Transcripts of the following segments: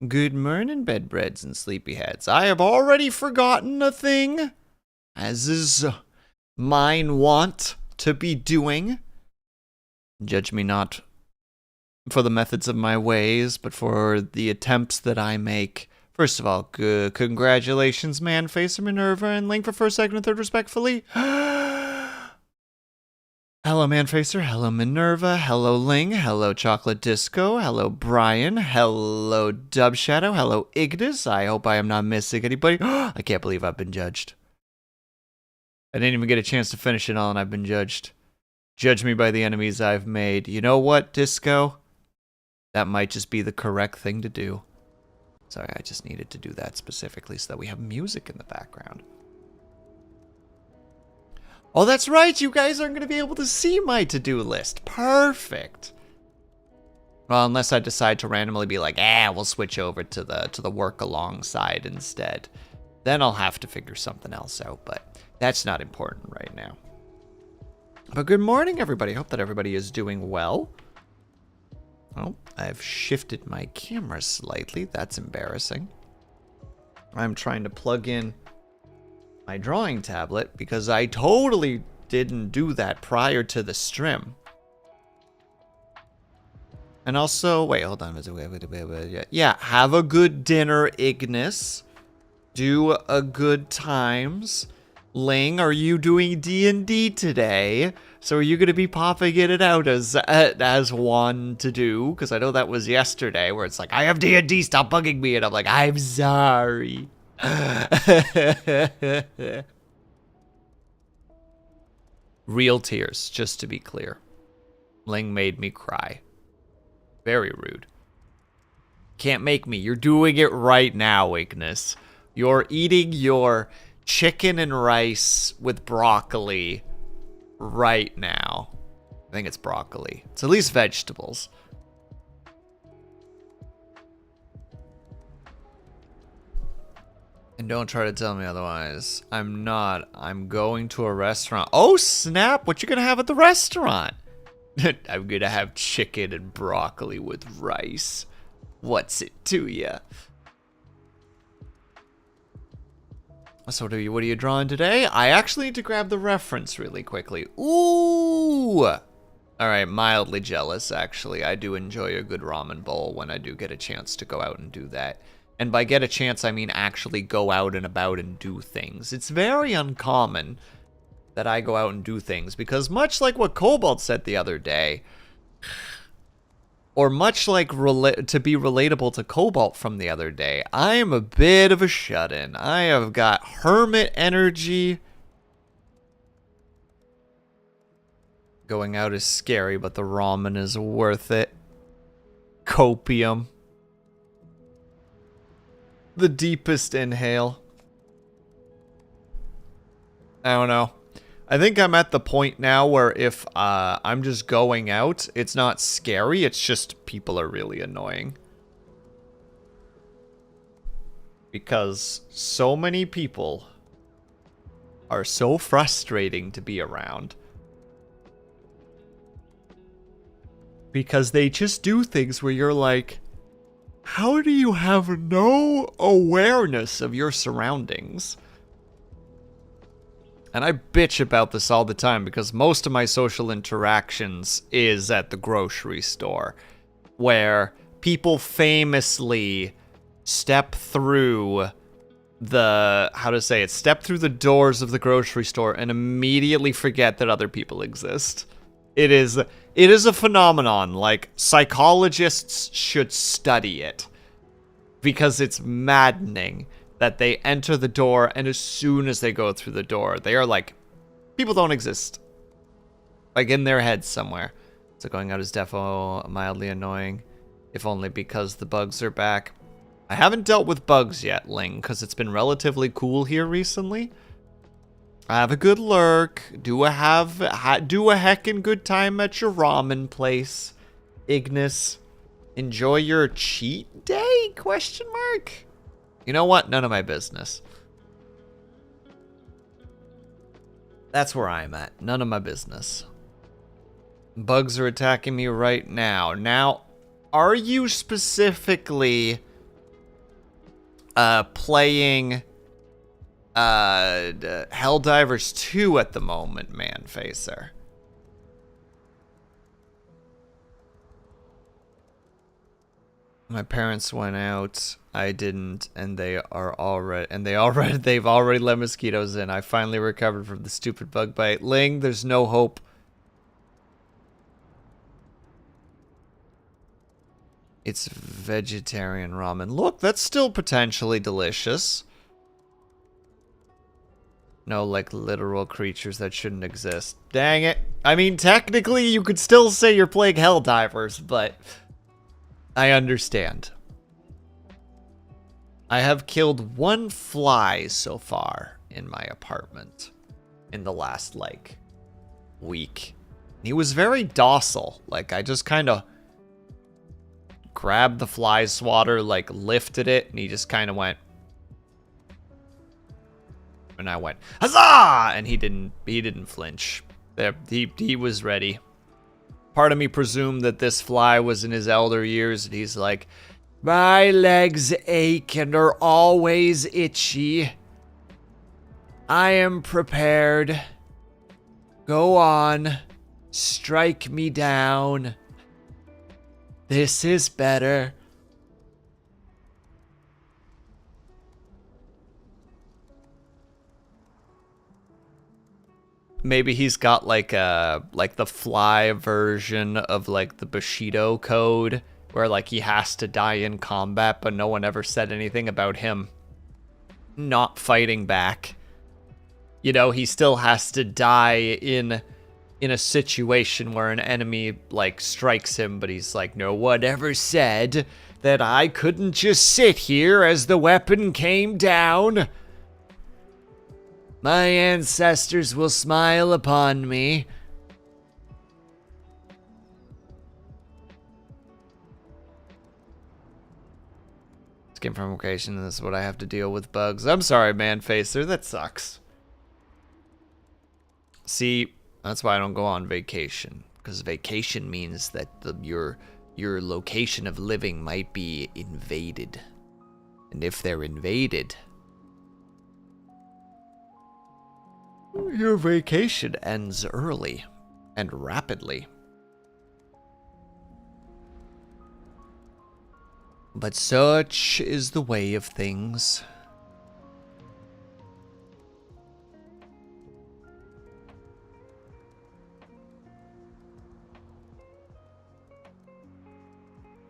Good morning, bedbreads and sleepyheads. I have already forgotten a thing, as is mine wont to be doing. Judge me not for the methods of my ways, but for the attempts that I make. First of all, congratulations, Manfacer, Minerva, and Link for first, second, and third, respectfully. Hello, Manfacer. Hello, Minerva. Hello, Ling. Hello, Chocolate Disco. Hello, Brian. Hello, Dub Shadow. Hello, Ignis. I hope I am not missing anybody. I can't believe I've been judged. I didn't even get a chance to finish it all, and I've been judged. Judge me by the enemies I've made. You know what, Disco? That might just be the correct thing to do. Sorry, I just needed to do that specifically so that we have music in the background. Oh, that's right. You guys aren't going to be able to see my to-do list. Perfect. Well, unless I decide to randomly be like, we'll switch over to the work alongside instead. Then I'll have to figure something else out, but that's not important right now. But good morning, everybody. Hope that everybody is doing well. Oh, I've shifted my camera slightly. That's embarrassing. I'm trying to plug in my drawing tablet because I totally didn't do that prior to the stream. And also, wait, hold on. Yeah, have a good dinner, Ignis. Do a good times. Ling, are you doing D&D today? So are you going to be popping in and out as one to do? Because I know that was yesterday where it's like, I have D&D, stop bugging me. And I'm like, I'm sorry. Real tears, just to be clear. Ling made me cry. Very rude. Can't make me. You're doing it right now, Ignis. You're eating your chicken and rice with broccoli right now. I think it's broccoli. It's at least vegetables. And don't try to tell me otherwise. I'm not. I'm going to a restaurant. Oh, snap. What you gonna have at the restaurant? I'm gonna have chicken and broccoli with rice. What's it to ya? So what are you drawing today? I actually need to grab the reference really quickly. Ooh! Alright, mildly jealous, actually. I do enjoy a good ramen bowl when I do get a chance to go out and do that. And by get a chance, I mean actually go out and about and do things. It's very uncommon that I go out and do things, because much like what Cobalt said the other day, or much like to be relatable to Cobalt from the other day, I am a bit of a shut-in. I have got hermit energy. Going out is scary, but the ramen is worth it. Copium. The deepest inhale. I don't know. I think I'm at the point now where if I'm just going out, it's not scary, it's just people are really annoying. Because so many people are so frustrating to be around. Because they just do things where you're like, how do you have no awareness of your surroundings? And I bitch about this all the time because most of my social interactions is at the grocery store, where people famously step through step through the doors of the grocery store and immediately forget that other people exist. It is a phenomenon. Like, psychologists should study it because it's maddening that they enter the door, and as soon as they go through the door, they are like, people don't exist. Like, in their heads somewhere. So going out is defo mildly annoying, if only because the bugs are back. I haven't dealt with bugs yet, Ling, because it's been relatively cool here recently. Have a good lurk. Do a heckin' good time at your ramen place. Ignis, enjoy your cheat day? Question mark. You know what? None of my business. That's where I'm at. None of my business. Bugs are attacking me right now. Now, are you specifically playing Helldivers 2 at the moment, Manfacer. My parents went out, I didn't, and they've already let mosquitoes in. I finally recovered from the stupid bug bite. Ling, there's no hope. It's vegetarian ramen. Look, that's still potentially delicious. No, like, literal creatures that shouldn't exist. Dang it. I mean, technically, you could still say you're playing Helldivers, but I understand. I have killed 1 fly so far in my apartment in the last, like, week. He was very docile. Like, I just kind of grabbed the fly swatter, like, lifted it, and he just kind of went. And I went, huzzah! And he didn't flinch. He was ready. Part of me presumed that this fly was in his elder years, and he's like, my legs ache and are always itchy. I am prepared. Go on. Strike me down. This is better. Maybe he's got like the fly version of like the Bushido code where like he has to die in combat, but no one ever said anything about him not fighting back. You know, he still has to die in a situation where an enemy like strikes him, but he's like, no one ever said that I couldn't just sit here as the weapon came down. My ancestors will smile upon me. Skin from location, this is what I have to deal with bugs. I'm sorry, Manfacer, that sucks. See, that's why I don't go on vacation. Because vacation means that your location of living might be invaded. And if they're invaded, your vacation ends early and rapidly. But such is the way of things.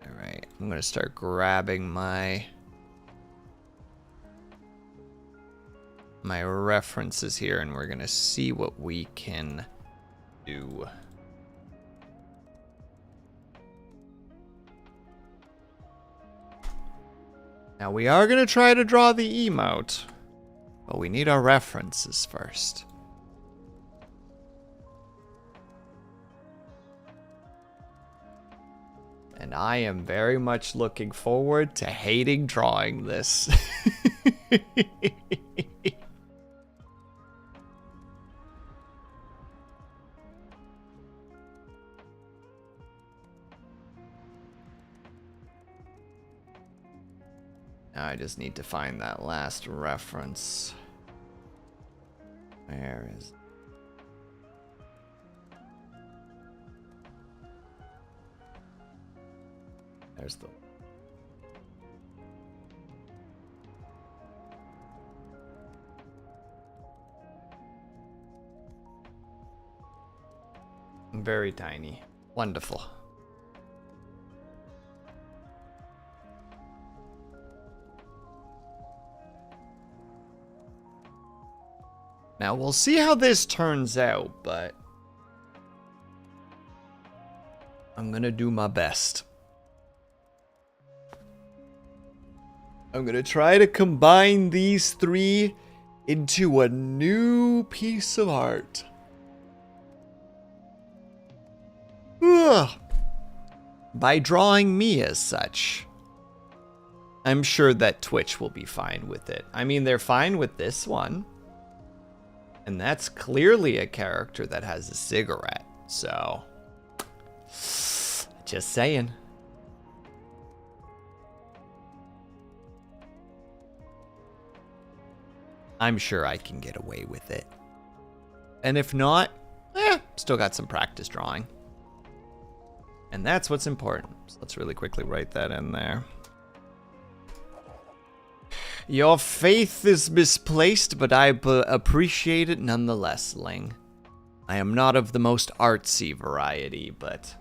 Alright, I'm gonna start grabbing my references here, and we're gonna see what we can do. Now we are gonna try to draw the emote, but we need our references first. And I am very much looking forward to hating drawing this. Now I just need to find that last reference. Where is it? There's the... Very tiny. Wonderful. Now we'll see how this turns out, but I'm gonna do my best. I'm gonna try to combine these three into a new piece of art. Ugh. By drawing me as such. I'm sure that Twitch will be fine with it. I mean, they're fine with this one. And that's clearly a character that has a cigarette, so... Just saying. I'm sure I can get away with it. And if not, still got some practice drawing. And that's what's important. So let's really quickly write that in there. Your faith is misplaced, but I appreciate it nonetheless, Ling. I am not of the most artsy variety, but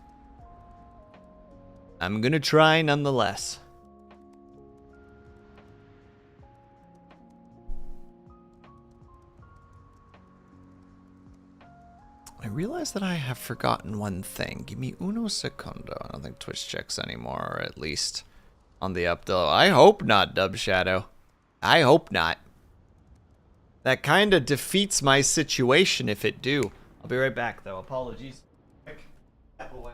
I'm gonna try nonetheless. I realize that I have forgotten one thing. Give me uno secundo. I don't think Twitch checks anymore, or at least on the updo. I hope not, Dub Shadow. I hope not. That kind of defeats my situation if it do. I'll be right back, though. Apologies. Step away.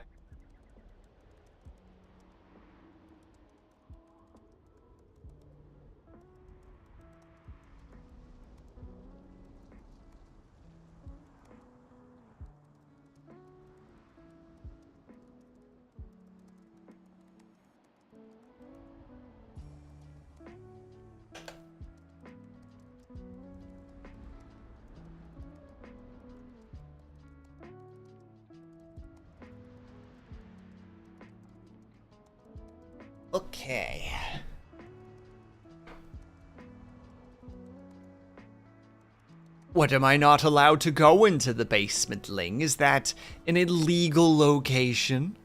Okay. What, am I not allowed to go into the basement, Ling? Is that an illegal location?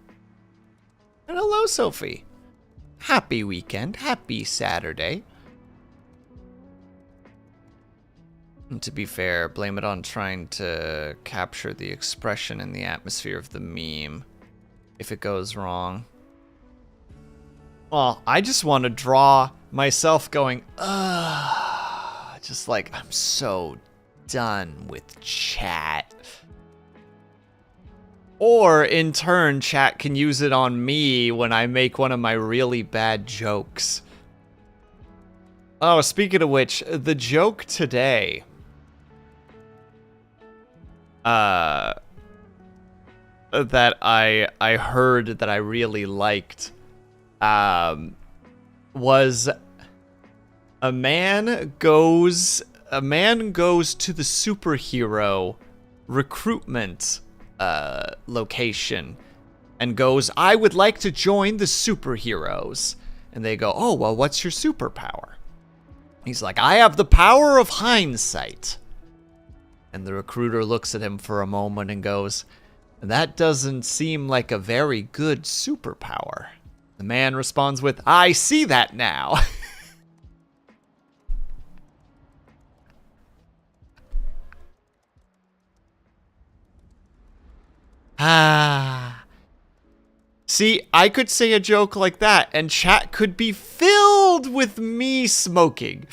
And hello, Sophie. Happy weekend. Happy Saturday. And to be fair, blame it on trying to capture the expression and the atmosphere of the meme if it goes wrong. Well, I just want to draw myself going, ugh, just like, I'm so done with chat. Or, in turn, chat can use it on me when I make one of my really bad jokes. Oh, speaking of which, the joke today, that I heard that I really liked, was a man goes to the superhero recruitment location and goes, I would like to join the superheroes. And they go, oh, well, what's your superpower? He's like, I have the power of hindsight. And the recruiter looks at him for a moment and goes, that doesn't seem like a very good superpower. The man responds with, I see that now. See, I could say a joke like that, and chat could be filled with me smoking.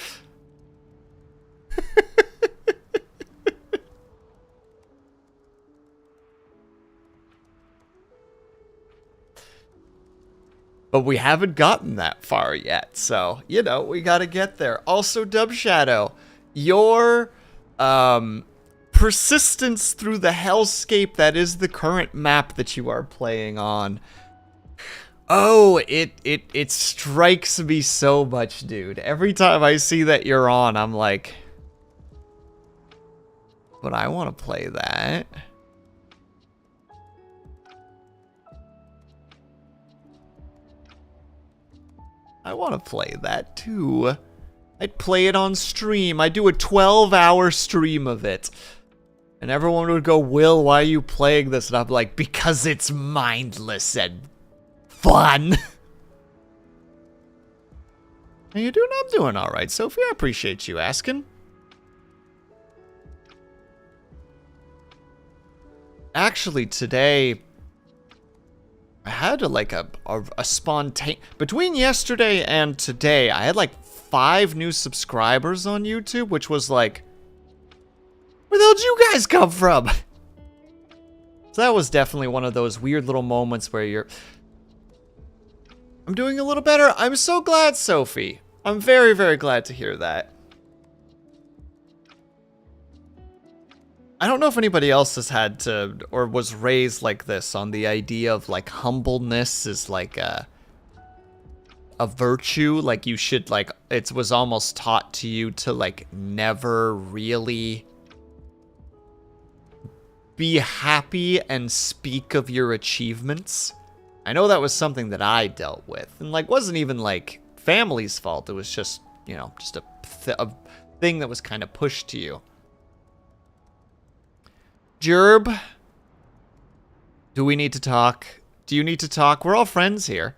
But we haven't gotten that far yet, so, you know, we gotta get there. Also, Dub Shadow, your persistence through the hellscape that is the current map that you are playing on. Oh, it strikes me so much, dude. Every time I see that you're on, I'm like, but I want to play that. I want to play that too. I'd play it on stream. I'd do a 12-hour stream of it. And everyone would go, Will, why are you playing this? And I'm like, because it's mindless and fun. How you doing? I'm doing all right, Sophie. I appreciate you asking. Actually, today, I had a spontaneous... Between yesterday and today, I had like 5 new subscribers on YouTube, which was like, where the hell did you guys come from? So that was definitely one of those weird little moments where you're... I'm doing a little better. I'm so glad, Sophie. I'm very, very glad to hear that. I don't know if anybody else has had to, or was raised like this on the idea of like humbleness is like a a virtue. Like, you should, like, it was almost taught to you to, like, never really be happy and speak of your achievements. I know that was something that I dealt with, and, like, wasn't even, like, family's fault. It was just, you know, just a thing that was kind of pushed to you. Gerb, do we need to talk? Do you need to talk? We're all friends here.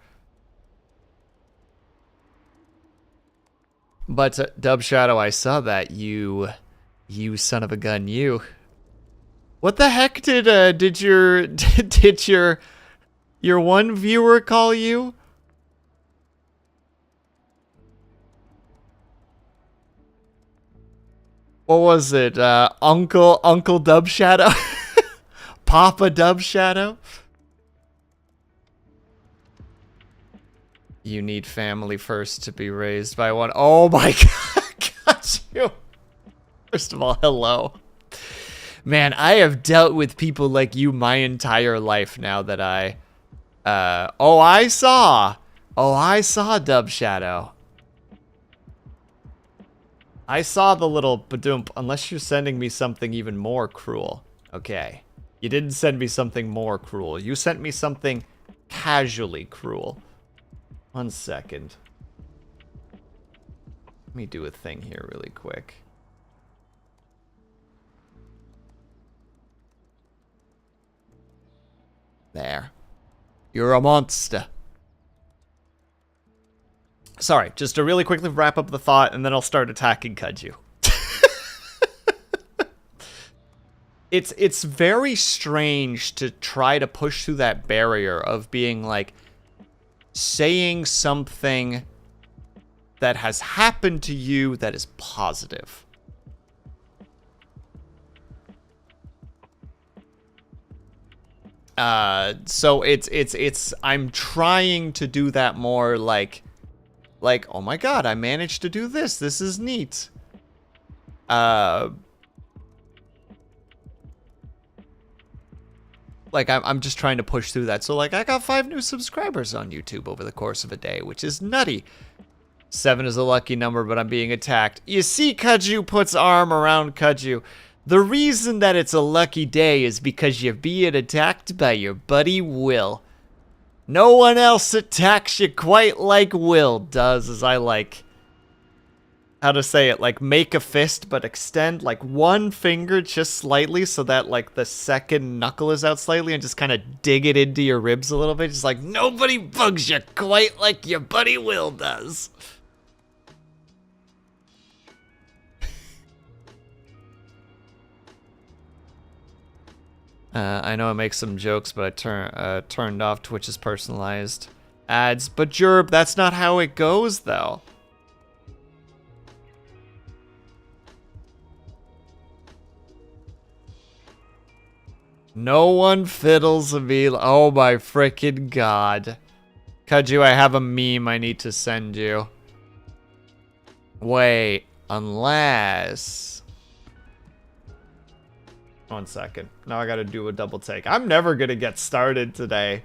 But, Dub Shadow, I saw that. You son of a gun, you. What the heck did your one viewer call you? What was it? Uncle Dub Shadow? Papa Dub Shadow? You need family first to be raised by one. Oh my god, got you. First of all, hello. Man, I have dealt with people like you my entire life now that I... Oh, I saw Dub Shadow. I saw the little badoomp, unless you're sending me something even more cruel. Okay. You didn't send me something more cruel. You sent me something casually cruel. 1 second. Let me do a thing here really quick. There. You're a monster. Sorry, just to really quickly wrap up the thought, and then I'll start attacking Kudju. It's very strange to try to push through that barrier of being like, saying something that has happened to you that is positive. So it's I'm trying to do that more like, oh my god, I managed to do this. This is neat. Like, I'm just trying to push through that. So, like, I got 5 new subscribers on YouTube over the course of a day, which is nutty. 7 is a lucky number, but I'm being attacked. You see, Kudju puts arm around Kudju. The reason that it's a lucky day is because you're being attacked by your buddy Will. No one else attacks you quite like Will does, as I like... How to say it, like, make a fist, but extend, like, one finger just slightly so that, like, the second knuckle is out slightly and just kind of dig it into your ribs a little bit. Just like, nobody bugs you quite like your buddy Will does. I know I make some jokes, but I turned off Twitch's personalized ads. But Jerb, that's not how it goes, though. No one fiddles a me. Oh my freaking god. Kudju, I have a meme I need to send you. Wait, unless... 1 second. Now I gotta do a double take. I'm never gonna get started today.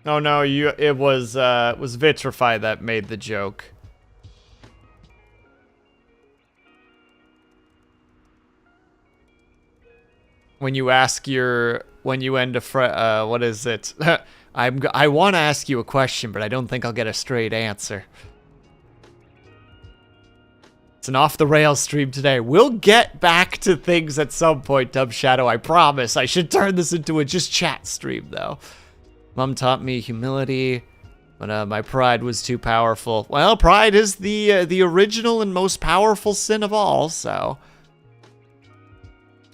Oh no, it was Vitrify that made the joke. When you ask when you end a what is it? I want to ask you a question, but I don't think I'll get a straight answer. It's an off-the-rails stream today. We'll get back to things at some point, Dub Shadow, I promise. I should turn this into a just chat stream, though. Mom taught me humility, but my pride was too powerful. Well, pride is the original and most powerful sin of all, so...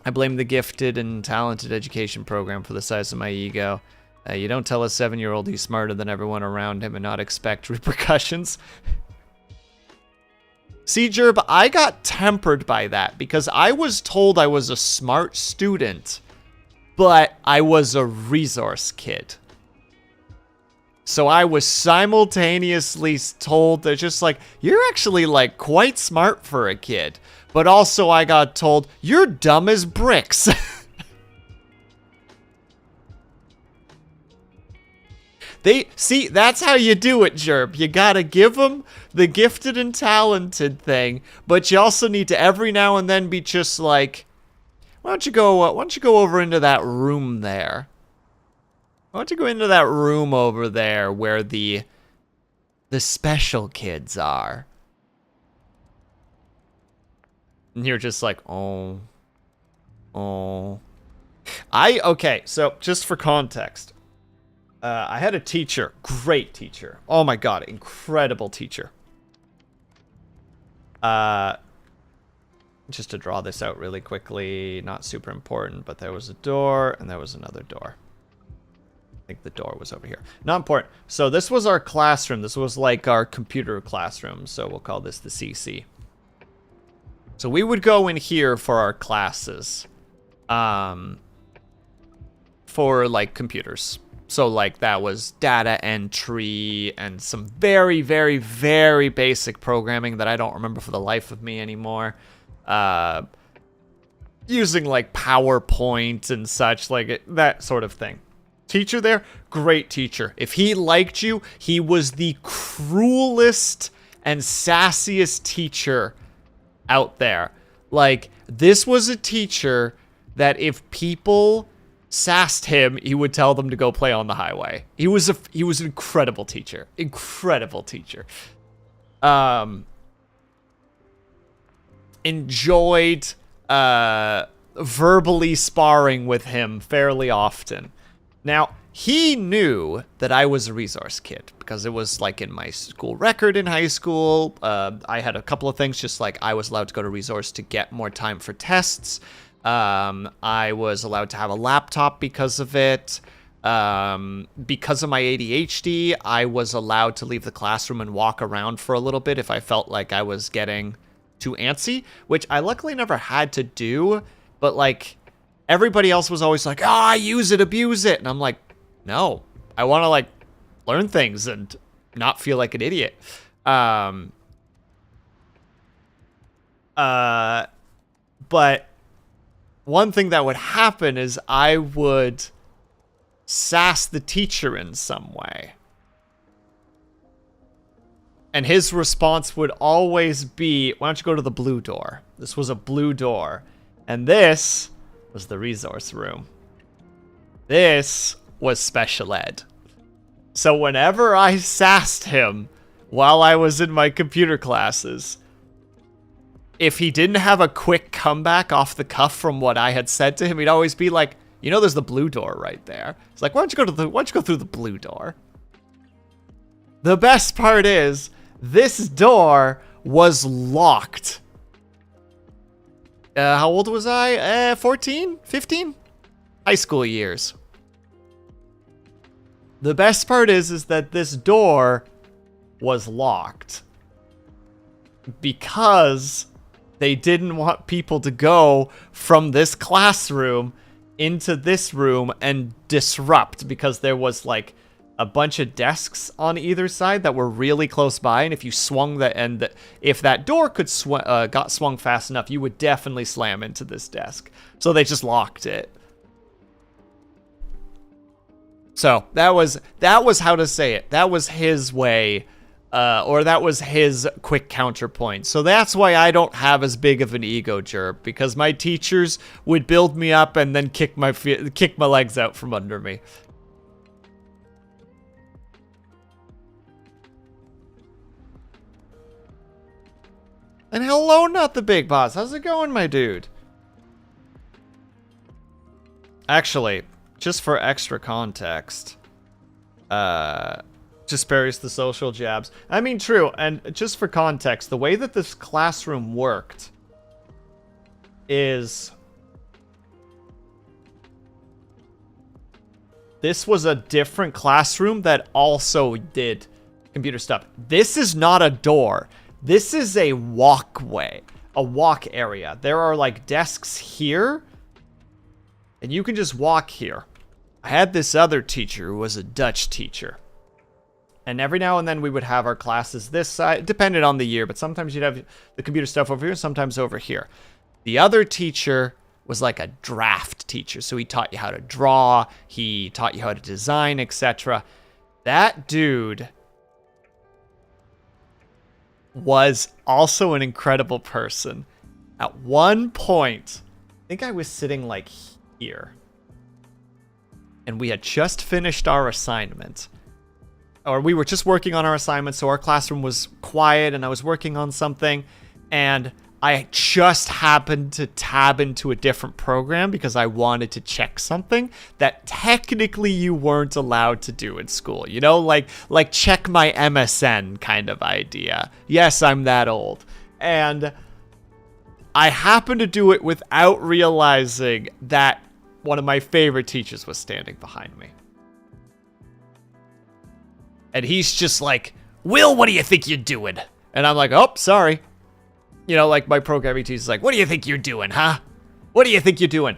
I blame the gifted and talented education program for the size of my ego. You don't tell a 7-year-old he's smarter than everyone around him and not expect repercussions. See, Jerb, I got tempered by that because I was told I was a smart student, but I was a resource kid. So I was simultaneously told that just like, you're actually like quite smart for a kid. But also I got told, you're dumb as bricks. See, that's how you do it, Jerb. You gotta give them the gifted and talented thing, but you also need to every now and then be just like, why don't you go over into that room there? Why don't you go into that room over there where the special kids are? And you're just like, oh. Okay, so just for context, I had a teacher, great teacher. Oh my god, incredible teacher. Just to draw this out really quickly, not super important, but there was a door and there was another door. I think the door was over here. Not important. So this was our classroom. This was like our computer classroom. So we'll call this the CC. So we would go in here for our classes. For like computers. So like that was data entry and some very, very, very basic programming that I don't remember for the life of me anymore. Using like PowerPoint and such, like that sort of thing. Teacher there, great teacher. If he liked you, he was the cruelest and sassiest teacher out there. Like, this was a teacher that if people sassed him, he would tell them to go play on the highway. He was an incredible teacher. Incredible teacher. Enjoyed verbally sparring with him fairly often. Now, he knew that I was a resource kid because it was like in my school record in high school. I had a couple of things, just like I was allowed to go to resource to get more time for tests. I was allowed to have a laptop because of it. Because of my ADHD, I was allowed to leave the classroom and walk around for a little bit if I felt like I was getting too antsy, which I luckily never had to do, but like everybody else was always like, I use it, abuse it. And I'm like, no, I want to like learn things and not feel like an idiot. But one thing that would happen is I would sass the teacher in some way. And his response would always be, why don't you go to the blue door? This was a blue door. And this was the resource room. This was special ed. So whenever I sassed him while I was in my computer classes, if he didn't have a quick comeback off the cuff from what I had said to him, he'd always be like, you know, there's the blue door right there. It's like, why don't you go through the blue door? The best part is, this door was locked. How old was I? 14? 15? High school years. The best part is that this door was locked. Because they didn't want people to go from this classroom into this room and disrupt, because there was like a bunch of desks on either side that were really close by, and if you swung that, and if that door could got swung fast enough, you would definitely slam into this desk. So they just locked it. So that was how to say it. That was his way, or that was his quick counterpoint. So that's why I don't have as big of an ego, Jerb, because my teachers would build me up and then kick my legs out from under me. And hello, not the big boss. How's it going, my dude? Actually, just for extra context, just parries the social jabs. I mean, true, and just for context, the way that this classroom worked is this was a different classroom that also did computer stuff. This is not a door. This is a walkway, a walk area. There are like desks here, and you can just walk here. I had this other teacher who was a Dutch teacher. And every now and then we would have our classes this side, depended on the year, but sometimes you'd have the computer stuff over here, sometimes over here. The other teacher was like a draft teacher, so he taught you how to draw, he taught you how to design, etc. That dude was also an incredible person. At one point, I think I was sitting like here, and we had just finished our assignment. Or we were just working on our assignment, so our classroom was quiet, and I was working on something, and I just happened to tab into a different program because I wanted to check something that technically you weren't allowed to do in school. You know, like check my MSN kind of idea. Yes, I'm that old. And I happened to do it without realizing that one of my favorite teachers was standing behind me. And he's just like, Will, what do you think you're doing? And I'm like, oh, sorry. You know, like my programming teacher's like, what do you think you're doing, huh? What do you think you're doing?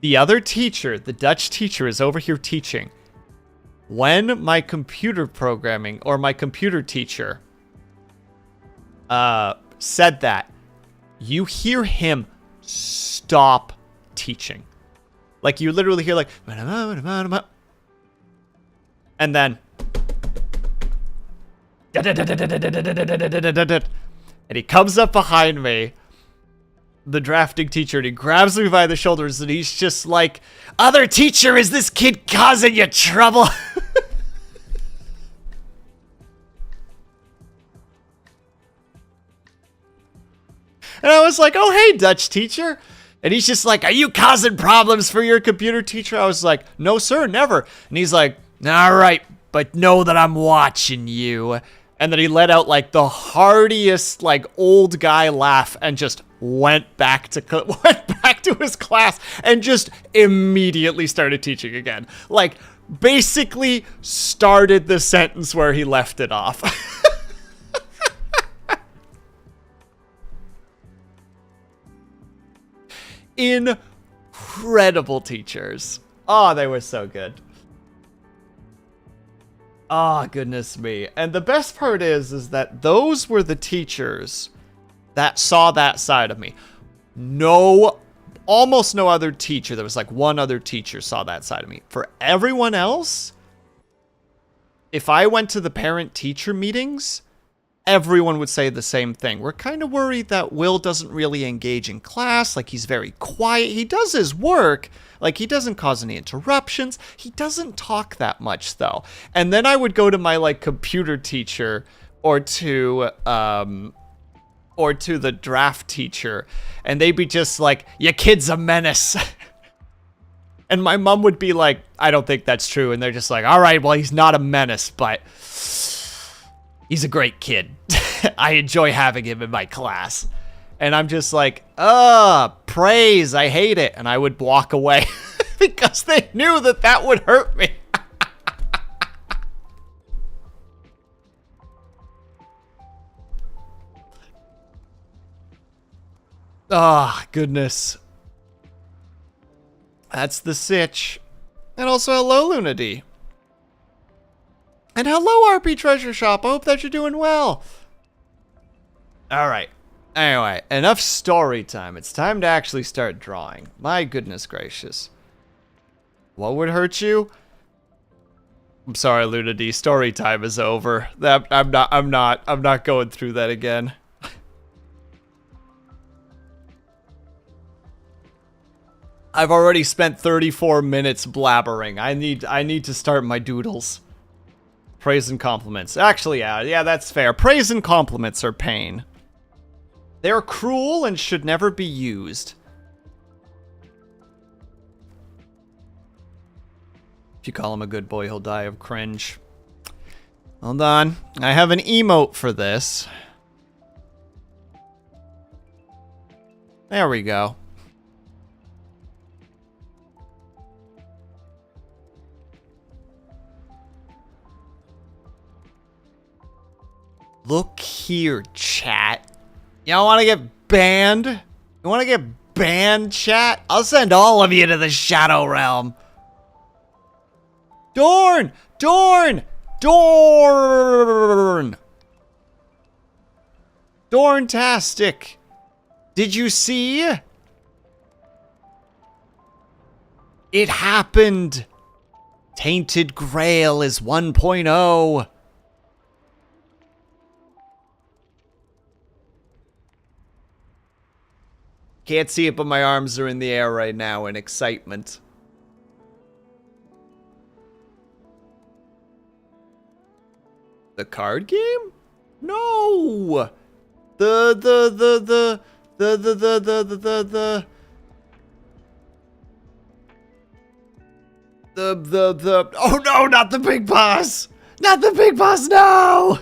The other teacher, the Dutch teacher, is over here teaching. When my computer programming or my computer teacher said that, you hear him stop teaching. Like you literally hear like, and then and he comes up behind me, the drafting teacher, and he grabs me by the shoulders, and he's just like, other teacher, is this kid causing you trouble? And I was like, oh, hey, Dutch teacher. And he's just like, are you causing problems for your computer teacher? I was like, no, sir, never. And he's like, all right, but know that I'm watching you. And then he let out like the heartiest like old guy laugh and just went back to his class and just immediately started teaching again. Like basically started the sentence where he left it off. Incredible teachers. Oh, they were so good. Oh, goodness me. And the best part is that those were the teachers that saw that side of me. Almost no other teacher. There was like one other teacher saw that side of me. For everyone else, if I went to the parent-teacher meetings, everyone would say the same thing. We're kind of worried that Will doesn't really engage in class. Like, he's very quiet. He does his work. Like, he doesn't cause any interruptions. He doesn't talk that much, though. And then I would go to my, like, computer teacher or to the draft teacher, and they'd be just like, your kid's a menace. And my mom would be like, I don't think that's true. And they're just like, all right, well, he's not a menace, but he's a great kid. I enjoy having him in my class. And I'm just like, praise, I hate it. And I would walk away because they knew that that would hurt me. Oh, goodness. That's the sitch. And also, hello, Lunady. And hello, RP Treasure Shop. I hope that you're doing well. All right. Anyway, enough story time. It's time to actually start drawing. My goodness gracious. What would hurt you? I'm sorry, Lunady. Story time is over. I'm not going through that again. I've already spent 34 minutes blabbering. I need to start my doodles. Praise and compliments. Actually, yeah, that's fair. Praise and compliments are pain. They're cruel and should never be used. If you call him a good boy, he'll die of cringe. Hold on. I have an emote for this. There we go. Look here, chat. Y'all want to get banned? You want to get banned, chat? I'll send all of you to the Shadow Realm. Dorn! Dorn! Dorn! Dorntastic! Did you see? It happened. Tainted Grail is 1.0. Can't see it, but my arms are in the air right now in excitement. The card game? No! The oh no, not the big boss! Not the big boss, no!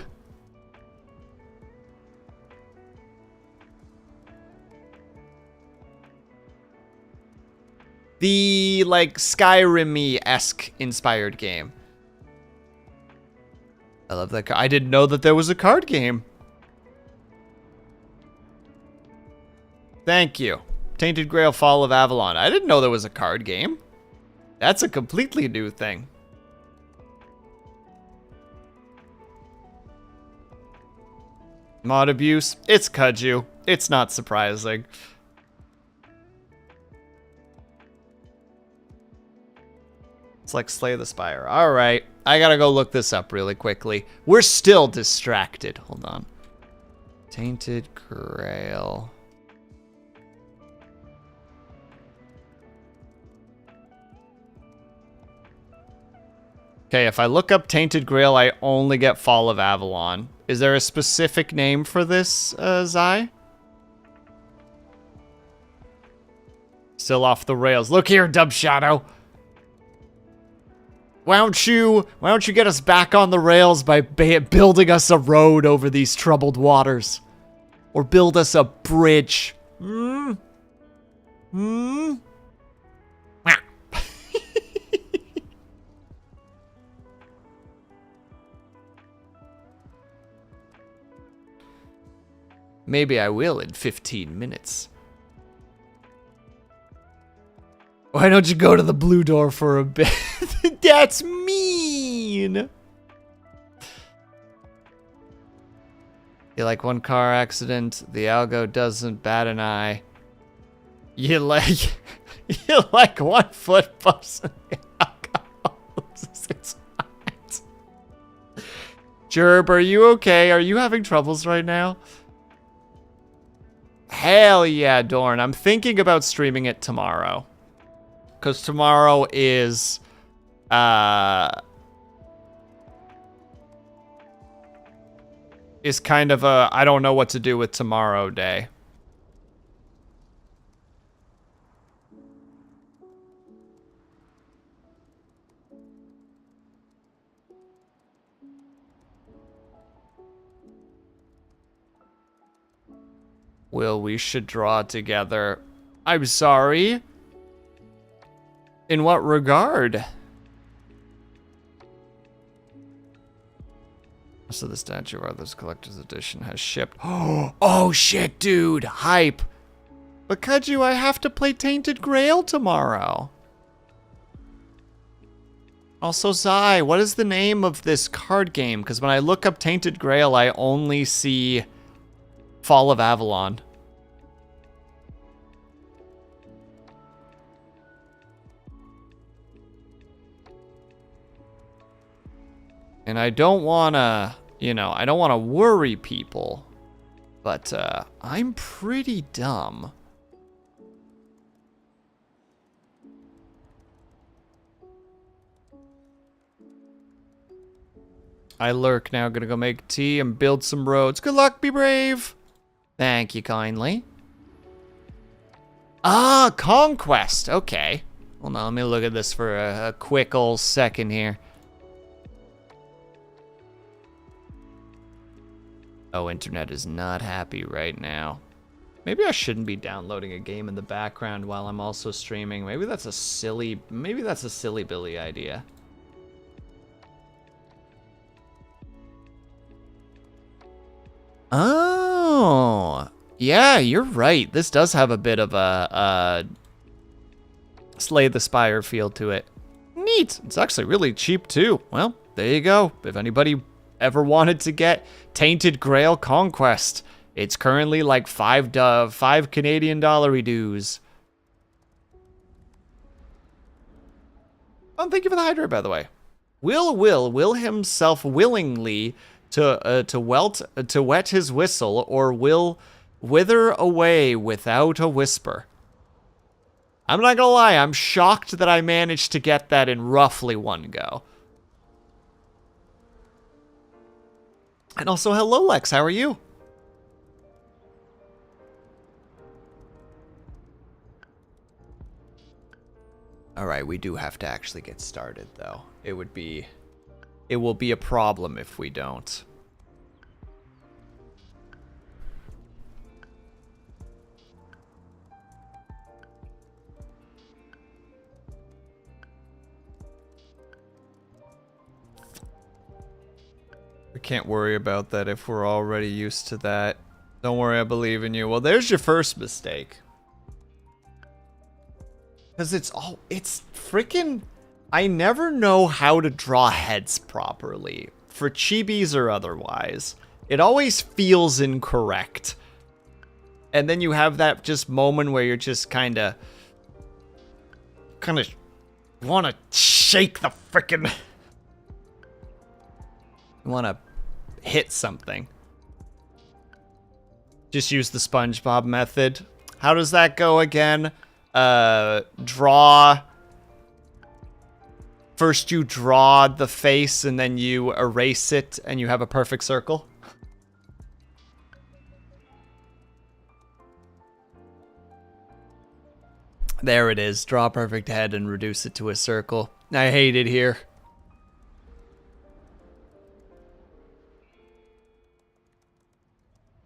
The, like, Skyrim-y-esque inspired game. I love that. I didn't know that there was a card game. Thank you. Tainted Grail Fall of Avalon. I didn't know there was a card game. That's a completely new thing. Mod abuse. It's Kudju. It's not surprising. It's like Slay the Spire. All right. I gotta go look this up really quickly. We're still distracted. Hold on. Tainted Grail. Okay, if I look up Tainted Grail, I only get Fall of Avalon. Is there a specific name for this, Zai? Still off the rails. Look here, Dub Shadow. Why don't you get us back on the rails by building us a road over these troubled waters? Or build us a bridge? Maybe I will in 15 minutes. Why don't you go to the blue door for a bit? That's mean! You like one car accident, the algo doesn't bat an eye. You like one foot bumps and the algo loses its mind. Gerb, are you okay? Are you having troubles right now? Hell yeah, Dorn. I'm thinking about streaming it tomorrow. Because tomorrow is... is kind of a I don't know what to do with tomorrow day. Will, we should draw together. I'm sorry. In what regard? So the Statue of Arthur's Collector's Edition has shipped. Oh shit, dude. Hype. But Kudju, I have to play Tainted Grail tomorrow. Also, Zai, what is the name of this card game? Because when I look up Tainted Grail, I only see Fall of Avalon. And I don't want to, I don't want to worry people, but I'm pretty dumb. I lurk now, gonna go make tea and build some roads. Good luck, be brave. Thank you kindly. Ah, Conquest, okay. Hold on, let me look at this for a quick old second here. Oh, internet is not happy right now. Maybe I shouldn't be downloading a game in the background while I'm also streaming. Maybe that's a silly Billy idea. Oh, yeah, you're right. This does have a bit of a Slay the Spire feel to it. Neat. It's actually really cheap too. Well, there you go. If anybody ever wanted to get Tainted Grail Conquest, it's currently like $5 Canadian dollar dues. Oh, thank you for the hydrate, by the way. Will himself willingly to wet his whistle, or will wither away without a whisper. I'm not gonna lie, I'm shocked that I managed to get that in roughly one go. And also, hello Lex, how are you? Alright, we do have to actually get started, though. It will be a problem if we don't. We can't worry about that if we're already used to that. Don't worry, I believe in you. Well, there's your first mistake. Because it's freaking... I never know how to draw heads properly. For chibis or otherwise. It always feels incorrect. And then you have that just moment where you're just kind of want to shake the freaking... You want to hit something. Just use the SpongeBob method. How does that go again? Draw. First you draw the face and then you erase it and you have a perfect circle. There it is. Draw a perfect head and reduce it to a circle. I hate it here.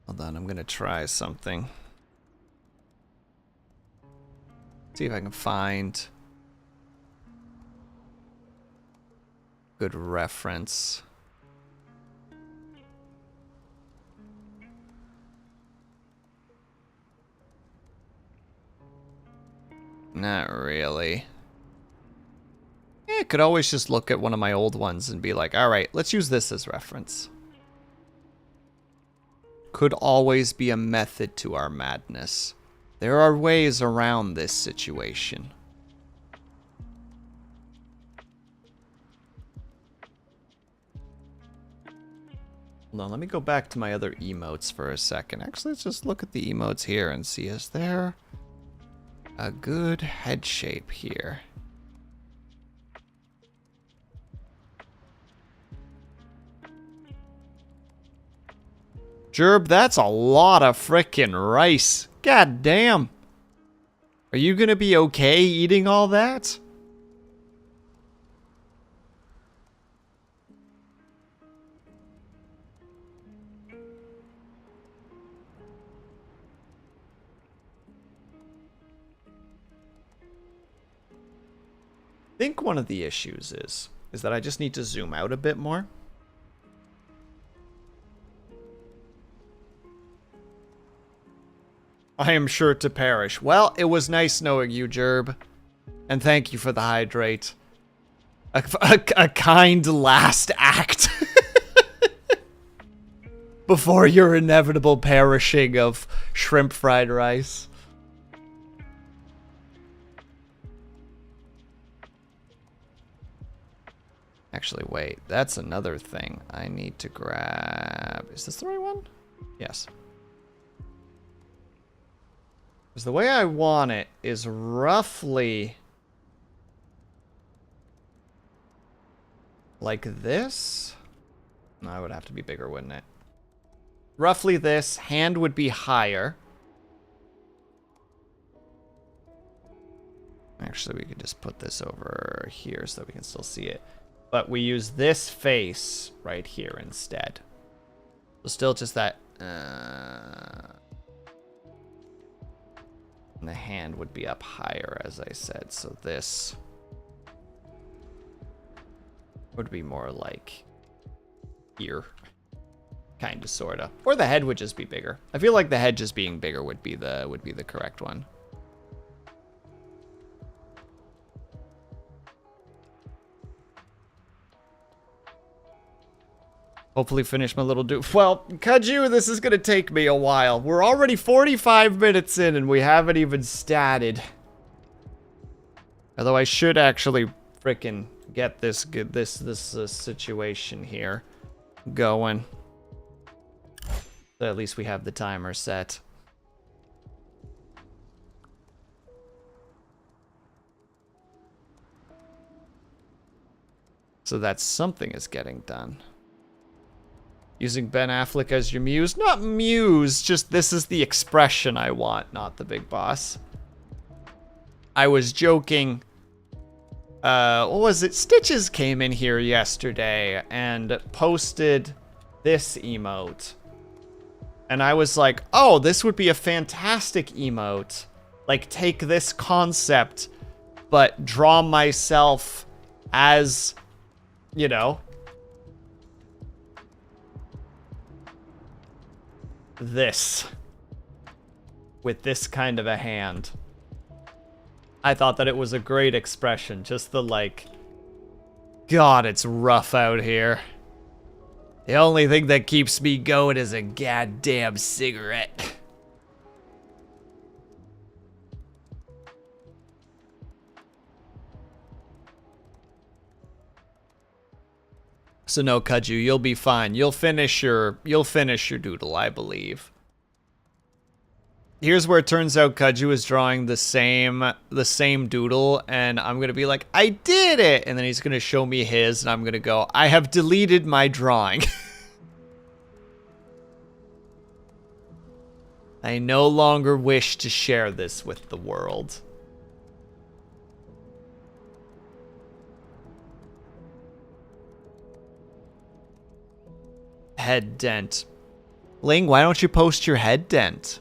Hold on, I'm gonna try something. See if I can find good reference. Not really. I could always just look at one of my old ones and be like, all right, let's use this as reference. Could always be a method to our madness. There are ways around this situation. Hold on, let me go back to my other emotes for a second. Actually, let's just look at the emotes here and see, is there a good head shape here? Gerb, that's a lot of frickin' rice. God damn. Are you gonna be okay eating all that? I think one of the issues is that I just need to zoom out a bit more. I am sure to perish. Well, it was nice knowing you, Gerb. And thank you for the hydrate. A kind last act. Before your inevitable perishing of shrimp fried rice. Actually, wait. That's another thing I need to grab. Is this the right one? Yes. Because the way I want it is roughly like this. No, it would have to be bigger, wouldn't it? Roughly this. Hand would be higher. Actually, we could just put this over here so that we can still see it. But we use this face right here instead. So still just that... And the hand would be up higher, as I said. So this would be more like here. Kind of, sort of. Or the head would just be bigger. I feel like the head just being bigger would be the correct one. Hopefully finish my little Well, Kaju, this is gonna take me a while. We're already 45 minutes in and we haven't even started. Although I should actually frickin' get this situation here going. So at least we have the timer set. So that something is getting done. Using Ben Affleck as your muse? Not muse, just this is the expression I want, not the big boss. I was joking. What was it? Stitches came in here yesterday and posted this emote. And I was like, oh, this would be a fantastic emote. Like, take this concept, but draw myself as, you know, this. With this kind of a hand. I thought that it was a great expression. Just the, like, God, it's rough out here. The only thing that keeps me going is a goddamn cigarette. So no, Kaju, you'll be fine. You'll finish your doodle, I believe. Here's where it turns out Kaju is drawing the same doodle, and I'm gonna be like, I did it! And then he's gonna show me his, and I'm gonna go, I have deleted my drawing. I no longer wish to share this with the world. Head dent. Ling, why don't you post your head dent?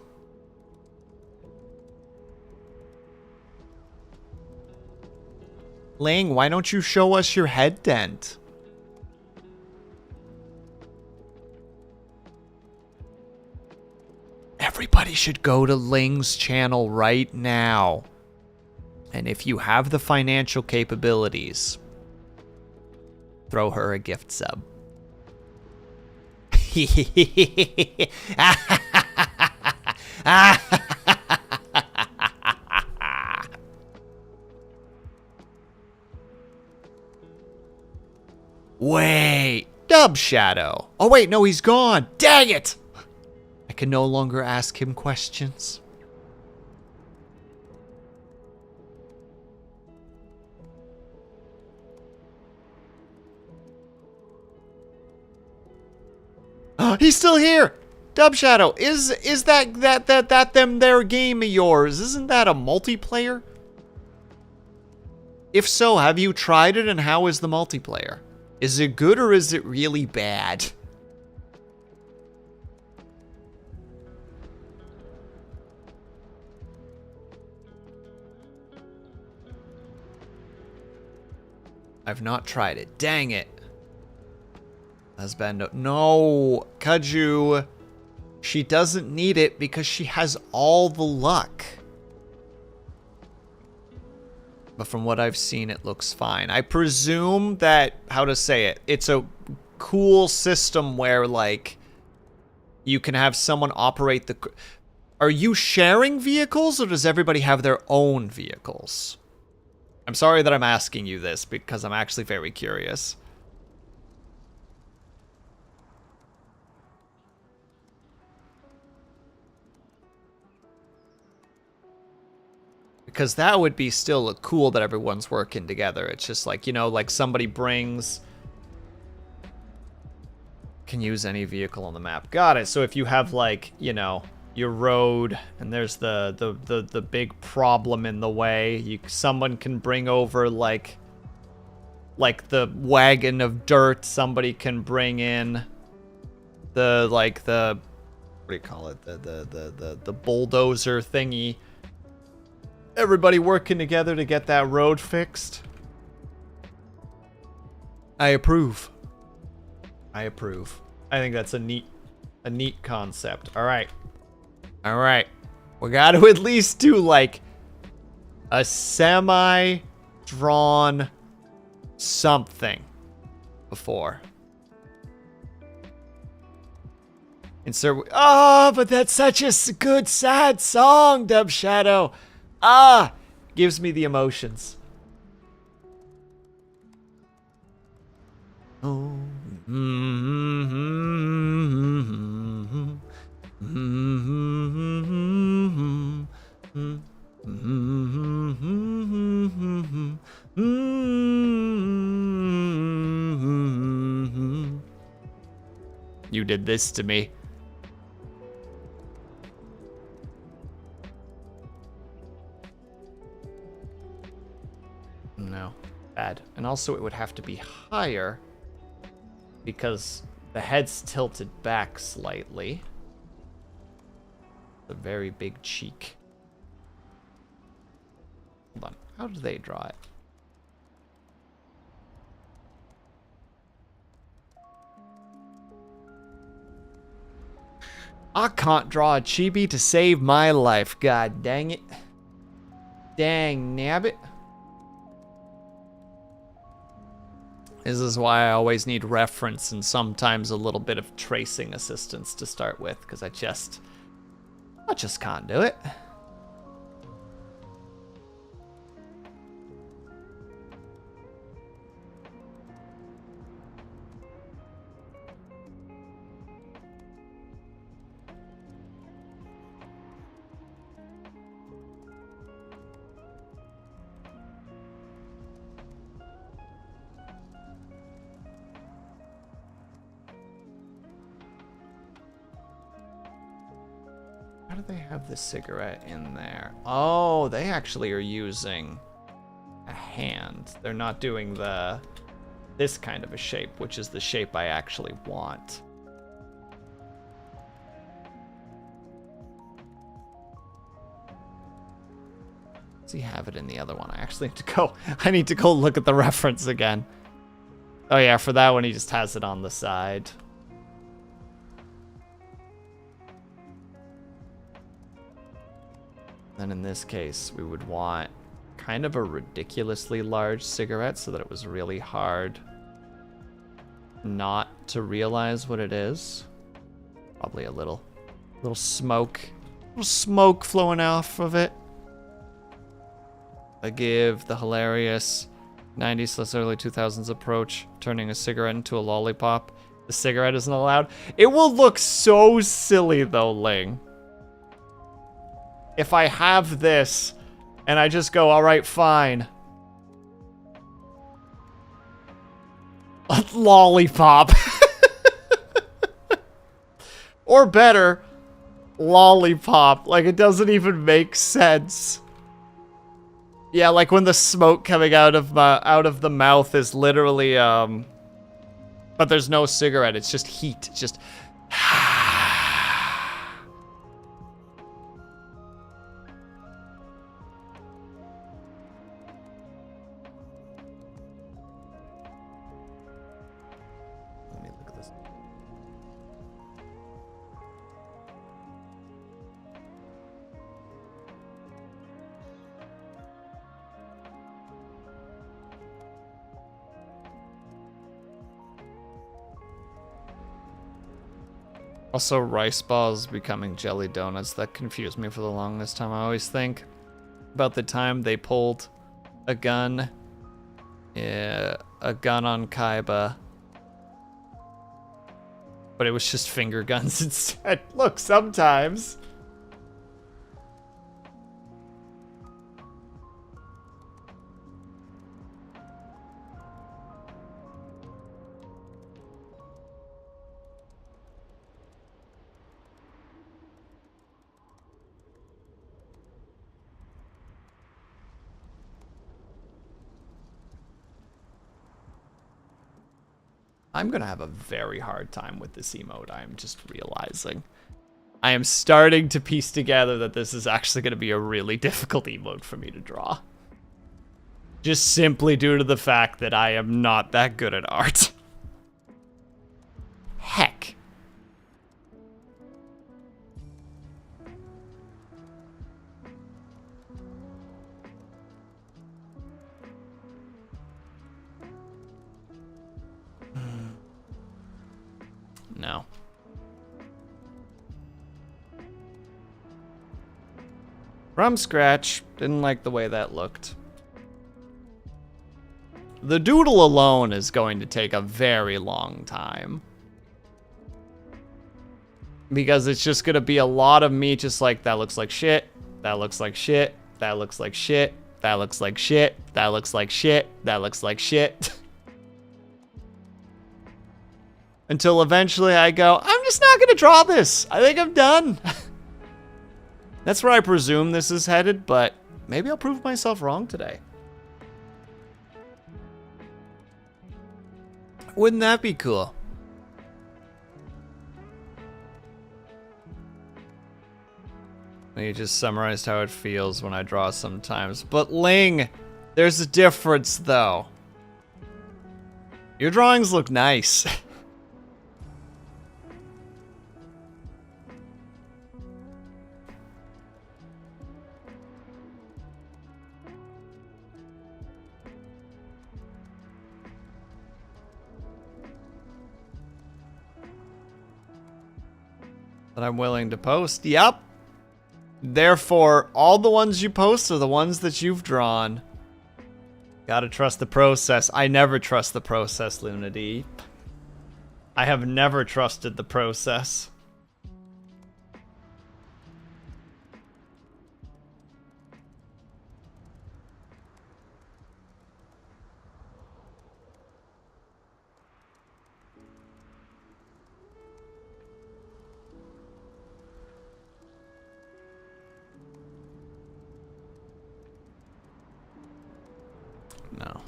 Ling, why don't you show us your head dent? Everybody should go to Ling's channel right now. And if you have the financial capabilities, throw her a gift sub. Wait, Dub Shadow. Oh wait, no, he's gone. Dang it! I can no longer ask him questions. He's still here. Dub Shadow, is that them there game of yours? Isn't that a multiplayer? If so, have you tried it and how is the multiplayer? Is it good or is it really bad? I've not tried it. Dang it. Husband, no, Kaju. She doesn't need it because she has all the luck. But from what I've seen, it looks fine. I presume that, how to say it, it's a cool system where, like, you can have someone operate the... Are you sharing vehicles or does everybody have their own vehicles? I'm sorry that I'm asking you this because I'm actually very curious. Because that would be still cool that everyone's working together. It's just like, you know, like somebody brings... Can use any vehicle on the map. Got it. So if you have, like, you know, your road and there's the big problem in the way, someone can bring over, like the wagon of dirt. Somebody can bring in the, like, the... What do you call it? The bulldozer thingy. Everybody working together to get that road fixed. I approve. I approve. I think that's a neat concept. All right. All right. We got to at least do like a semi-drawn something before. Insert. Oh, but that's such a good sad song, Dub Shadow. Ah, gives me the emotions. You did this to me. No, bad. And also it would have to be higher because the head's tilted back slightly. A very big cheek. Hold on, how do they draw it? I can't draw a chibi to save my life. God dang it. Dang nabbit. This is why I always need reference and sometimes a little bit of tracing assistance to start with, because I just can't do it. How do they have the cigarette in there? Oh, they actually are using a hand. They're not doing this kind of a shape, which is the shape I actually want. Does he have it in the other one? I need to go look at the reference again. Oh yeah, for that one he just has it on the side. Then in this case, we would want kind of a ridiculously large cigarette so that it was really hard not to realize what it is. Probably a little smoke flowing off of it. I give the hilarious 90s / early 2000s approach, turning a cigarette into a lollipop. The cigarette isn't allowed. It will look so silly though, Ling. If I have this, and I just go, all right, fine. Lollipop. Or better, lollipop. Like, it doesn't even make sense. Yeah, like when the smoke coming out of the mouth is literally, but there's no cigarette, it's just heat. It's just... Also, rice balls becoming jelly donuts. That confused me for the longest time. I always think about the time they pulled a gun. Yeah, a gun on Kaiba. But it was just finger guns instead. Look, sometimes. I'm gonna have a very hard time with this emote, I am just realizing. I am starting to piece together that this is actually gonna be a really difficult emote for me to draw. Just simply due to the fact that I am not that good at art. Heck. No. From scratch, didn't like the way that looked. The doodle alone is going to take a very long time. Because it's just gonna be a lot of me just like, that looks like shit, that looks like shit, that looks like shit, that looks like shit, that looks like shit, that looks like shit. Until eventually I go, I'm just not gonna draw this. I think I'm done. That's where I presume this is headed, but maybe I'll prove myself wrong today. Wouldn't that be cool? You just summarized how it feels when I draw sometimes. But Ling, there's a difference though. Your drawings look nice. That I'm willing to post. Yep. Therefore, all the ones you post are the ones that you've drawn. Gotta trust the process. I never trust the process, Lunity. I have never trusted the process. No.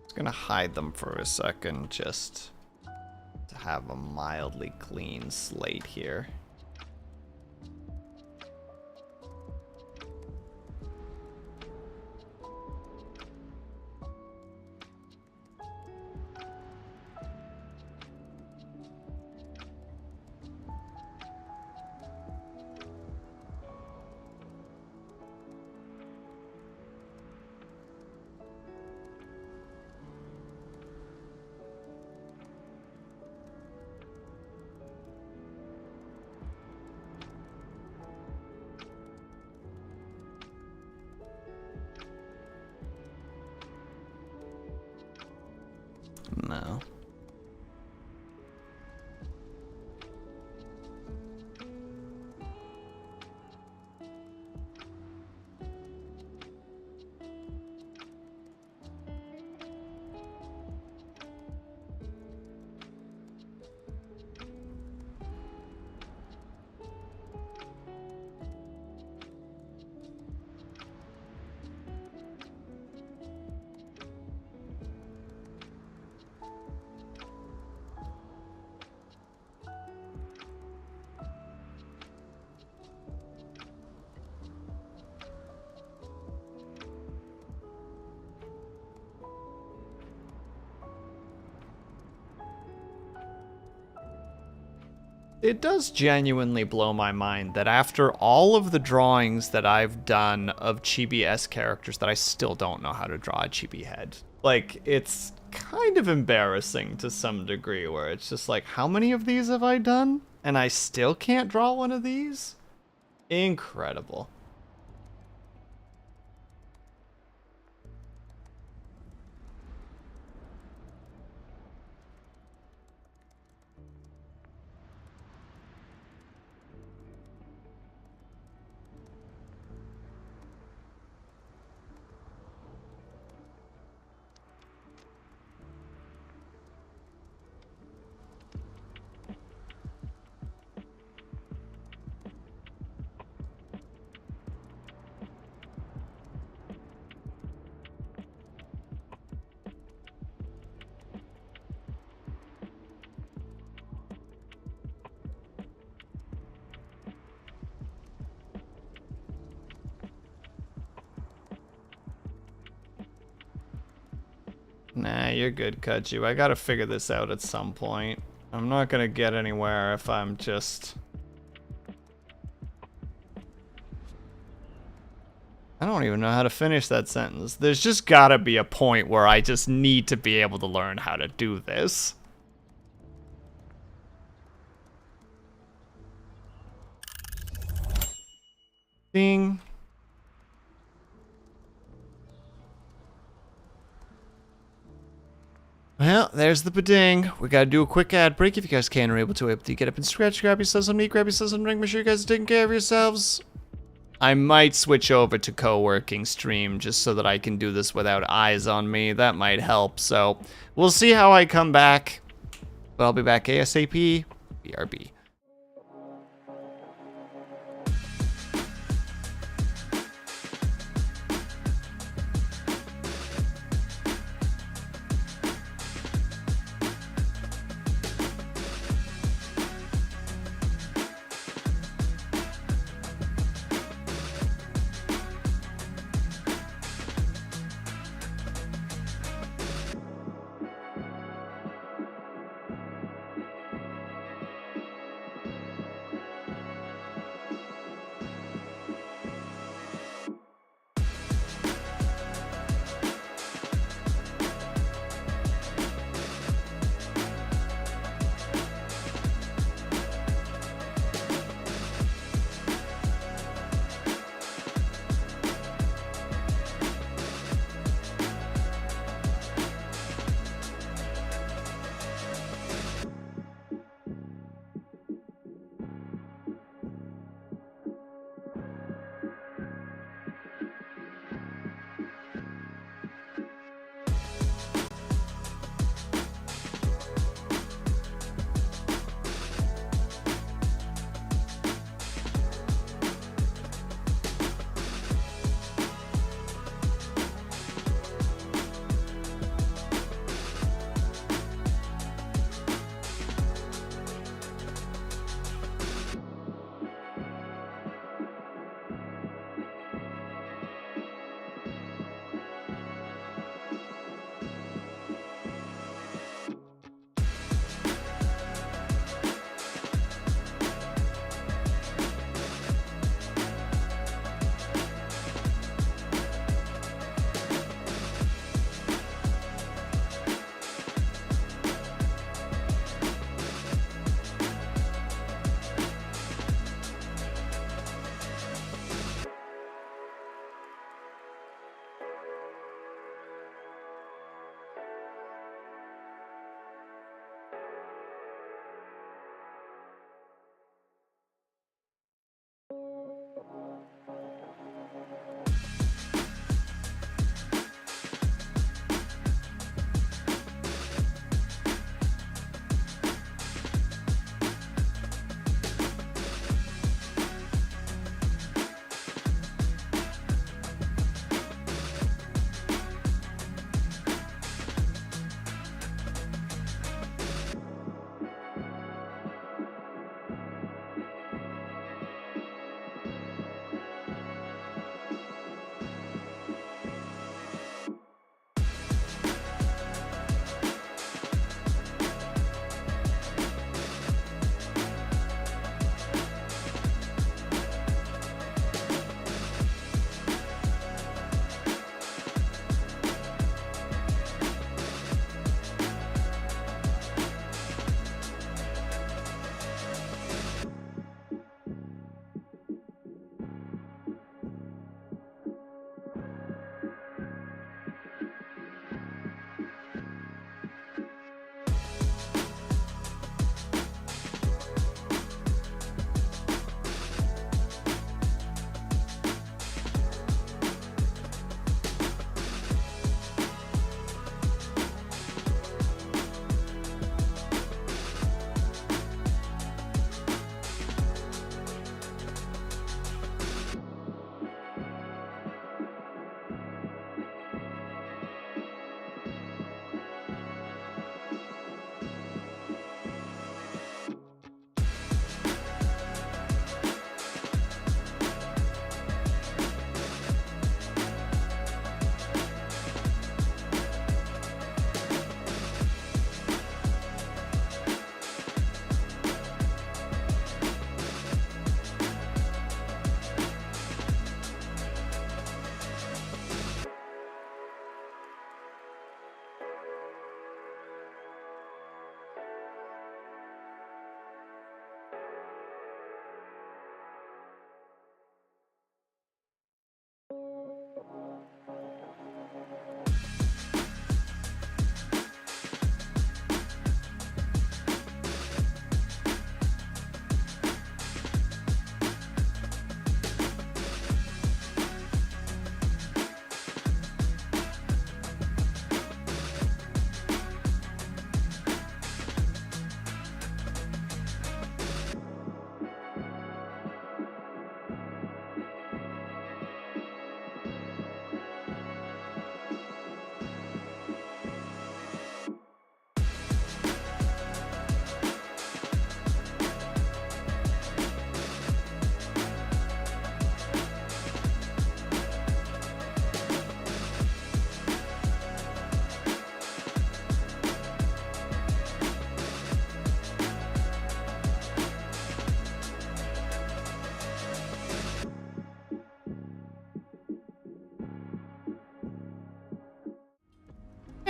Just gonna hide them for a second, just to have a mildly clean slate here. No. It does genuinely blow my mind that after all of the drawings that I've done of Chibi-esque characters that I still don't know how to draw a Chibi head. Like, it's kind of embarrassing to some degree where it's just like, how many of these have I done? And I still can't draw one of these? Incredible. Nah, you're good, Kaju. I gotta figure this out at some point. I'm not gonna get anywhere if I'm just... I don't even know how to finish that sentence. There's just gotta be a point where I just need to be able to learn how to do this. Ding. Well, there's the ba-ding. We gotta do a quick ad break. If you guys can or able to get up and stretch, grab yourselves some meat, grab yourselves some drink, make sure you guys are taking care of yourselves. I might switch over to co-working stream just so that I can do this without eyes on me. That might help. So we'll see how I come back. But I'll be back ASAP. BRB.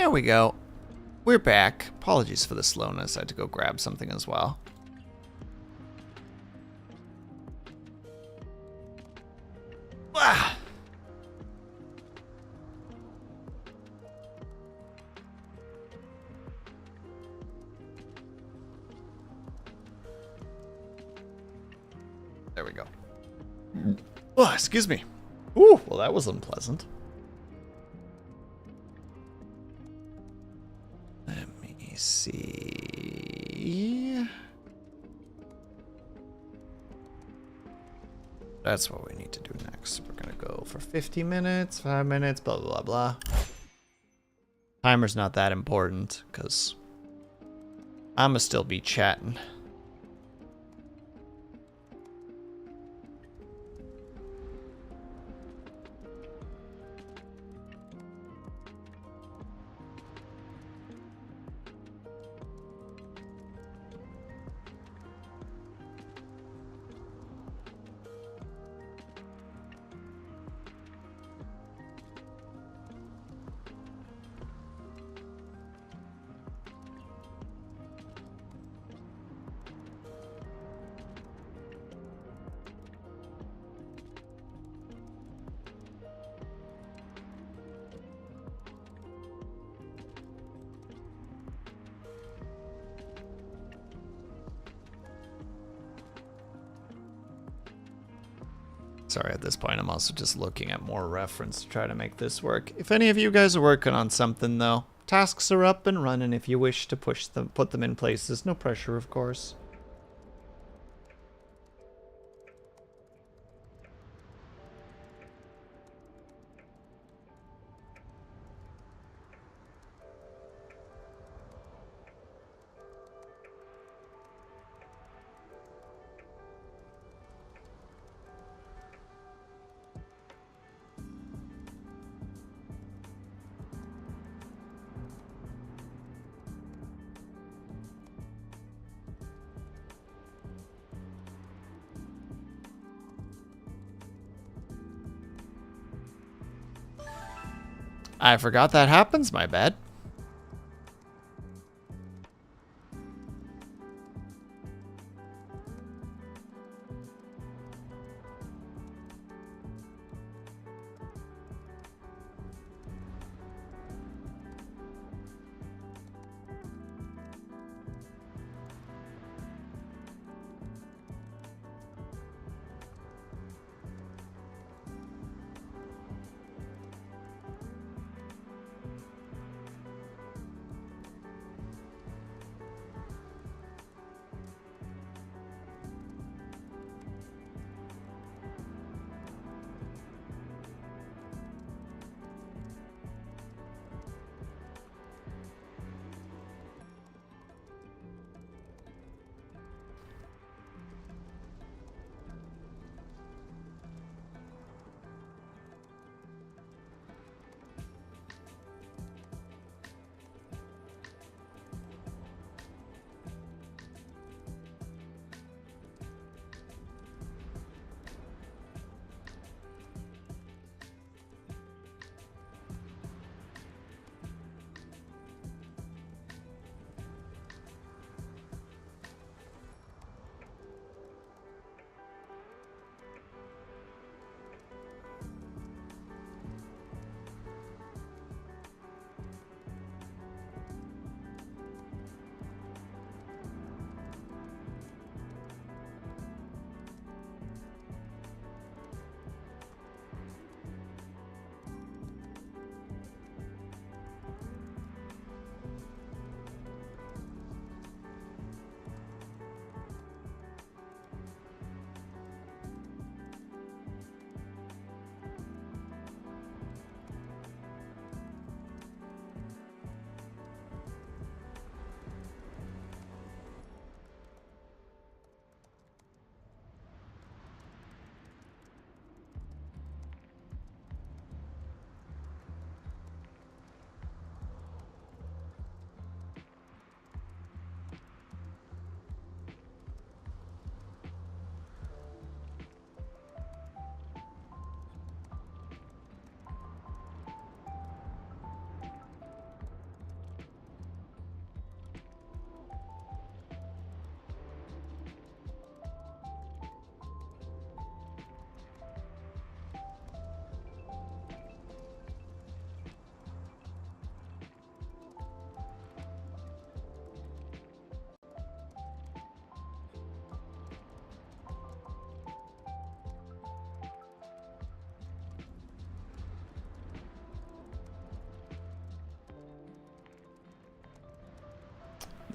There we go. We're back. Apologies for the slowness. I had to go grab something as well. Ah. There we go. Oh, excuse me. Ooh, well, that was unpleasant. Let me see. That's what we need to do next. We're gonna go for 50 minutes, 5 minutes, blah, blah, blah. Timer's not that important, because I'ma still be chatting. Sorry, at this point, I'm also just looking at more reference to try to make this work. If any of you guys are working on something, though, tasks are up and running if you wish to put them in places. No pressure, of course. I forgot that happens, my bad.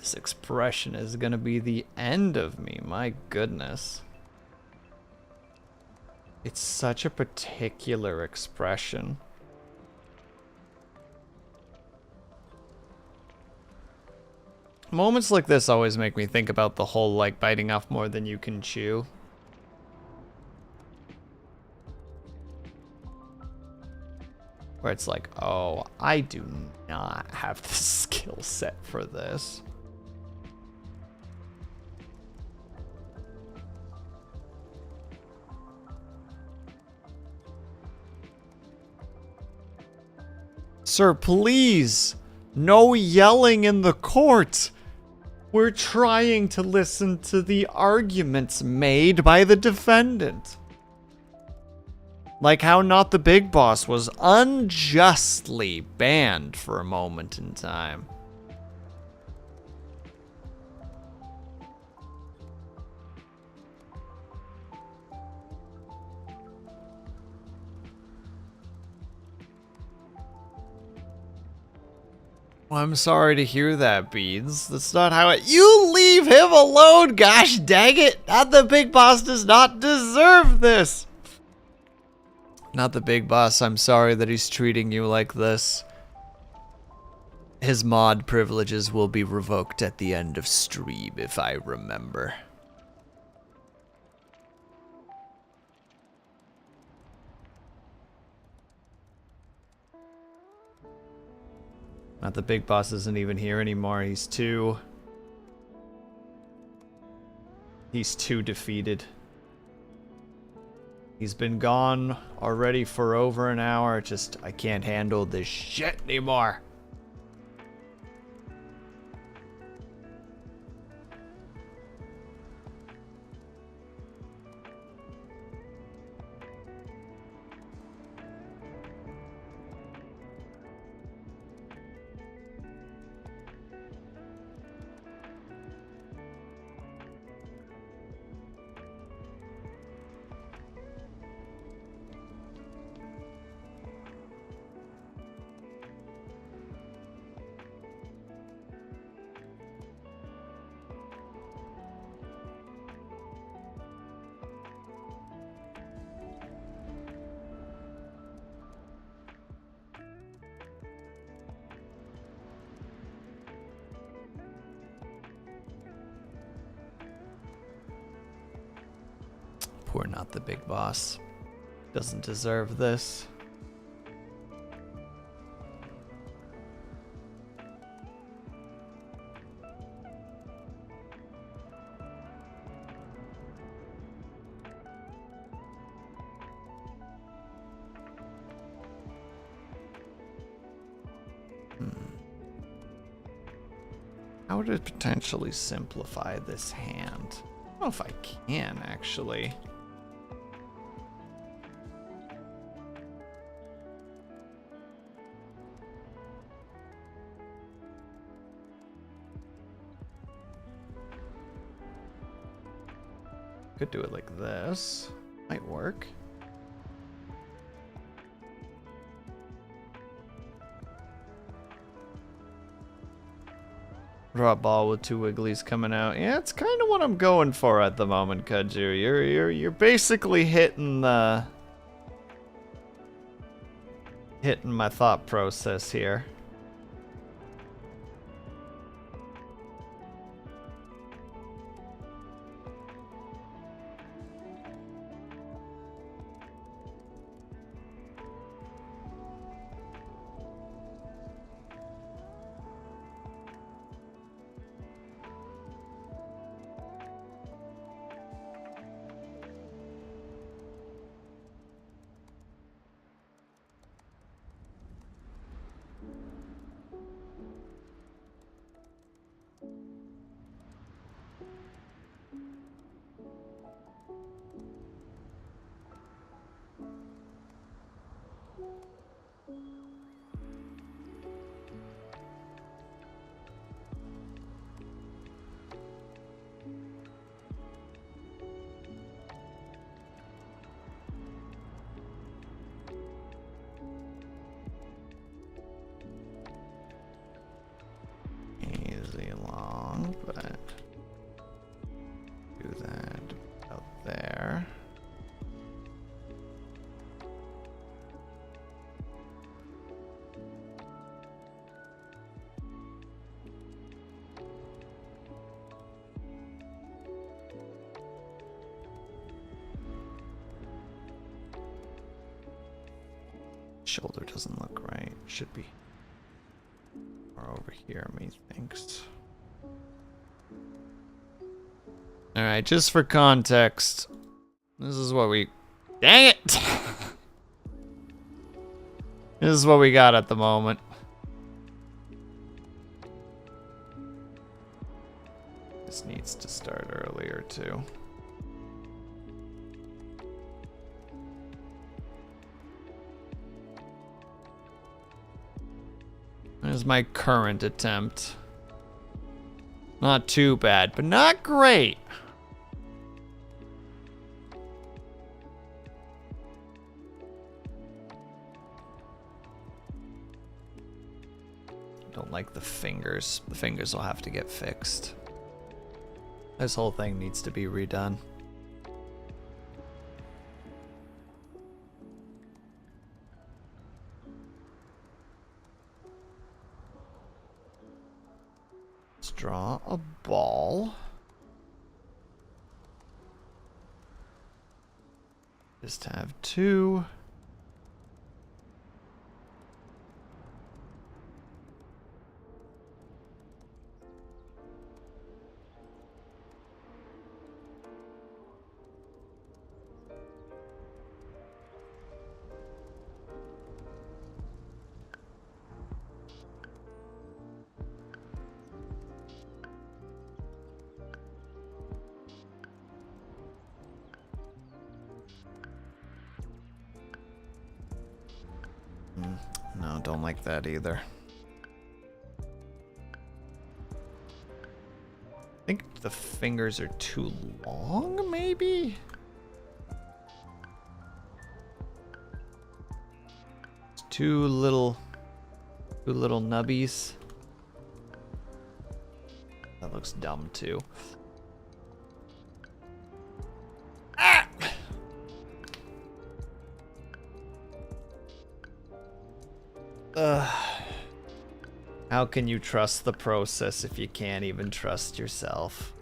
This expression is gonna be the end of me, my goodness. It's such a particular expression. Moments like this always make me think about the whole, like, biting off more than you can chew. Where it's like, oh, I do not have the skill set for this. Sir, please, no yelling in the court. We're trying to listen to the arguments made by the defendant. Like how Not the Big Boss was unjustly banned for a moment in time. Well, I'm sorry to hear that, Beads. That's not how it— You leave him alone, gosh dang it! Not the Big Boss does not deserve this! Not the Big Boss, I'm sorry that he's treating you like this. His mod privileges will be revoked at the end of stream, if I remember. Not the Big Boss isn't even here anymore. He's too defeated. He's been gone already for over an hour. I can't handle this shit anymore. Poor Not the Big Boss. Doesn't deserve this. How would it potentially simplify this hand? I don't know if I can, actually. Could do it like this. Might work. Drop ball with 2 wigglies coming out. Yeah, it's kind of what I'm going for at the moment, Kaju. You're basically hitting my thought process here. Easy long. Shoulder doesn't look right. Should be more over here, methinks. Alright, just for context, this is what we... Dang it! This is what we got at the moment. This needs to start earlier, too. There's my current attempt. Not too bad, but not great. Don't like the fingers. The fingers will have to get fixed. This whole thing needs to be redone. Let's draw a ball. Just have two. No, don't like that either. I think the fingers are too long, maybe? It's two little nubbies. That looks dumb too. How can you trust the process if you can't even trust yourself?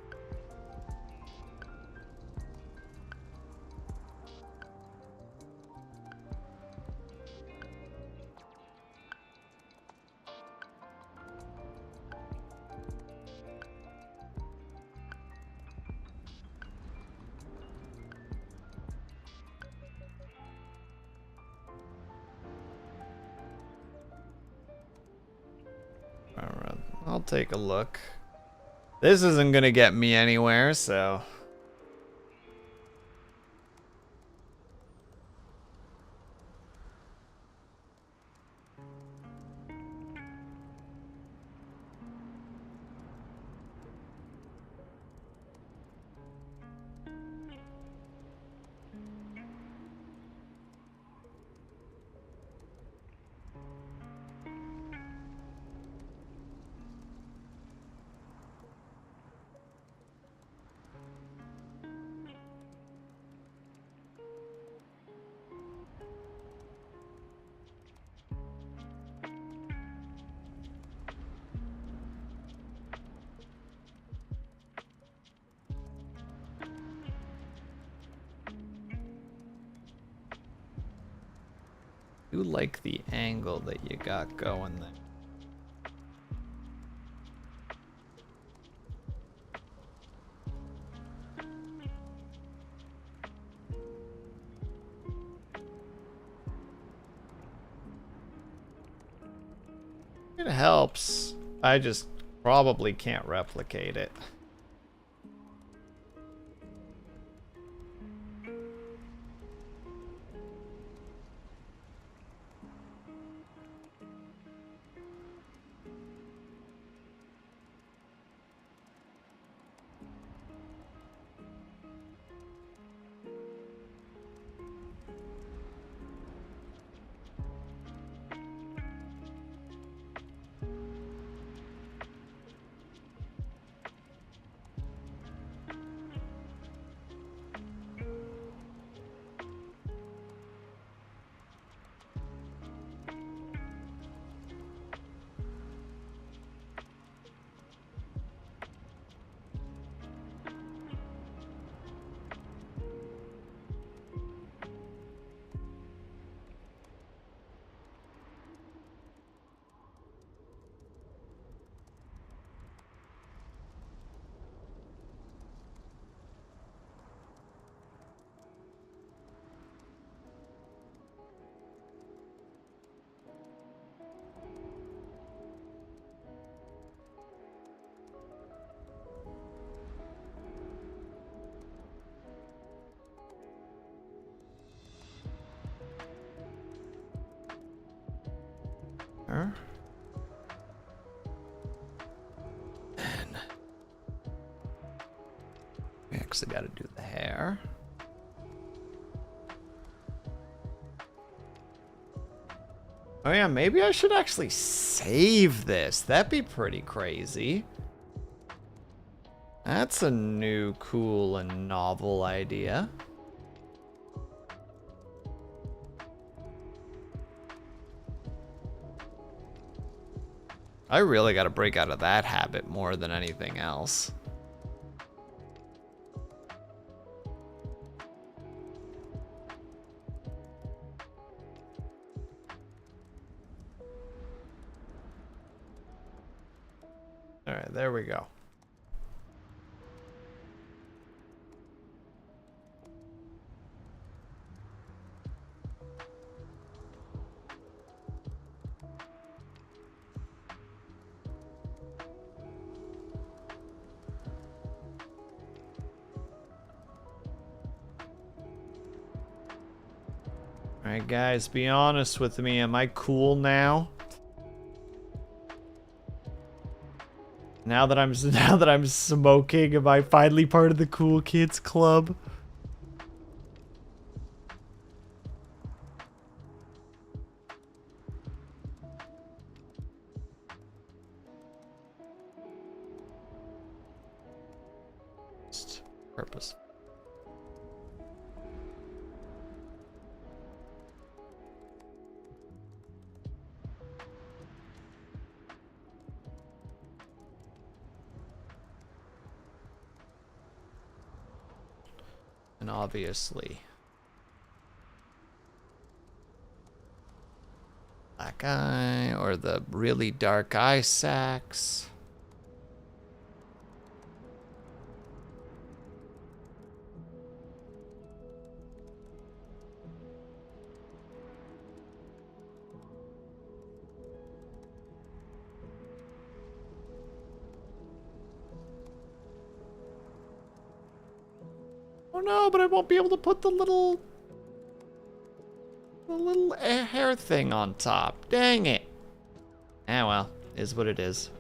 Alright, I'll take a look. This isn't gonna get me anywhere, so... I do like the angle that you got going there. It helps. I just probably can't replicate it. here. And we actually got to do the hair. Oh yeah, maybe I should actually save this. That'd be pretty crazy. That's a new, cool, and novel idea. I really got to break out of that habit more than anything else. All right, there we go. All right, guys, be honest with me. Am I cool now? Now that I'm smoking, am I finally part of the cool kids club? Just purpose. And obviously, black eye or the really dark eye sacs. Oh no, but I won't be able to put the little hair thing on top. Dang it. Ah, well, is what it is.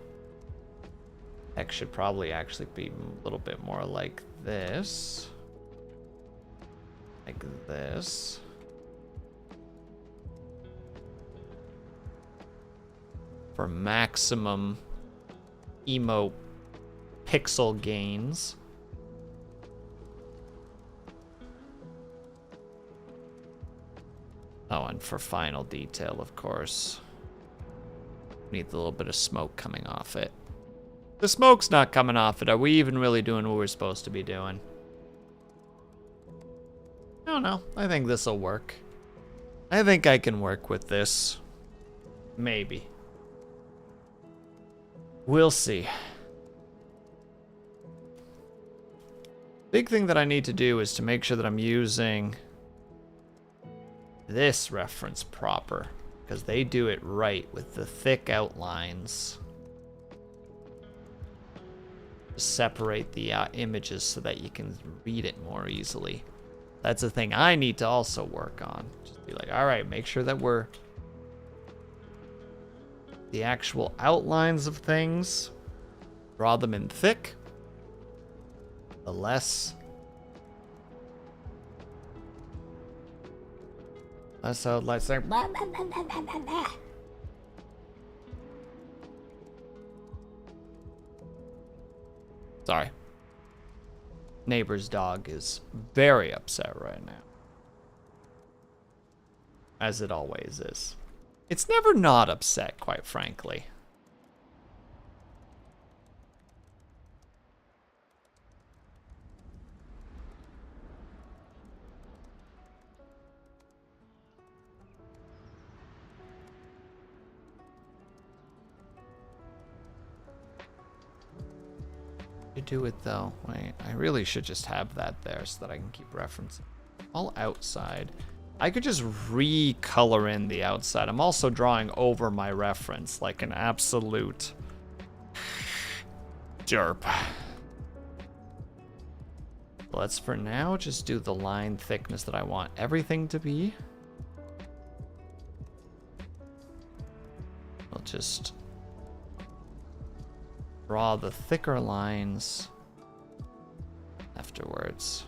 X should probably actually be a little bit more like this. Like this. For maximum emo pixel gains. Oh, and for final detail, of course. Need a little bit of smoke coming off it. The smoke's not coming off it. Are we even really doing what we're supposed to be doing? I don't know. I think this'll work. I think I can work with this. Maybe. We'll see. Big thing that I need to do is to make sure that I'm using this reference proper, because they do it right with the thick outlines. Separate the images so that you can read it more easily. That's a thing I need to also work on. Just be like, all right, make sure that we're the actual outlines of things, draw them in thick. The less outlines saying. Sorry. Neighbor's dog is very upset right now. As it always is. It's never not upset, quite frankly. To do it though, wait, I really should just have that there so that I can keep referencing. All outside. I could just recolor in the outside. I'm also drawing over my reference like an absolute derp. Let's for now just do the line thickness that I want everything to be. just draw the thicker lines afterwards.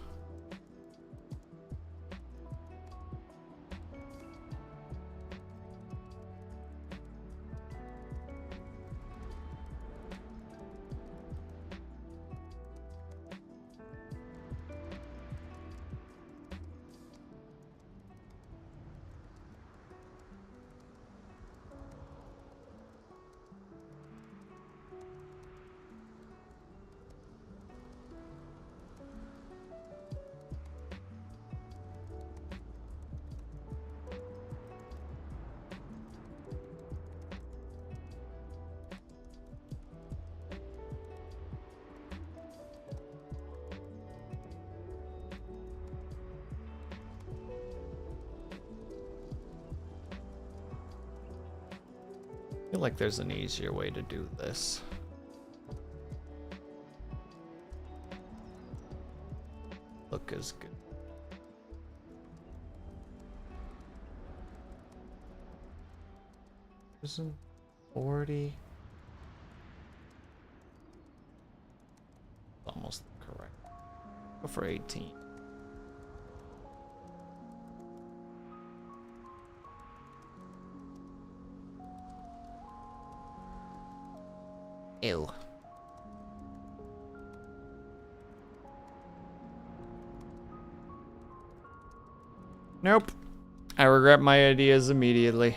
I feel like there's an easier way to do this. Look as good. Isn't 40? Almost correct. Go for 18. Ew. Nope. I regret my ideas immediately.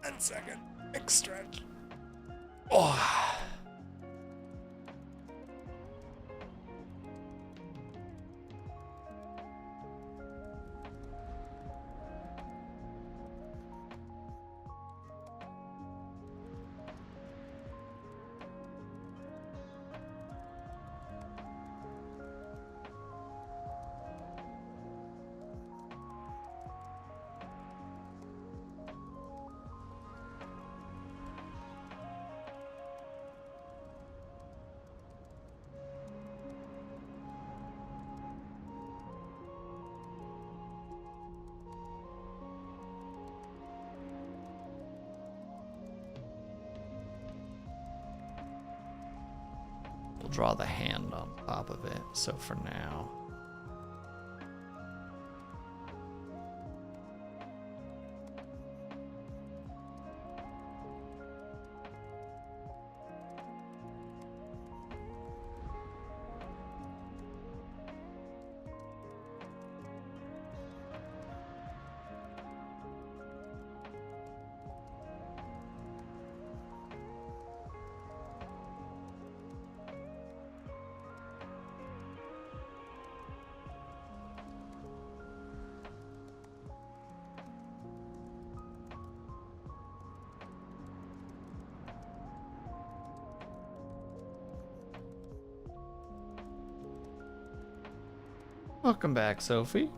And second, big stretch. Oh. We'll draw the hand on top of it, so for now. Welcome back, Sophie.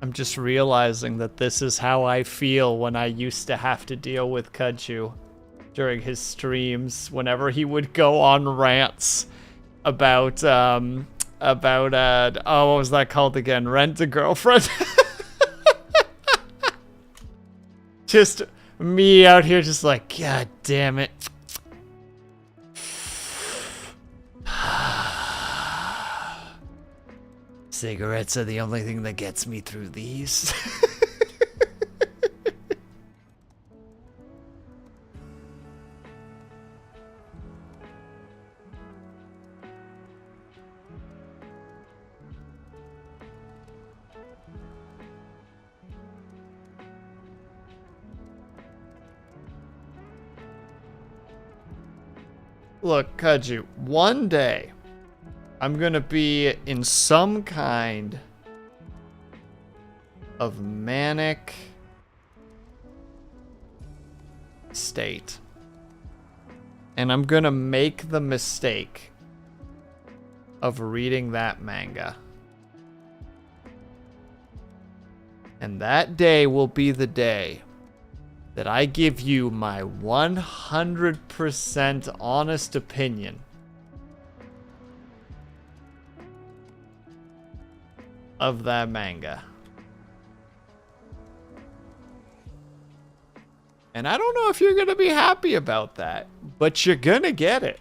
I'm just realizing that this is how I feel when I used to have to deal with Kaju during his streams, whenever he would go on rants about oh, what was that called again? Rent a Girlfriend. Just me out here just like, God damn it. Cigarettes are the only thing that gets me through these. Look, Kaju, one day I'm gonna be in some kind of manic state. And I'm gonna make the mistake of reading that manga. And that day will be the day that I give you my 100% honest opinion of that manga. And I don't know if you're gonna be happy about that, but you're gonna get it.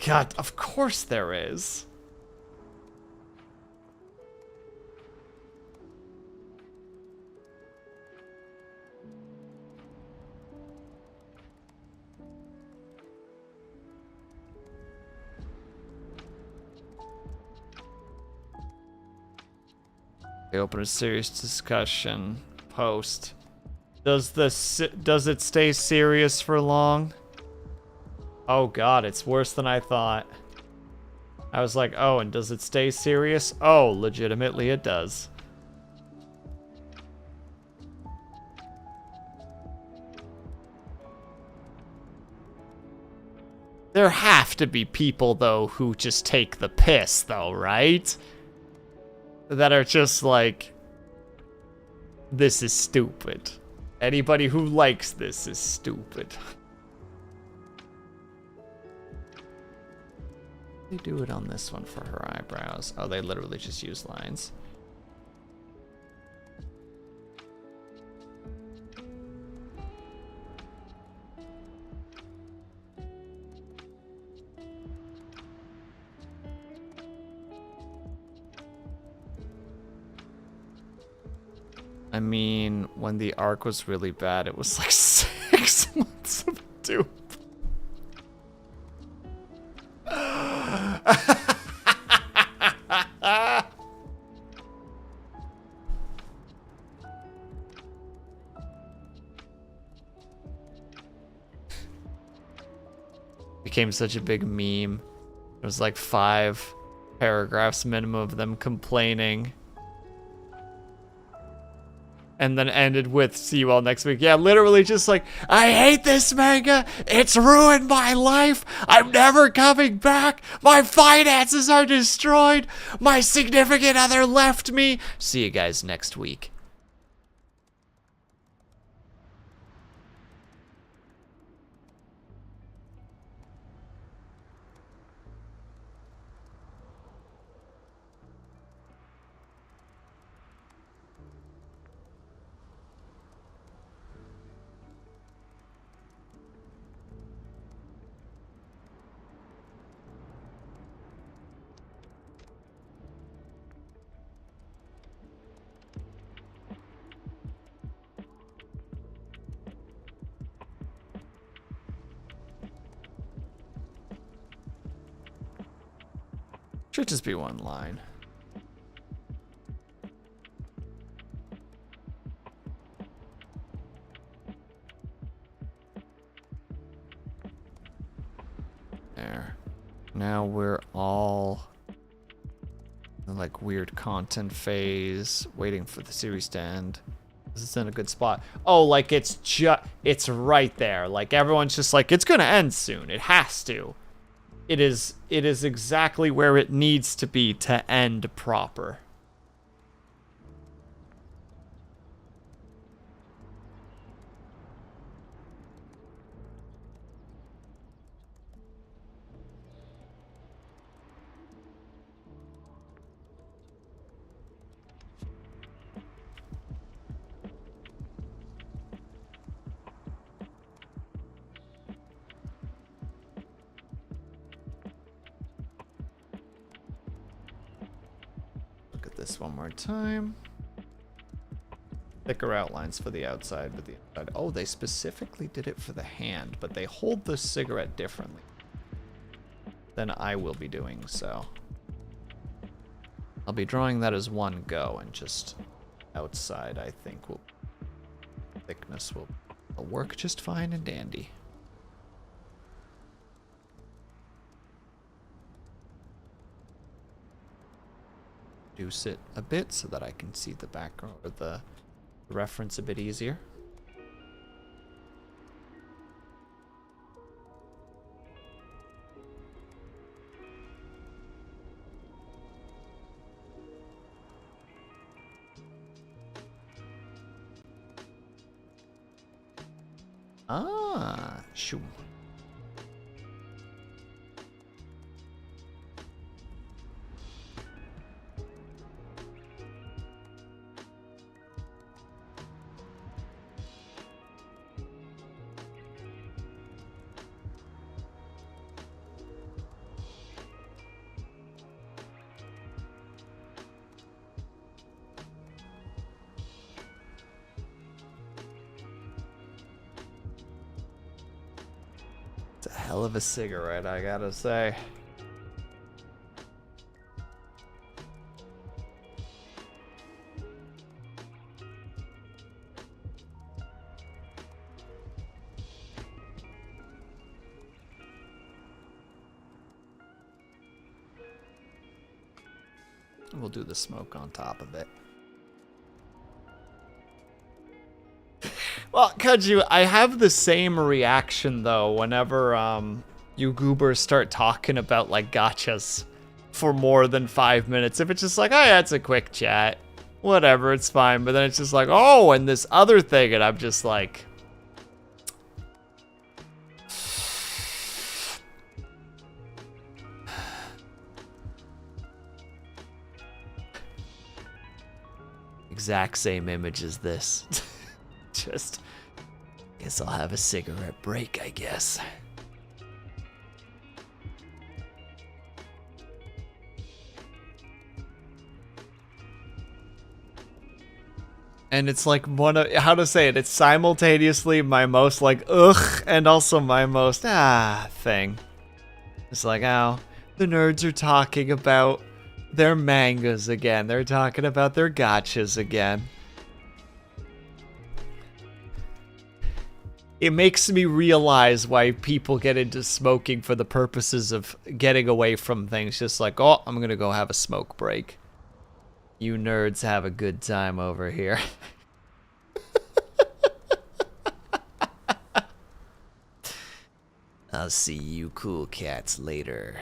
God, of course there is. They open a serious discussion post. Does it stay serious for long? Oh god, it's worse than I thought. I was like, oh, and does it stay serious? Oh, legitimately it does. There have to be people, though, who just take the piss, though, right? That are just like, this is stupid. Anybody who likes this is stupid. They do it on this one for her eyebrows. Oh, they literally just use lines. I mean, when the arc was really bad, it was like 6 months of dupe. Became such a big meme. It was like 5 paragraphs minimum of them complaining. And then ended with, see you all next week. Yeah, literally just like, I hate this manga. It's ruined my life. I'm never coming back. My finances are destroyed. My significant other left me. See you guys next week. Should just be one line. There. Now we're all Like weird content phase, waiting for the series to end. This is in a good spot. Oh, like it's right there. Like everyone's just like, it's gonna end soon. It has to. It is exactly where it needs to be to end proper. This one more time. Thicker outlines for the outside, but the inside. Oh, they specifically did it for the hand, but they hold the cigarette differently than I will be doing, so. I'll be drawing that as one go, and just outside, I think, thickness will work just fine and dandy. Reduce it a bit so that I can see the background or the reference a bit easier. Ah, shoo. It's a hell of a cigarette, I gotta say. We'll do the smoke on top of it. Well, Kaju, I have the same reaction, though, whenever you goobers start talking about, like, gachas for more than 5 minutes. If it's just like, oh, yeah, it's a quick chat. Whatever, it's fine. But then it's just like, oh, and this other thing, and I'm just like... Exact same image as this. Just... guess I'll have a cigarette break, I guess. And it's like one of, how to say it, it's simultaneously my most like, ugh, and also my most, thing. It's like, oh, the nerds are talking about their mangas again. They're talking about their gachas again. It makes me realize why people get into smoking for the purposes of getting away from things. Just like, oh, I'm gonna go have a smoke break. You nerds have a good time over here. I'll see you cool cats later.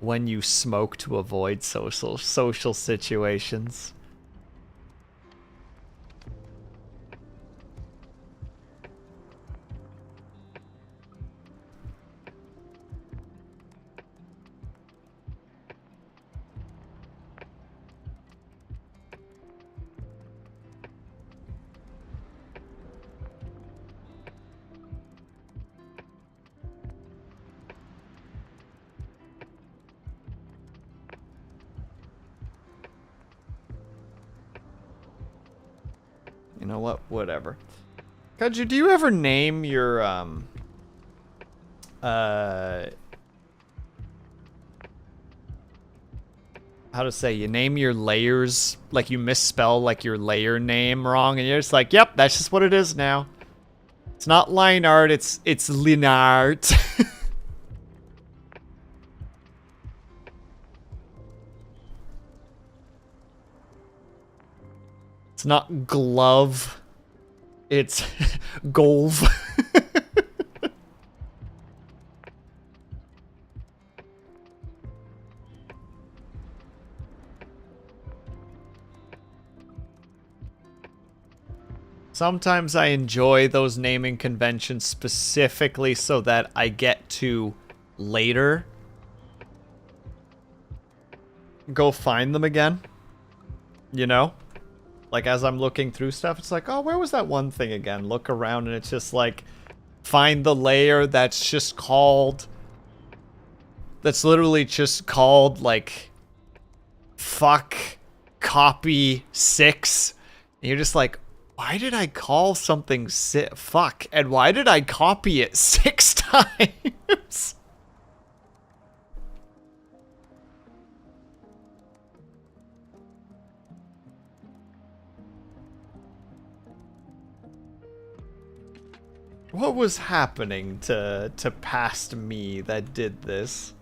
When you smoke to avoid social situations. You know what? Whatever. Kaju, do you ever name your, how to say, you name your layers, like you misspell, like, your layer name wrong, and you're just like, yep, that's just what it is now. It's not line art, it's line art. It's not glove. It's golf. Sometimes I enjoy those naming conventions specifically so that I get to later go find them again. You know? Like, as I'm looking through stuff, it's like, oh, where was that one thing again? Look around and it's just like, find the layer that's just called... That's literally just called, like, fuck copy 6. And you're just like, why did I call something fuck? And why did I copy it 6 times? What was happening to past me that did this?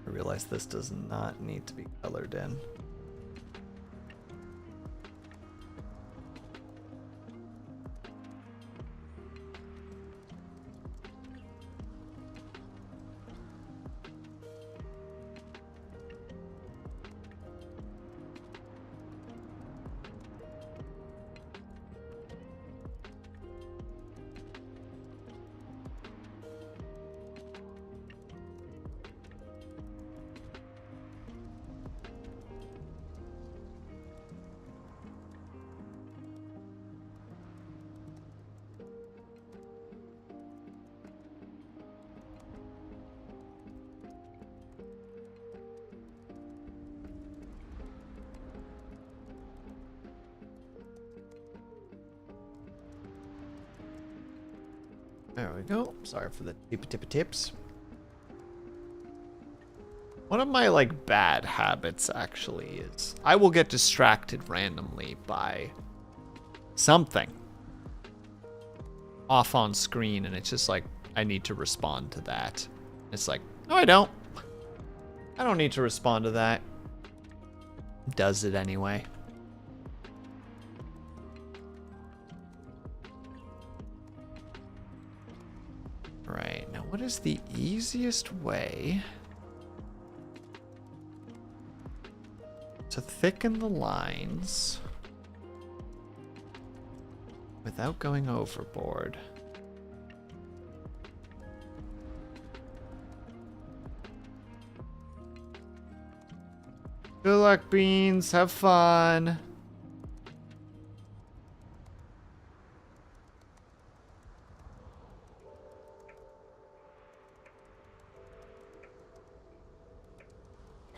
I realize this does not need to be colored in. There we go. Sorry for the tips. One of my, like, bad habits, actually, is I will get distracted randomly by something off on screen, and it's just like, I need to respond to that. It's like, no, I don't. I don't need to respond to that. Does it anyway. Right, now what is the easiest way to thicken the lines without going overboard? Good luck, Beans. Have fun.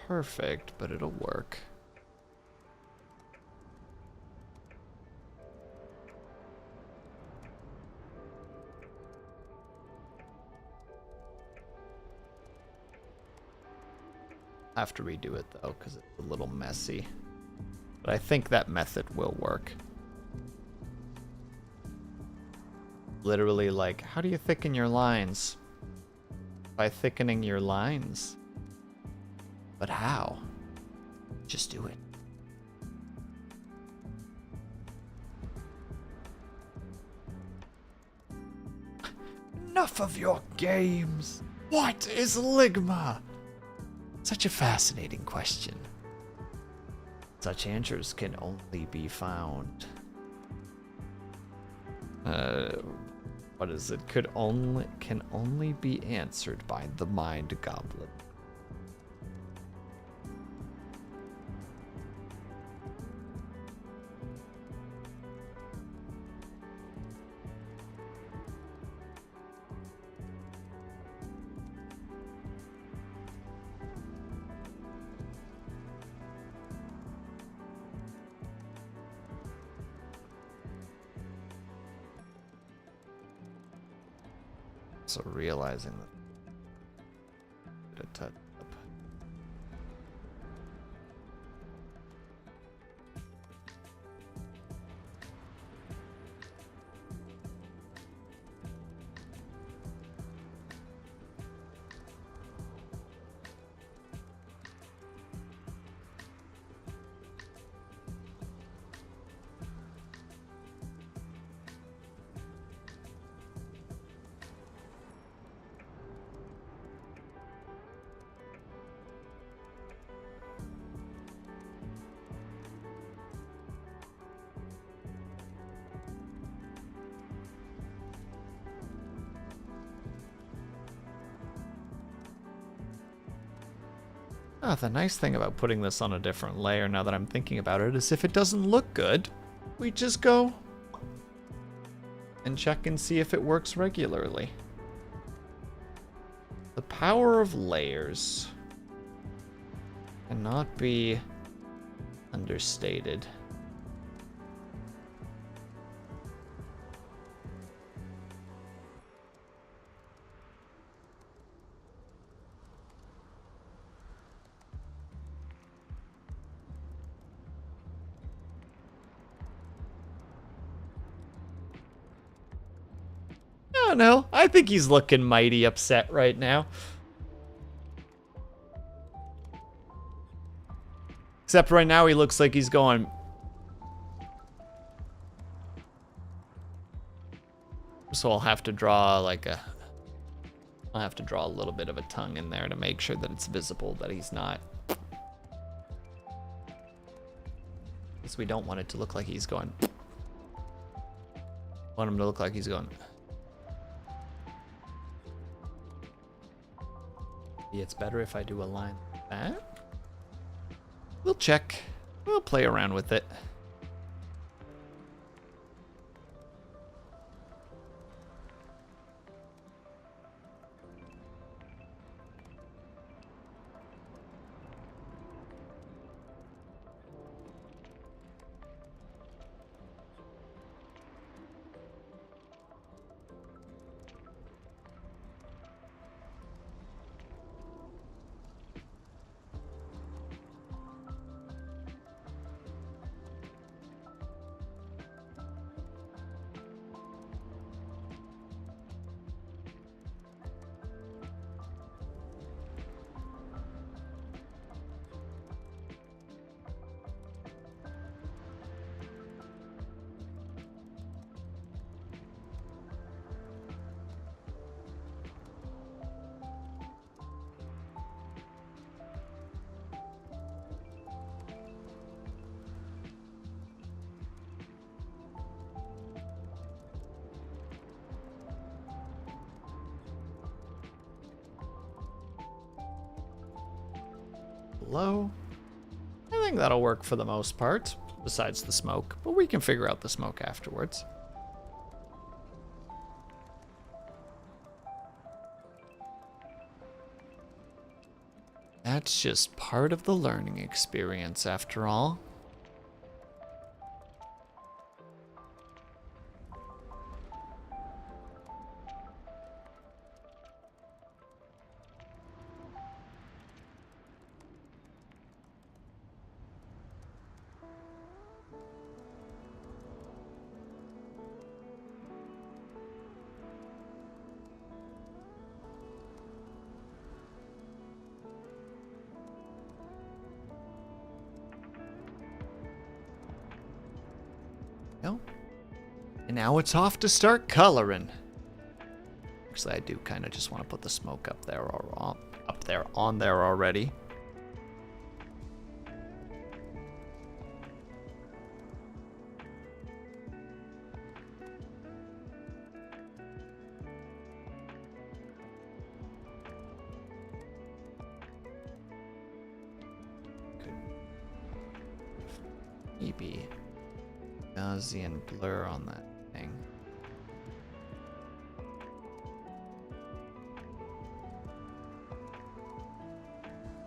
Perfect, but it'll work. I have to redo it though, because it's a little messy. But I think that method will work. Literally, like, how do you thicken your lines? By thickening your lines. But how? Just do it. Enough of your games! What is Ligma? Such a fascinating question. Such answers can only be found. What is it? Can only be answered by the Mind Goblin. So realizing that touch up. Ah, the nice thing about putting this on a different layer, now that I'm thinking about it, is if it doesn't look good, we just go and check and see if it works regularly. The power of layers cannot be understated. I don't know. I think he's looking mighty upset right now. Except right now he looks like he's going... So I'll have to draw like a... I'll have to draw a little bit of a tongue in there to make sure that it's visible that he's not. Because we don't want it to look like he's going... Want him to look like he's going... It's better if I do a line like that. We'll check. We'll play around with it. Low. I think that'll work for the most part, besides the smoke, but we can figure out the smoke afterwards. That's just part of the learning experience after all. And now it's off to start coloring. Actually, I do kind of just want to put the smoke up there or on there already. Maybe Gaussian blur on that thing.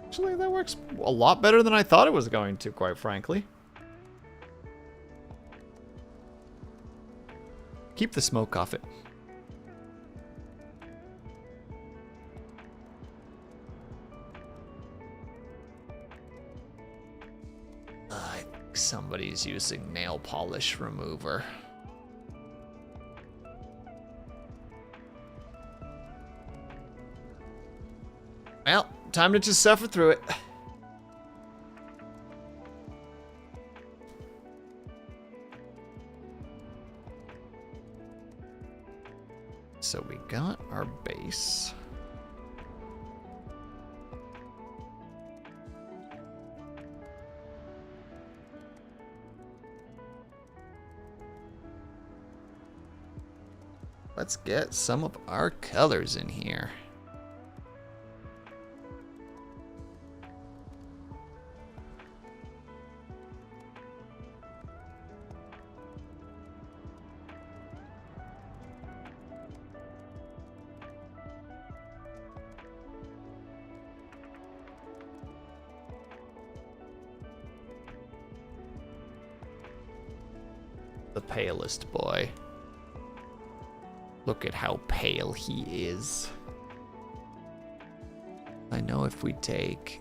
Actually, that works a lot better than I thought it was going to, quite frankly. Keep the smoke off it. I think somebody's using nail polish remover. Well, time to just suffer through it. So we got our base. Let's get some of our colors in here. The palest boy. Look at how pale he is. I know if we take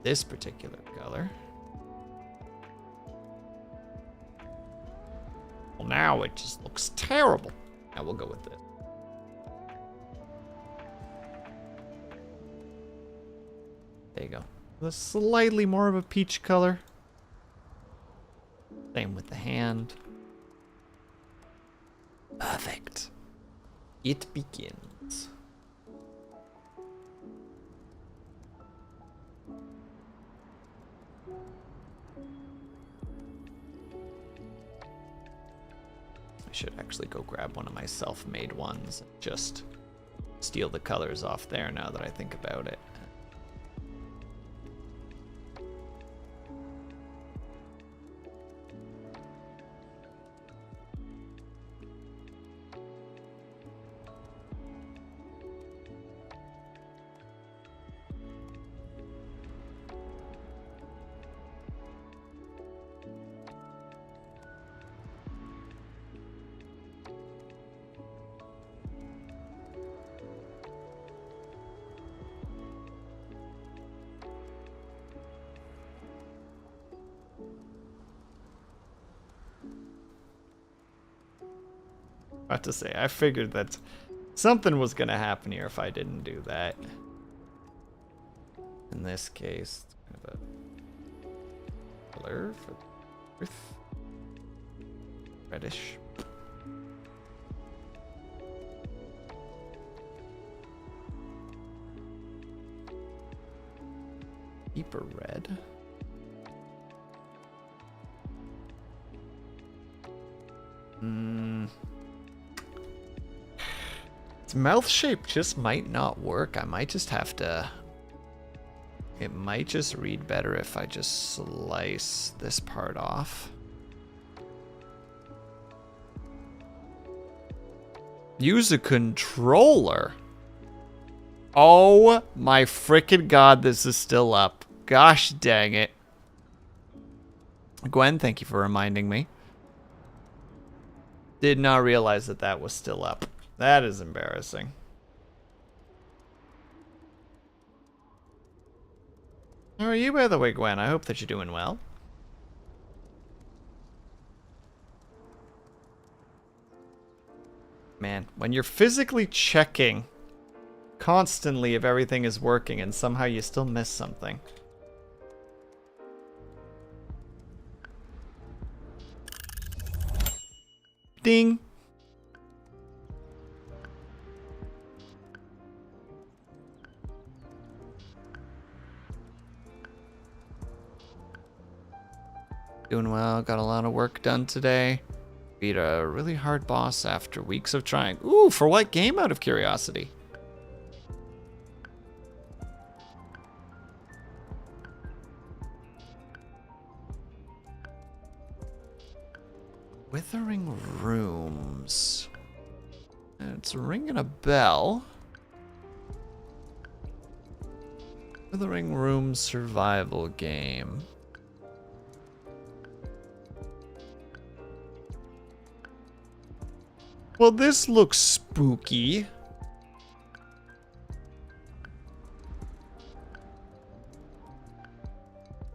this particular color. Well, now it just looks terrible. Now we'll go with this. There you go. The slightly more of a peach color. Same with the hand. Perfect. It begins. I should actually go grab one of my self-made ones and just steal the colors off there now that I think about it. About to say, I figured that something was gonna happen here if I didn't do that. In this case, it's kind of a color for the earth. Reddish. Deeper red. Its mouth shape just might not work. I might just have to... It might just read better if I just slice this part off. Use a controller. Oh my frickin' god, this is still up. Gosh dang it. Gwen, thank you for reminding me. Did not realize that that was still up. That is embarrassing. How are you, by the way, Gwen? I hope that you're doing well. Man, when you're physically checking constantly if everything is working and somehow you still miss something. Ding! Doing well, got a lot of work done today. Beat a really hard boss after weeks of trying. Ooh, for what game, out of curiosity? Withering Rooms. It's ringing a bell. Withering Rooms survival game. Well, this looks spooky.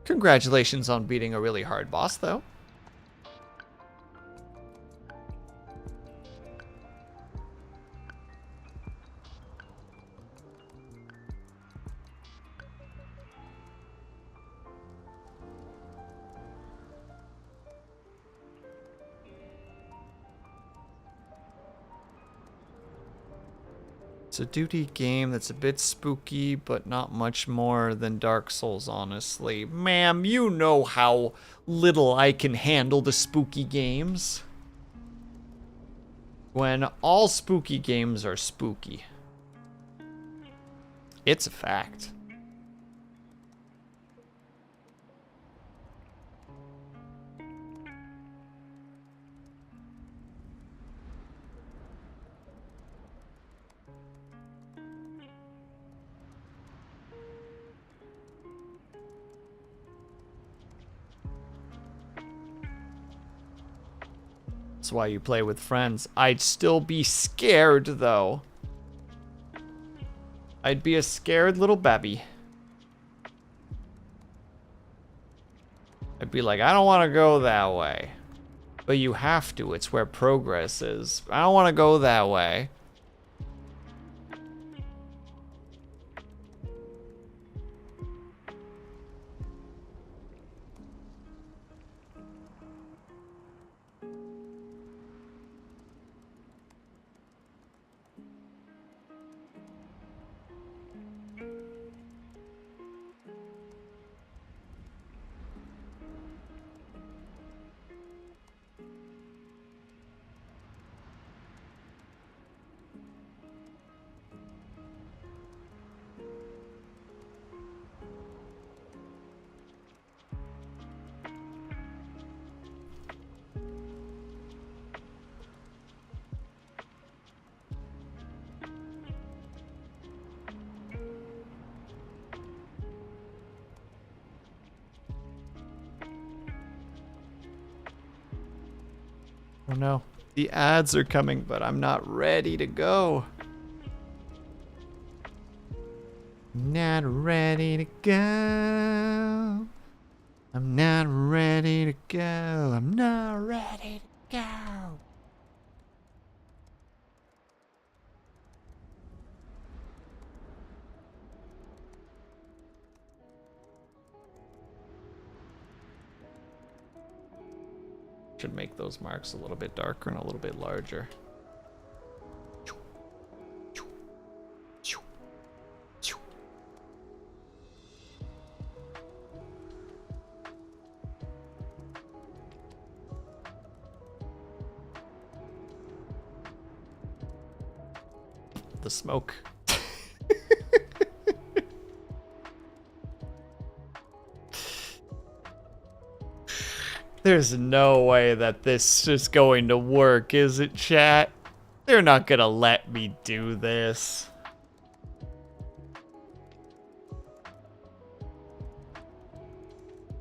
Congratulations on beating a really hard boss, though. It's a duty game that's a bit spooky, but not much more than Dark Souls, honestly. Ma'am, you know how little I can handle the spooky games. When all spooky games are spooky. It's a fact. That's why you play with friends. I'd still be scared, though. I'd be a scared little babby. I'd be like, I don't want to go that way. But you have to. It's where progress is. I don't want to go that way. Oh no. The ads are coming, but I'm not ready to go. Not ready to go. I'm not ready to go. I'm not ready to go. Should make those marks a little bit darker and a little bit larger. The smoke. There's no way that this is going to work, is it, chat? They're not gonna let me do this.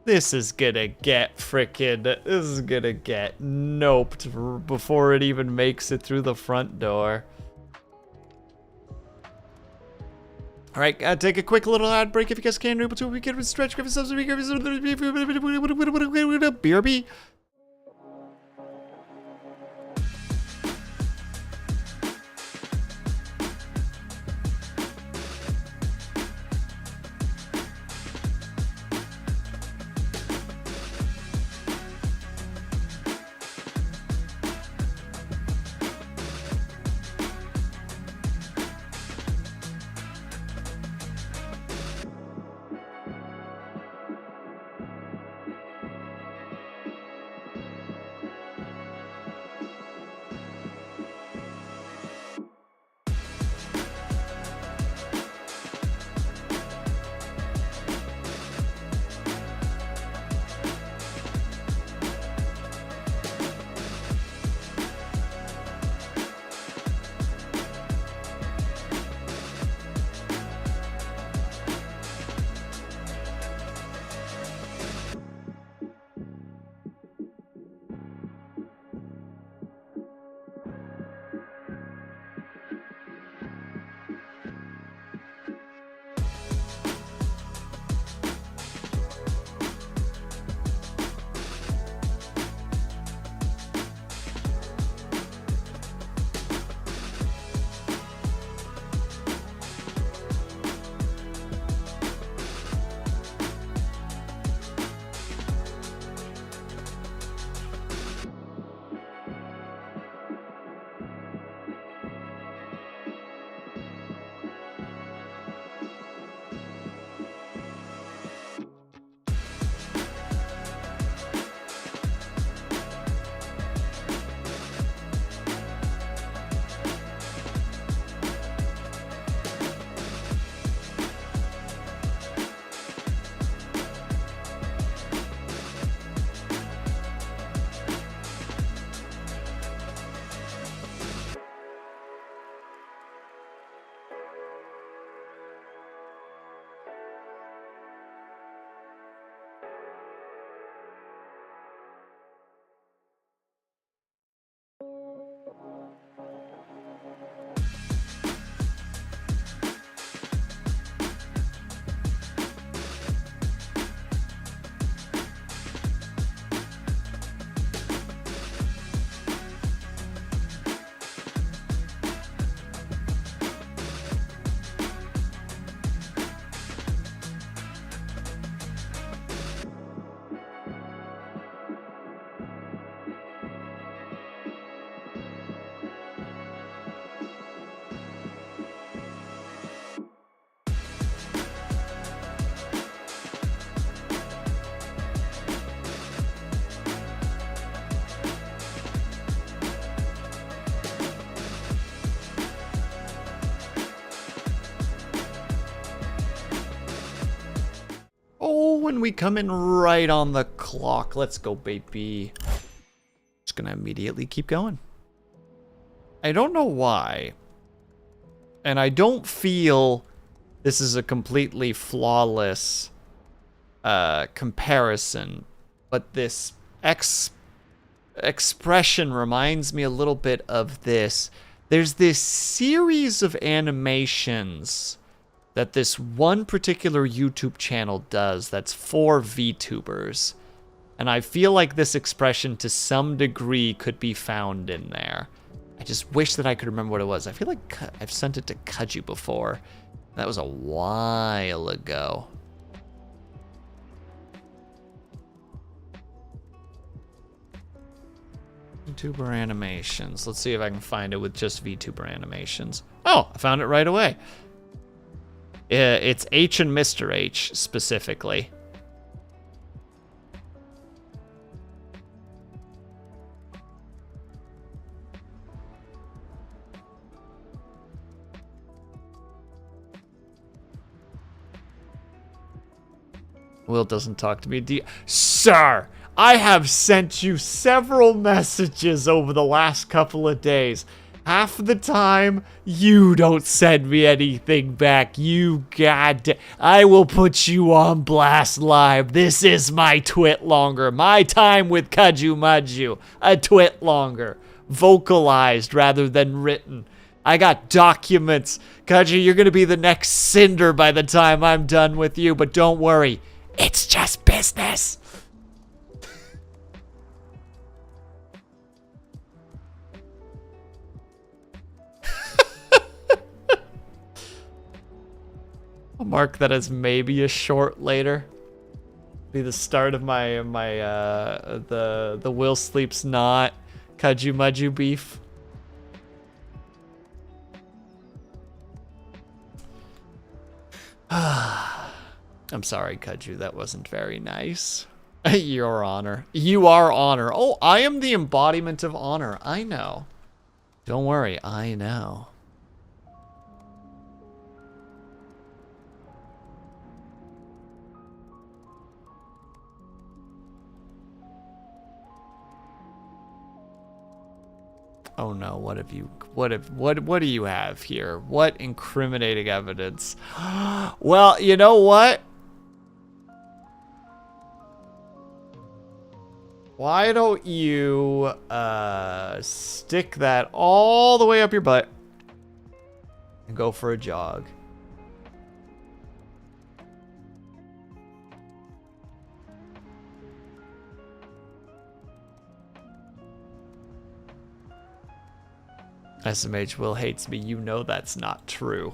This is gonna get frickin'... This is gonna get noped before it even makes it through the front door. Alright, take a quick little ad break if you guys can. We can stretch, grab yourselves, BRB. and we come in right on the clock. Let's go, baby. Just gonna immediately keep going. I don't know why. And I don't feel this is a completely flawless comparison, but this expression reminds me a little bit of this. There's this series of animations that this one particular YouTube channel does that's for VTubers. And I feel like this expression to some degree could be found in there. I just wish that I could remember what it was. I feel like I've sent it to Kaju before. That was a while ago. VTuber animations. Let's see if I can find it with just VTuber animations. Oh, I found it right away. It's H and Mr. H specifically. Will doesn't talk to me. Sir, I have sent you several messages over the last couple of days. Half the time, you don't send me anything back. I will put you on blast live. This is my twit longer. My time with Kaju Maju. A twit longer. Vocalized rather than written. I got documents. Kaju, you're going to be the next Cinder by the time I'm done with you. But don't worry. It's just business. I'll mark that as maybe a short later. Be the start of my the Will Sleeps Not Kaju Maju beef. I'm sorry, Kaju, that wasn't very nice. Your honor. You are honor. Oh, I am the embodiment of honor. I know. Don't worry, I know. Oh no, what do you have here? What incriminating evidence? Well, you know what? Why don't you stick that all the way up your butt and go for a jog? SMH Will hates me. You know that's not true.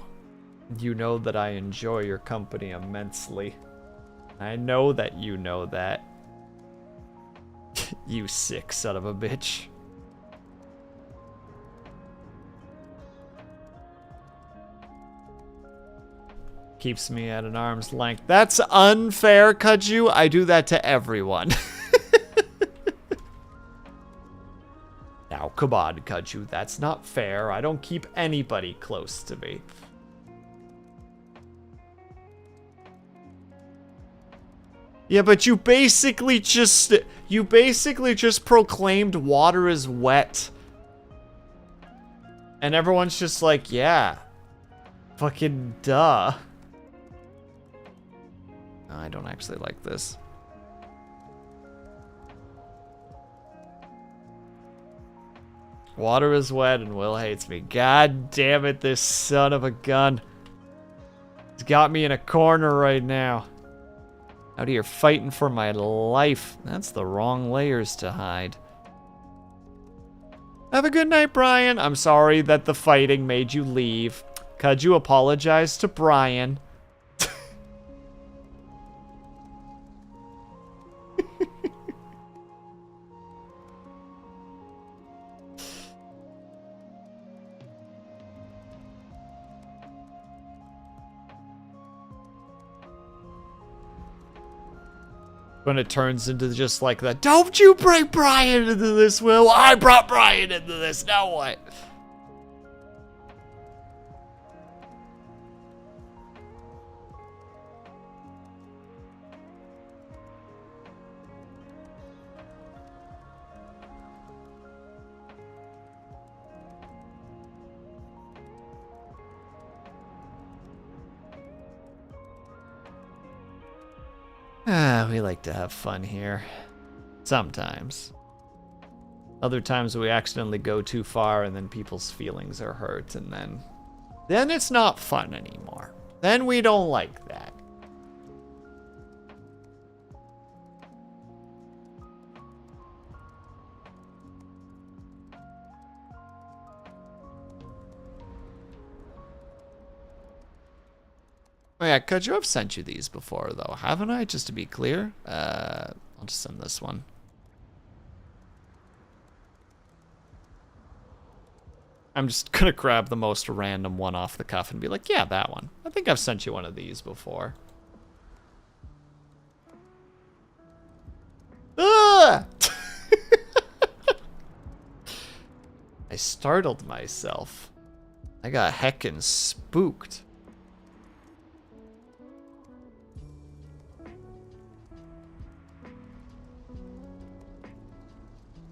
You know that I enjoy your company immensely. I know that you know that. You sick son of a bitch. Keeps me at an arm's length. That's unfair, Kaju. I do that to everyone. Now, come on, Kaju. That's not fair. I don't keep anybody close to me. Yeah, but you basically just proclaimed water is wet. And everyone's just like, yeah. Fucking duh. No, I don't actually like this. Water is wet and Will hates me. God damn it, this son of a gun. He's got me in a corner right now. Out here fighting for my life. That's the wrong layers to hide. Have a good night, Brian. I'm sorry that the fighting made you leave. Could you apologize to Brian? When it turns into just like that, don't you bring Brian into this, Will? I brought Brian into this, now what? We like to have fun here. Sometimes. Other times we accidentally go too far and then people's feelings are hurt and then it's not fun anymore. Then we don't like that. Oh yeah, could you have sent you these before though, haven't I? Just to be clear. I'll just send this one. I'm just gonna grab the most random one off the cuff and be like, yeah, that one. I think I've sent you one of these before. Ah! I startled myself. I got heckin' spooked.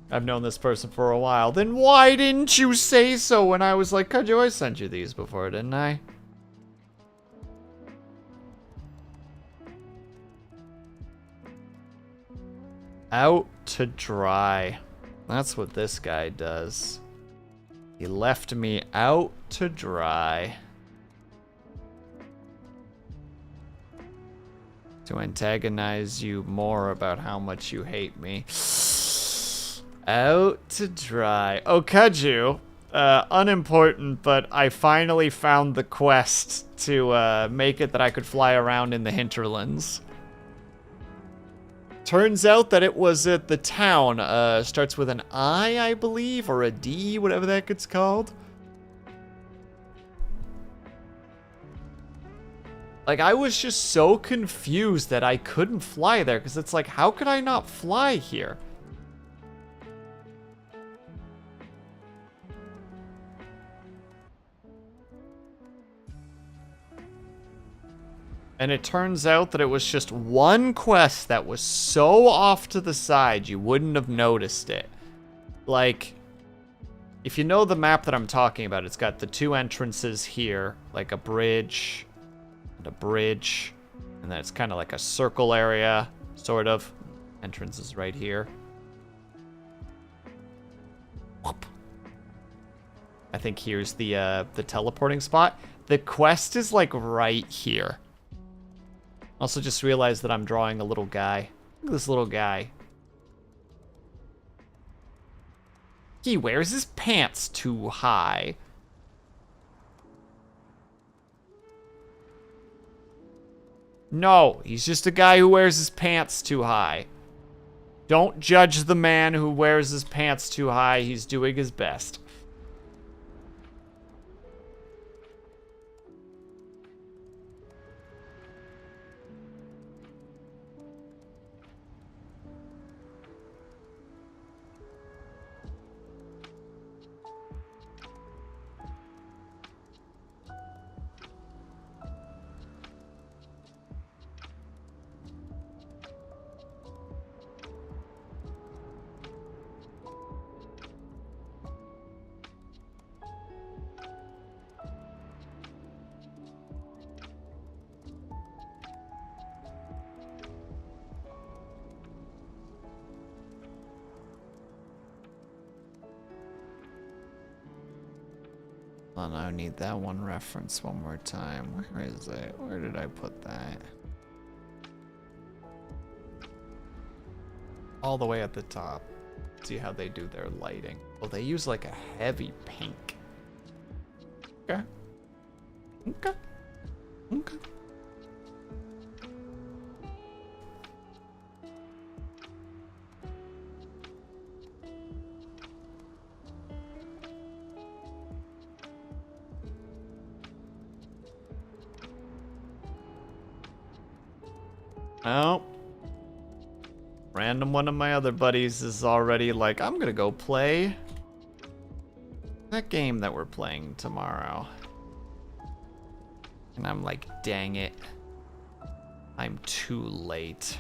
I've known this person for a while. Then why didn't you say so when I was like, Kudjo, I sent you these before, didn't I? Out to dry. That's what this guy does. He left me out to dry. To antagonize you more about how much you hate me. Out to dry. Oh, Kudju. Unimportant, but I finally found the quest to make it that I could fly around in the hinterlands. Turns out that it was at the town. Starts with an I believe, or a D, whatever the heck it's called. Like, I was just so confused that I couldn't fly there, because it's like, how could I not fly here? And it turns out that it was just one quest that was so off to the side, you wouldn't have noticed it. Like, if you know the map that I'm talking about, it's got the two entrances here, like a bridge, and a bridge, and then it's kind of like a circle area, sort of. Entrance is right here. Whoop. I think here's the teleporting spot. The quest is like right here. Also just realized that I'm drawing a little guy. Look at this little guy. He wears his pants too high. No, he's just a guy who wears his pants too high. Don't judge the man who wears his pants too high. He's doing his best. Hold on, I need that one reference one more time. Where is it? Where did I put that? All the way at the top. See how they do their lighting. Well, they use like a heavy pink. Okay. Okay. Okay. Oh. Random one of my other buddies is already like, I'm gonna go play that game that we're playing tomorrow. And I'm like, dang it. I'm too late.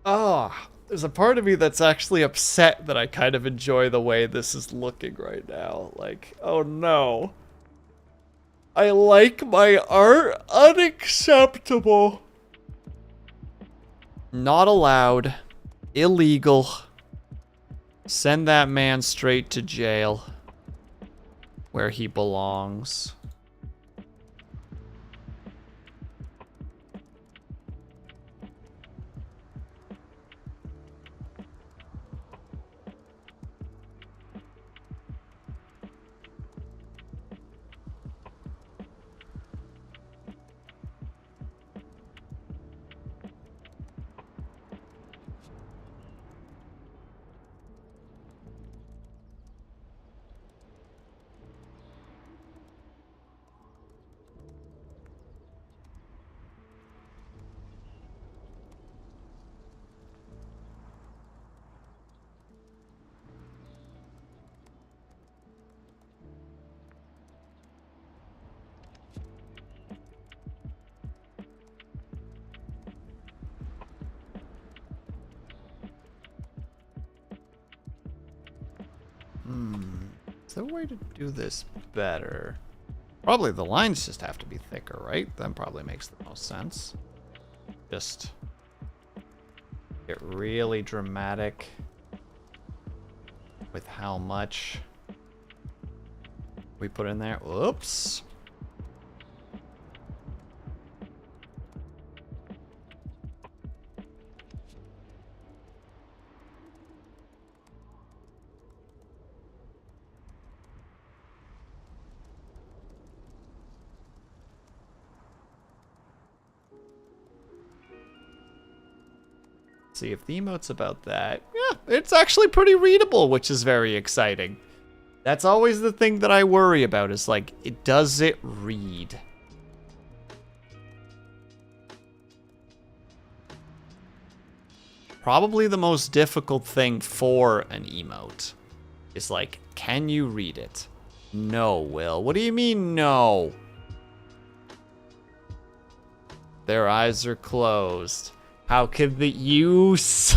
Oh, there's a part of me that's actually upset that I kind of enjoy the way this is looking right now. Like, oh no. I like my art. Unacceptable. Not allowed. Illegal. Send that man straight to jail. Where he belongs. Is there a way to do this better? Probably the lines just have to be thicker, right? That probably makes the most sense. Just get really dramatic with how much we put in there. Whoops. See if the emote's about that. Yeah, it's actually pretty readable, which is very exciting. That's always the thing that I worry about, is like, does it read? Probably the most difficult thing for an emote is like, can you read it? No, Will. What do you mean, no? Their eyes are closed. How could the use?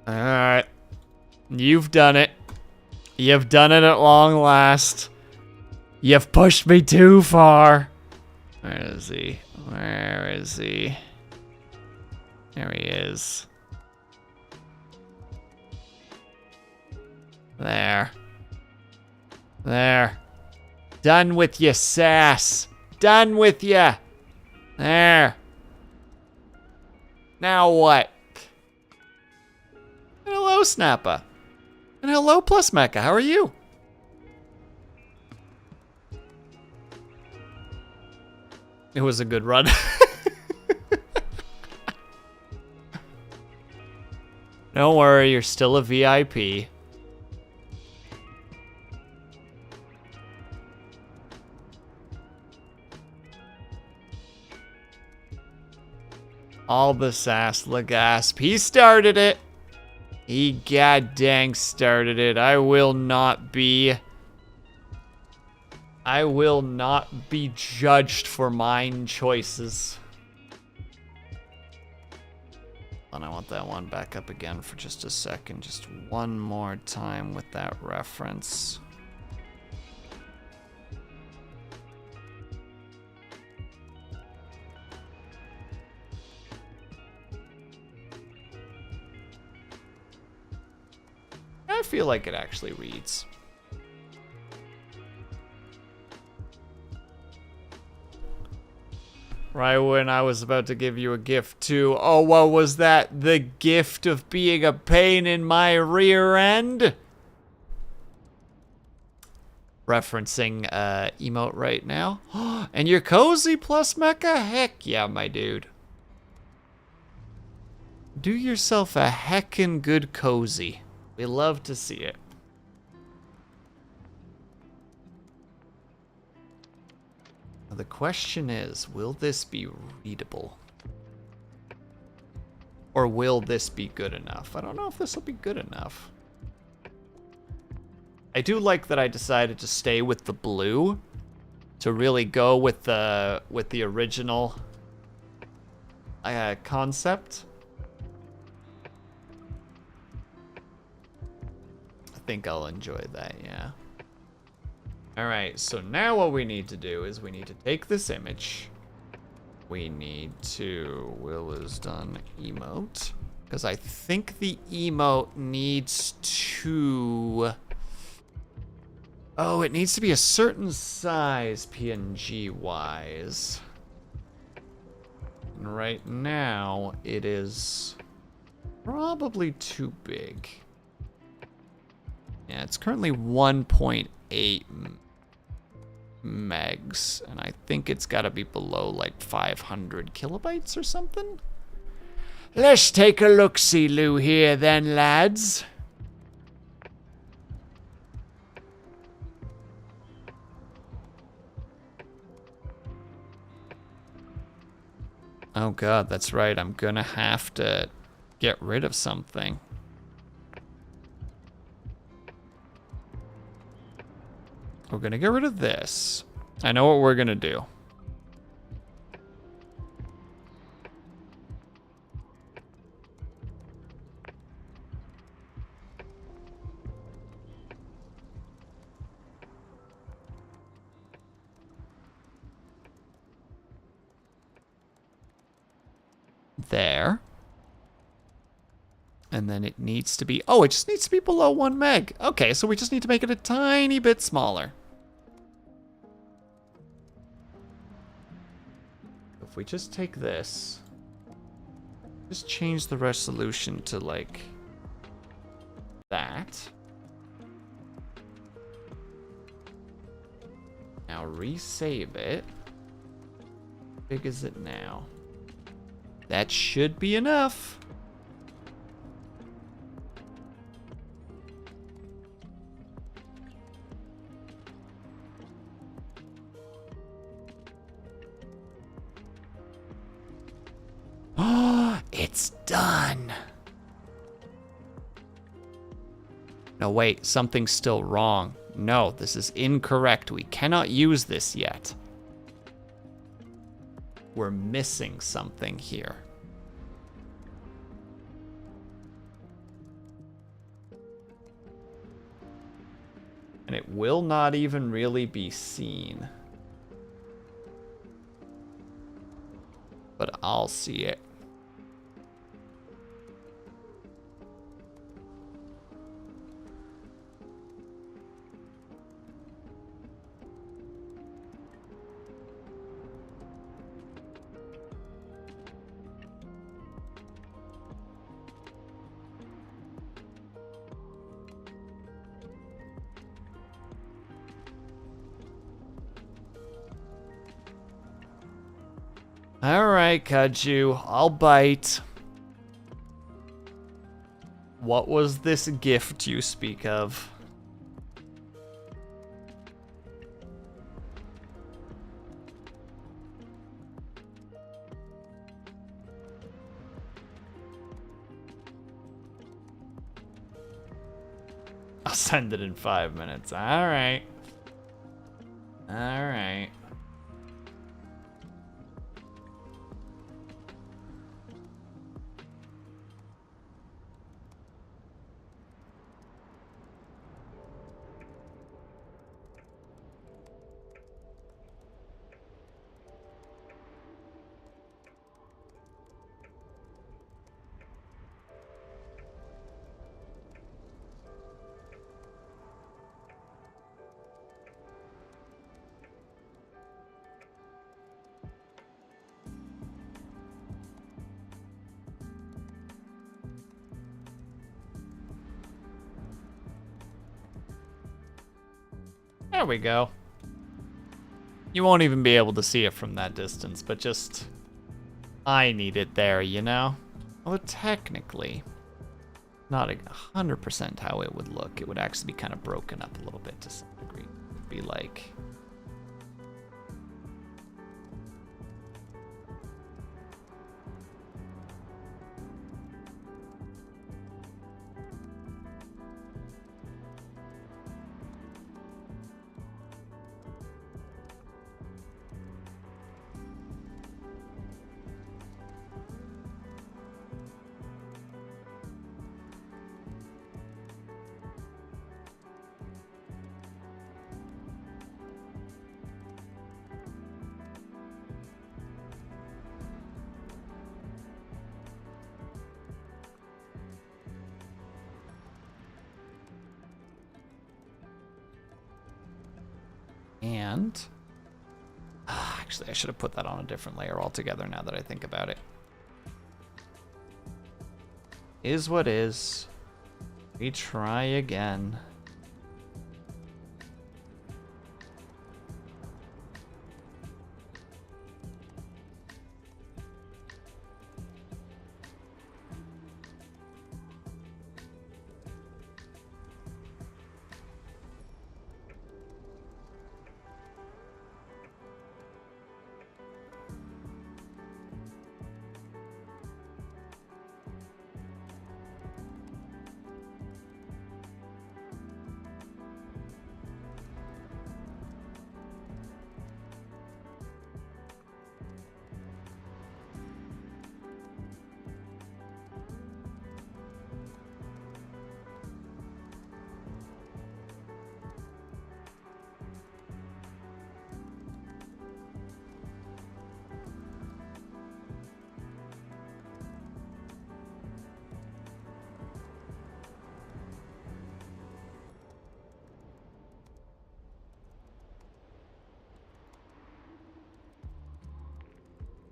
Alright. You've done it. You've done it at long last. You've pushed me too far. Where is he? Where is he? There he is. There. There. Done with ya, sass. Done with ya. There. Now what? And hello, Snappa. And hello, Plus Mecha. How are you? It was a good run. Don't worry, you're still a VIP. All the sass, Legasp. He started it. He god dang started it. I will not be judged for mine choices. And I want that one back up again for just a second. Just one more time with that reference. I feel like it actually reads. Right when I was about to give you a gift too. Oh, what was that? The gift of being a pain in my rear end? Referencing emote right now. And you're cozy, Plus Mecha? Heck yeah, my dude. Do yourself a heckin' good cozy. We love to see it. Now the question is, will this be readable? Or will this be good enough? I don't know if this will be good enough. I do like that I decided to stay with the blue to really go with the original concept. I think I'll enjoy that, yeah. Alright, so now what we need to do is we need to take this image. We need to will is done emote. Because I think the emote needs to... Oh, it needs to be a certain size PNG-wise. And right now, it is probably too big. Yeah, it's currently 1.8 megs, and I think it's got to be below like 500 kilobytes or something. Let's take a look-see-loo here then, lads. Oh god, that's right. I'm gonna have to get rid of something. We're gonna get rid of this. I know what we're gonna do. There. And then it needs to be, oh, it just needs to be below 1 meg. Okay, so we just need to make it a tiny bit smaller. If we just take this, just change the resolution to like that. Now resave it. How big is it now? That should be enough. Oh, it's done. No, wait, something's still wrong. No, this is incorrect. We cannot use this yet. We're missing something here. And it will not even really be seen. But I'll see it. Alright, Kaju, I'll bite. What was this gift you speak of? I'll send it in 5 minutes. Alright. Alright. There we go. You won't even be able to see it from that distance, but just... I need it there, you know? Although technically, not 100% how it would look. It would actually be kind of broken up a little bit to some degree. It would be like... And actually, I should have put that on a different layer altogether now that I think about it. Is what is. We try again.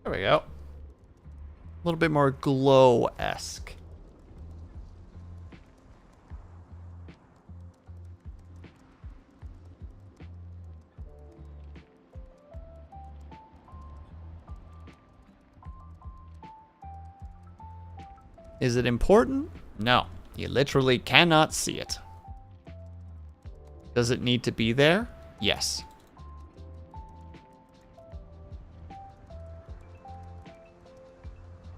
There we go. A little bit more glow-esque. Is it important? No. You literally cannot see it. Does it need to be there? Yes.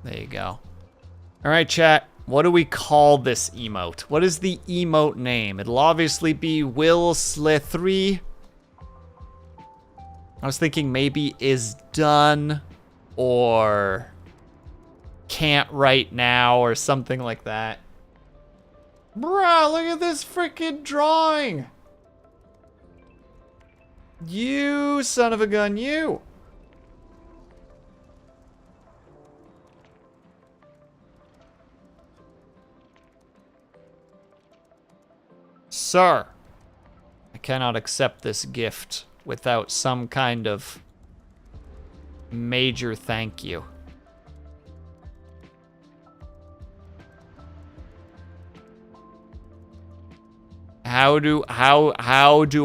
There you go. All right, chat. What do we call this emote? What is the emote name? It'll obviously be Will Slithry. I was thinking maybe is done or can't right now or something like that. Bruh, look at this freaking drawing. You son of a gun, you. Sir, I cannot accept this gift without some kind of major thank you. How do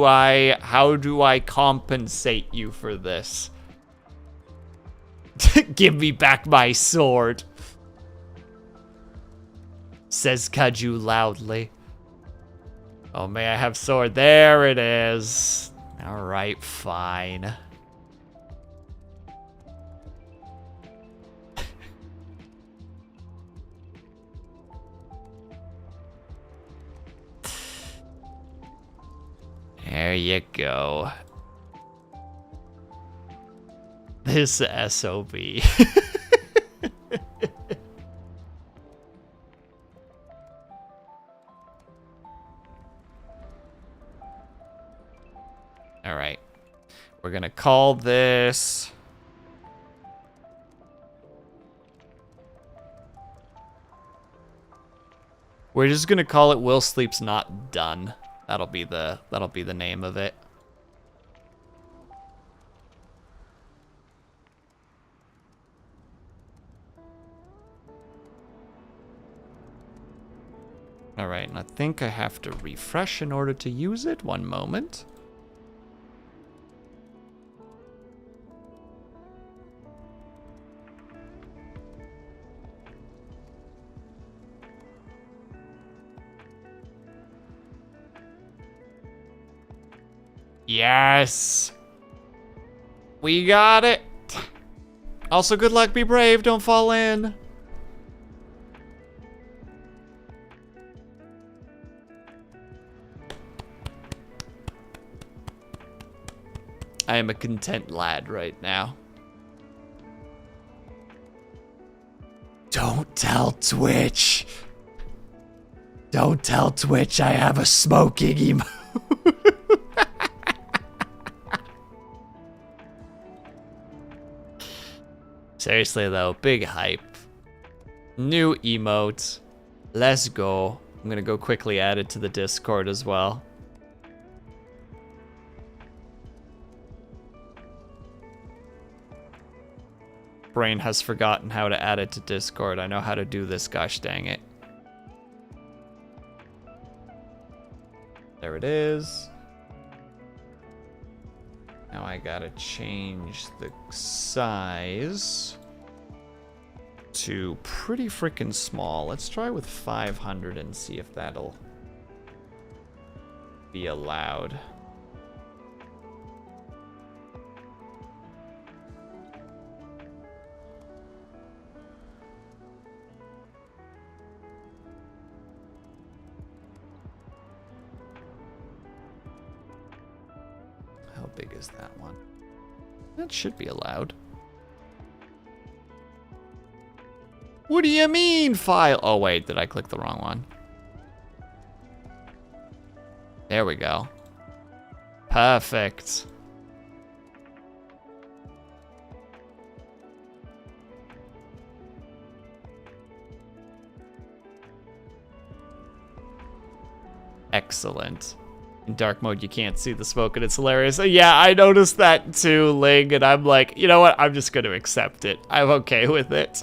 I compensate you for this? Give me back my sword, says Kaju loudly. Oh, may I have sword? There it is. All right, fine. There you go. This SOB. All right. We're going to call this... We're just going to call it Will Sleep's Not Done. That'll be the name of it. All right, and I think I have to refresh in order to use it. One moment. Yes! We got it! Also, good luck, be brave, don't fall in. I am a content lad right now. Don't tell Twitch. Don't tell Twitch I have a smoking emote. Seriously though, big hype. New emote. Let's go. I'm gonna go quickly add it to the Discord as well. brain has forgotten how to add it to Discord. I know how to do this, gosh dang it. There it is. Now I gotta change the size to pretty freaking small. Let's try with 500 and see if that'll be allowed. How big is that one? That should be allowed. What do you mean, file? Oh, wait, did I click the wrong one? There we go. Perfect. Excellent. In dark mode, you can't see the smoke, and it's hilarious. Yeah, I noticed that too, Ling, and I'm like, you know what? I'm just going to accept it. I'm okay with it.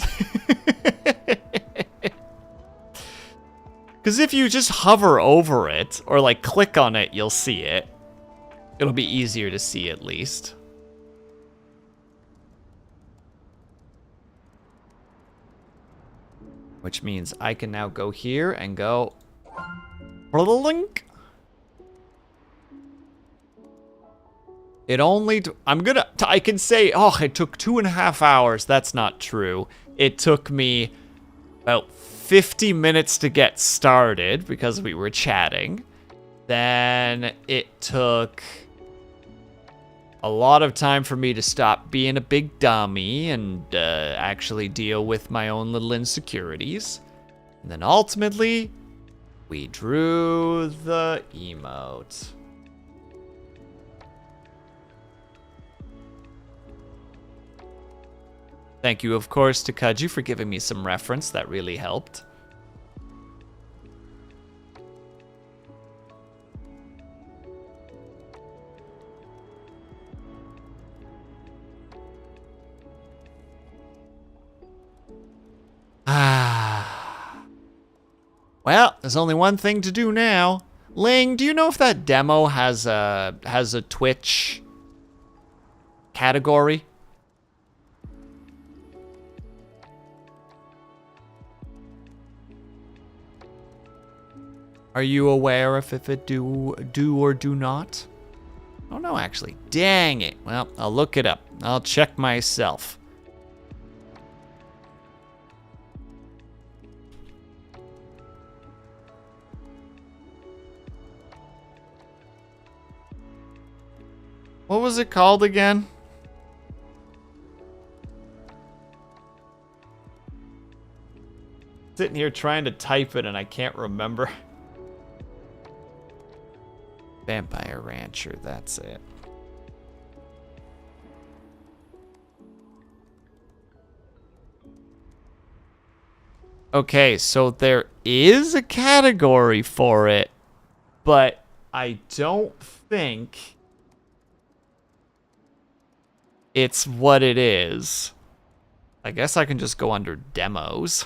Because if you just hover over it, or like click on it, you'll see it. It'll be easier to see at least. Which means I can now go here and go... Link. It only... I can say, oh, it took 2.5 hours. That's not true. It took me about 50 minutes to get started because we were chatting. Then it took a lot of time for me to stop being a big dummy and actually deal with my own little insecurities. And then ultimately, we drew the emote. Thank you, of course, to Kaju for giving me some reference. That really helped. Well, there's only one thing to do now. Ling, do you know if that demo has a Twitch category? Are you aware if it do or do not? I don't know, actually. Dang it. Well, I'll look it up. I'll check myself. What was it called again? Sitting here trying to type it and I can't remember. Vampire Rancher, that's it. Okay, so there is a category for it, but I don't think it's what it is. I guess I can just go under demos.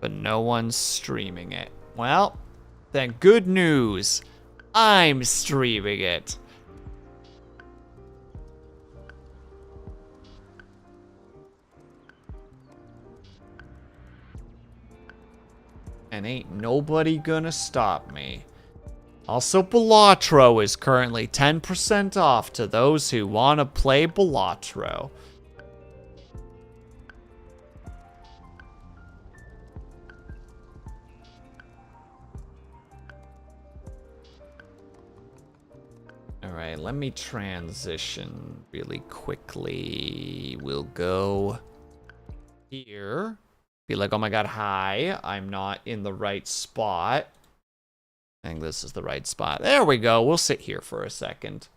But no one's streaming it. Well, then good news. I'm streaming it. And ain't nobody gonna stop me. Also, Balatro is currently 10% off to those who want to play Balatro. Alright, let me transition really quickly. We'll go here. Be like, oh my god, hi. I'm not in the right spot. I think this is the right spot. There we go. We'll sit here for a second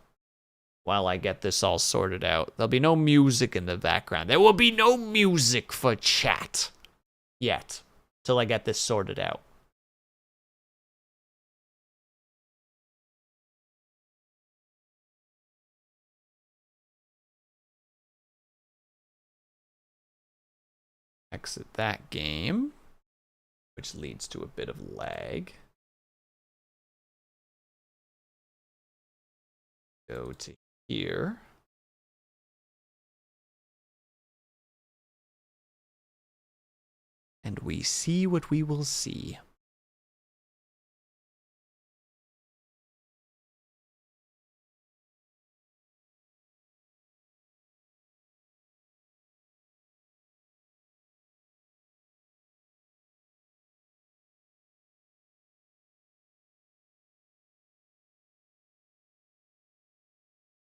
while I get this all sorted out. There'll be no music in the background. There will be no music for chat yet till I get this sorted out. exit that game, which leads to a bit of lag. Go to here. And we see what we will see.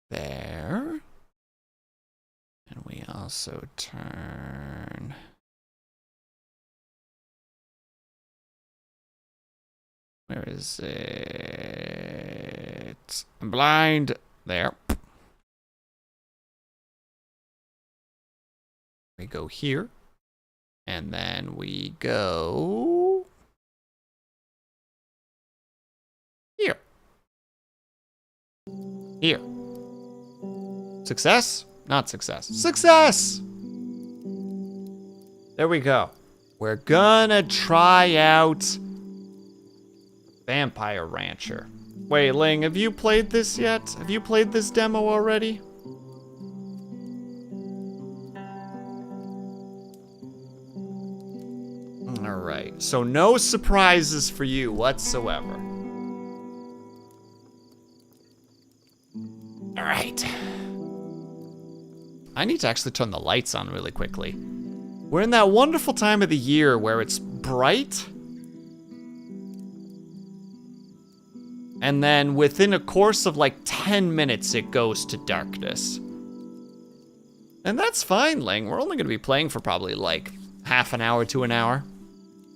There. And we also turn... Where is it? I'm blind. There. We go here. And then we go... here. Here. Success? Not success. Success! There we go. We're gonna try out Vampire Rancher. Wait, Ling, have you played this yet? Have you played this demo already? Alright, so no surprises for you whatsoever. Alright. I need to actually turn the lights on really quickly. We're in that wonderful time of the year where it's bright. And then within a course of like 10 minutes, it goes to darkness. And that's fine, Ling. We're only gonna be playing for probably like half an hour to an hour.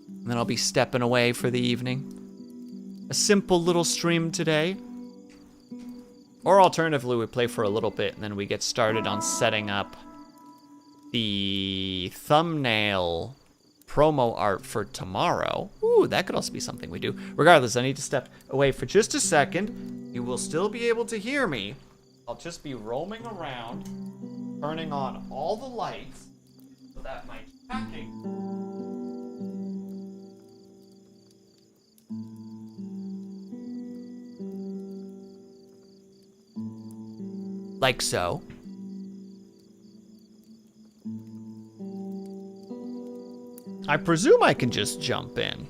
And then I'll be stepping away for the evening. A simple little stream today. Or alternatively, we play for a little bit and then we get started on setting up the thumbnail promo art for tomorrow. Ooh, that could also be something we do. Regardless, I need to step away for just a second. You will still be able to hear me. I'll just be roaming around, turning on all the lights so that my tracking... like so. I presume I can just jump in.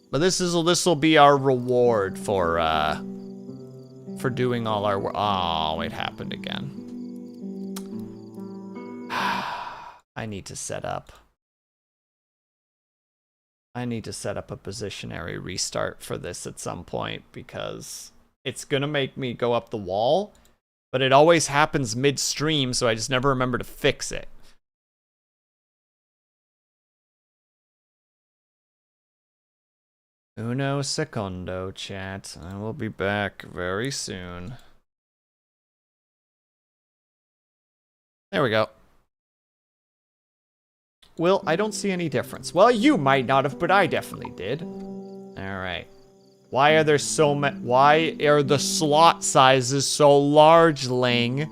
But this'll be our reward for doing all our work. Oh, it happened again. I need to set up a positionary restart for this at some point because it's gonna make me go up the wall. But it always happens midstream, so I just never remember to fix it. Uno secondo, chat. I will be back very soon. There we go. Well, I don't see any difference. Well, you might not have, but I definitely did. All right. Why are there so many? Why are the slot sizes so large, Ling?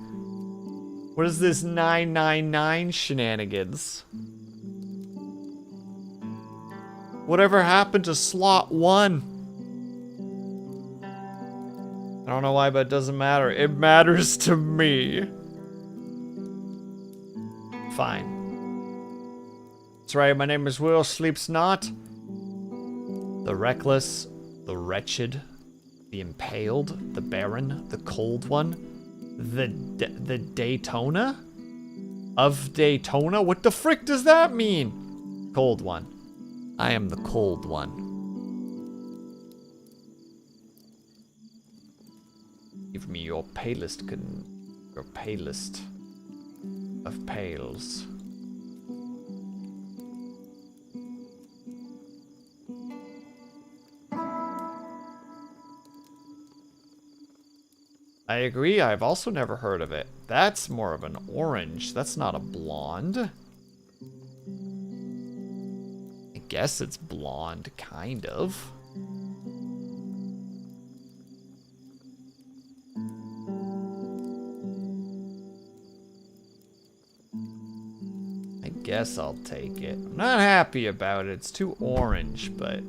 What is this 999 shenanigans? Whatever happened to slot 1? I don't know why, but it doesn't matter. It matters to me. Fine. That's right, my name is Will Sleeps Not. The Reckless. The Wretched, the Impaled, the Barren, the Cold One, the Daytona? Of Daytona? What the frick does that mean? Cold One. I am the Cold One. Give me your palest of pails. I agree, I've also never heard of it. That's more of an orange. That's not a blonde. I guess it's blonde, kind of. guess I'll take it. I'm not happy about it. It's too orange, but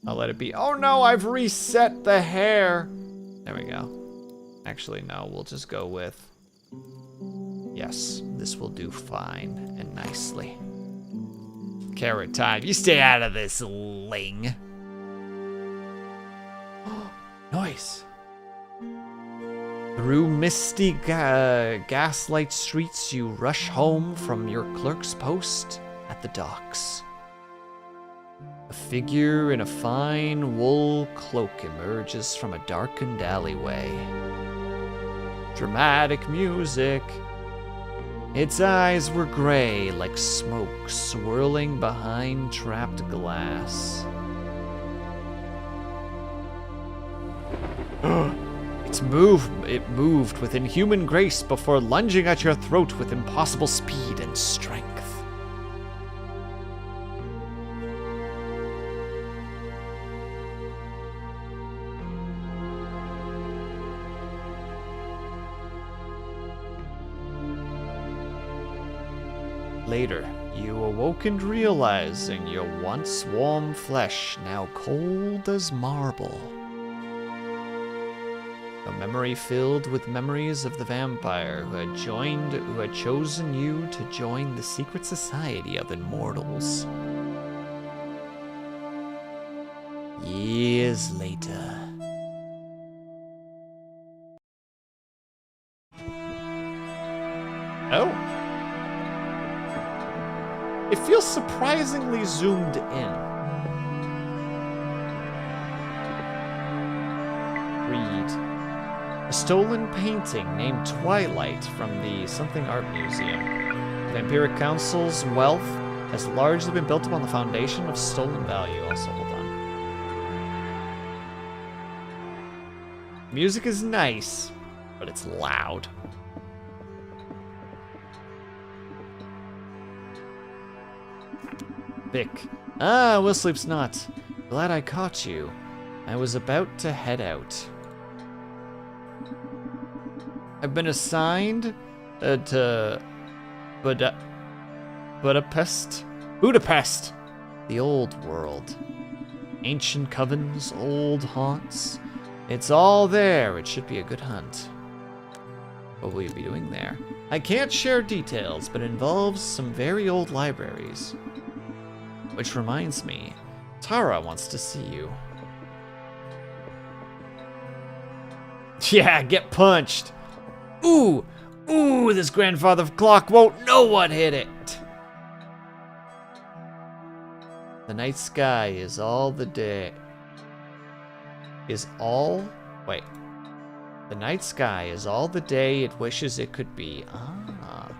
I'll let it be. Oh no, I've reset the hair. There we go. Actually, no, we'll just go with, yes, this will do fine and nicely. Carrot time. You stay out of this, Ling. Noise. Through misty gaslight streets, you rush home from your clerk's post at the docks. A figure in a fine wool cloak emerges from a darkened alleyway. Dramatic music. Its eyes were gray like smoke swirling behind trapped glass. It moved with inhuman grace before lunging at your throat with impossible speed and strength. Later, you awokened realizing your once warm flesh now cold as marble. A memory filled with memories of the vampire who had chosen you to join the secret society of immortals. Years later. Oh. It feels surprisingly zoomed in. Read. A stolen painting named Twilight from the Something Art Museum. The Vampiric Council's wealth has largely been built upon the foundation of stolen value. Also, hold on. Music is nice, but it's loud. Vic. Ah, Will Sleep's not. Glad I caught you. I was about to head out. I've been assigned to Budapest, the old world. Ancient covens, old haunts. It's all there. It should be a good hunt. What will you be doing there? I can't share details, but it involves some very old libraries. Which reminds me, Tara wants to see you. Yeah, get punched. Ooh, this grandfather clock won't know what hit it. The night sky is all the day. Wait. The night sky is all the day it wishes it could be. Ah.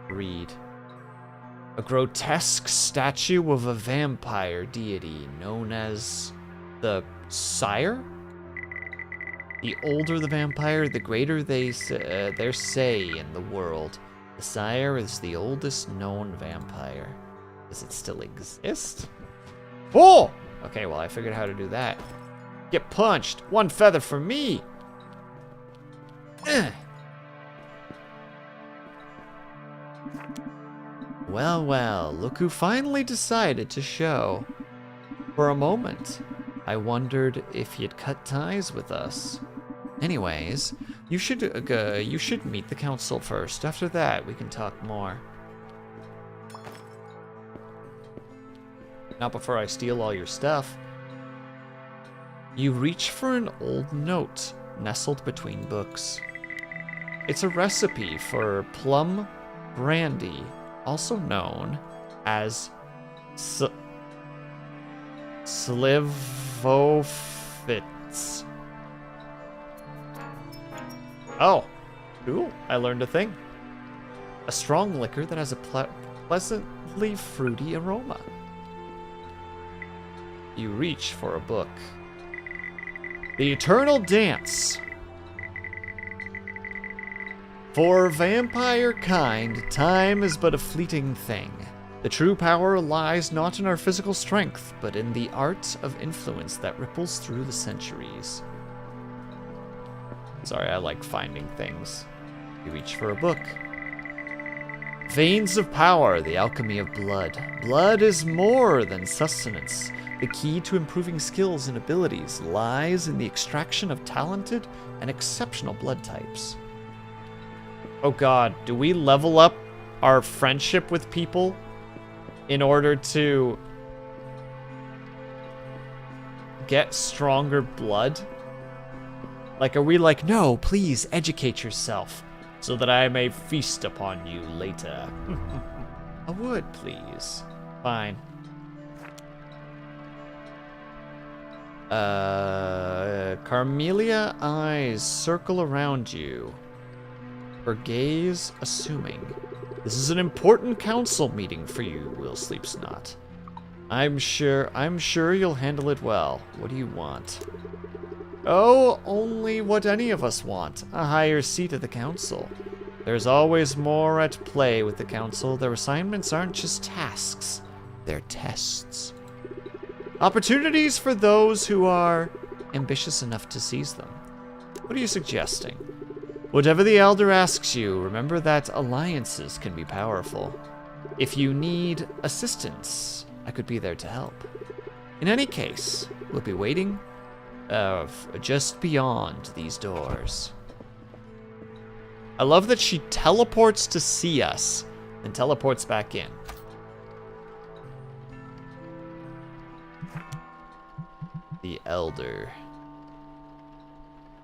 Read. A grotesque statue of a vampire deity known as the Sire? The older the vampire, the greater their say in the world. The Sire is the oldest known vampire. Does it still exist? Oh! Okay, well, I figured how to do that. Get punched. One feather for me. Well, look who finally decided to show. For a moment, I wondered if you'd cut ties with us. Anyways, you should meet the council first. After that, we can talk more. Not before I steal all your stuff. You reach for an old note nestled between books. It's a recipe for plum brandy, also known as Slivovitz. Oh, cool. I learned a thing. A strong liquor that has a pleasantly fruity aroma. You reach for a book. The Eternal Dance. For vampire kind, time is but a fleeting thing. The true power lies not in our physical strength, but in the art of influence that ripples through the centuries. Sorry, I like finding things. You reach for a book. Veins of power, the alchemy of blood. Blood is more than sustenance. The key to improving skills and abilities lies in the extraction of talented and exceptional blood types. Oh god, do we level up our friendship with people in order to get stronger blood? Like, are we like, no, please educate yourself so that I may feast upon you later? A wood, please. Fine. Carmelia eyes circle around you, her gaze assuming. This is an important council meeting for you, Will Sleepsnot. I'm sure you'll handle it well. What do you want? Oh, only what any of us want. A higher seat at the council. There's always more at play with the council. Their assignments aren't just tasks. They're tests. Opportunities for those who are ambitious enough to seize them. What are you suggesting? Whatever the Elder asks you, remember that alliances can be powerful. If you need assistance, I could be there to help. In any case, we'll be waiting just beyond these doors. I love that she teleports to see us and teleports back in. The Elder.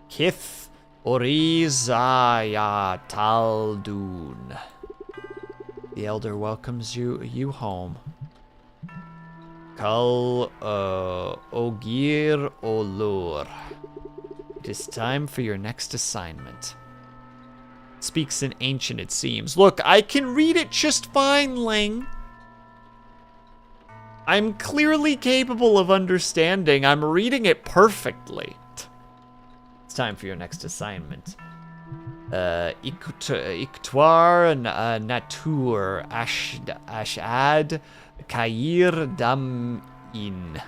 Kith Orizaya Taldun. The Elder welcomes you home. Kal Ogir Olur. It is time for your next assignment. Speaks in ancient, it seems. Look, I can read it just fine, Ling. I'm clearly capable of understanding. I'm reading it perfectly. It's time for your next assignment. Iktuar Natur Ashad Kair Damin.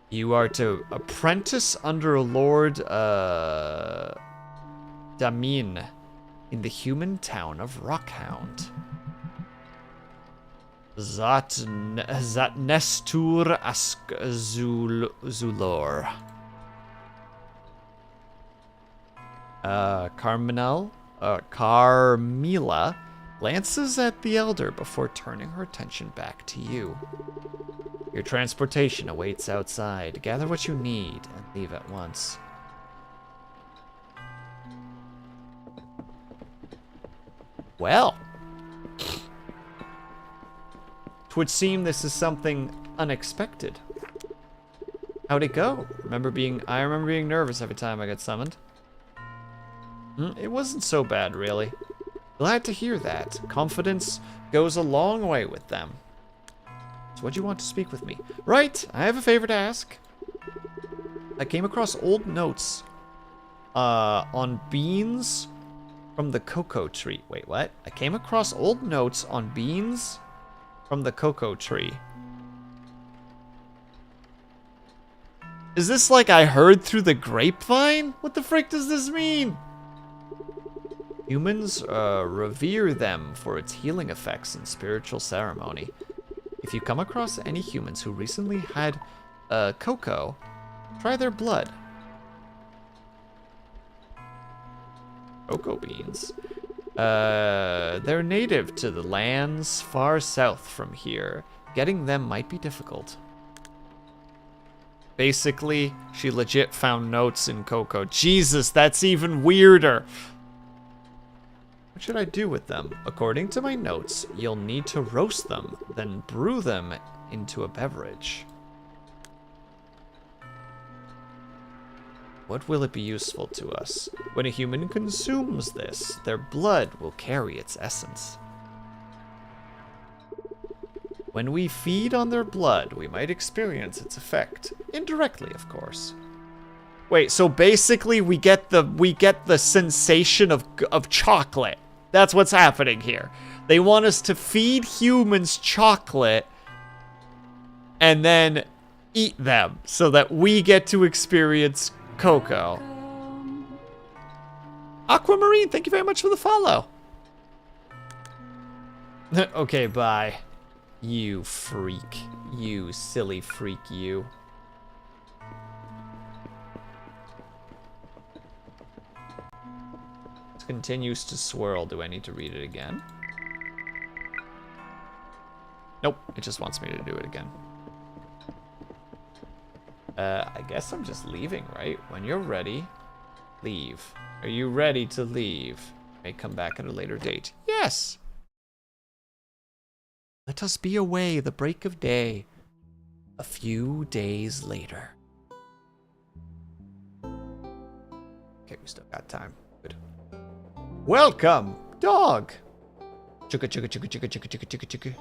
You are to apprentice under Lord Damin in the human town of Rockhound. Zatnestur Ask Zulor. Carmila glances at the Elder before turning her attention back to you. Your transportation awaits outside. Gather what you need and leave at once. Well, twould seem this is something unexpected. How'd it go? I remember being nervous every time I got summoned. It wasn't so bad, really. Glad to hear that. Confidence goes a long way with them. So what'd you want to speak with me? Right, I have a favor to ask. I came across old notes on beans from the cocoa tree. Wait, what? I came across old notes on beans from the cocoa tree. Is this like I heard through the grapevine? What the frick does this mean? Humans revere them for its healing effects and spiritual ceremony. If you come across any humans who recently had cocoa, try their blood. Cocoa beans. They're native to the lands far south from here. Getting them might be difficult. Basically, she legit found notes in cocoa. Jesus, that's even weirder. What should I do with them? According to my notes, you'll need to roast them, then brew them into a beverage. What will it be useful to us? When a human consumes this, their blood will carry its essence. When we feed on their blood, we might experience its effect. Indirectly, of course. Wait, so basically we get the sensation of chocolate. That's what's happening here. They want us to feed humans chocolate, and then eat them so that we get to experience Coco. Aquamarine, thank you very much for the follow. Okay, bye. You freak. You silly freak, you. It continues to swirl. Do I need to read it again? Nope, it just wants me to do it again. I guess I'm just leaving, right? When you're ready, leave. Are you ready to leave? May come back at a later date. Yes! Let us be away the break of day. A few days later. Okay, we still got time. Good. Welcome, dog! Chugga chugga chugga chugga chugga chugga chugga chugga.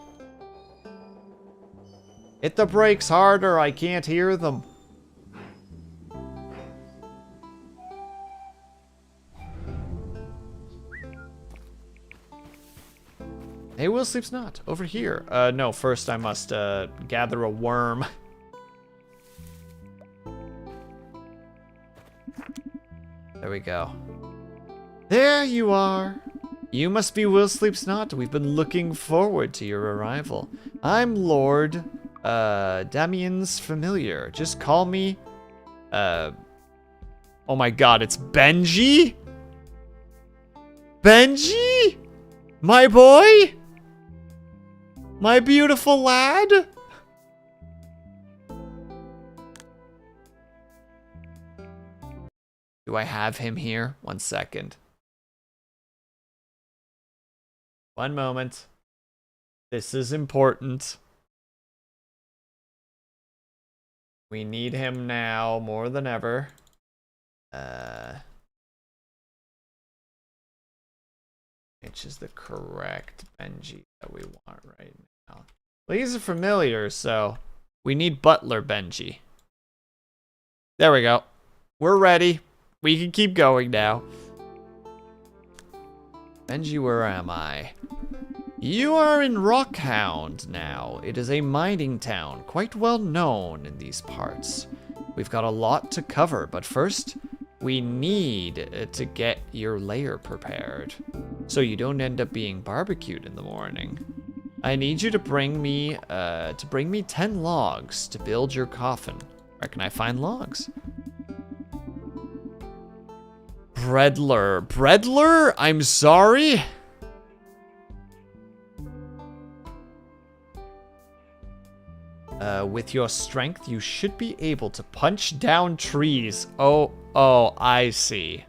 Hit the brakes harder, I can't hear them. Hey, Will Sleeps Not, over here. No, first I must, gather a worm. There we go. There you are. You must be Will Sleeps Not. We've been looking forward to your arrival. I'm Lord, Damien's familiar. Just call me, oh my god, it's Benji? Benji? My boy? My beautiful lad? Do I have him here? 1 second. 1 moment. This is important. We need him now more than ever. Which is the correct Benji that we want right now. Well, he's a familiar, so we need Butler Benji. There we go. We're ready. We can keep going now. Benji, where am I? You are in Rockhound now. It is a mining town, quite well known in these parts. We've got a lot to cover, but first, we need to get your lair prepared, so you don't end up being barbecued in the morning. I need you to bring me 10 logs to build your coffin. Where can I find logs? Bredler. Bredler? I'm sorry? With your strength, you should be able to punch down trees. Oh, I see.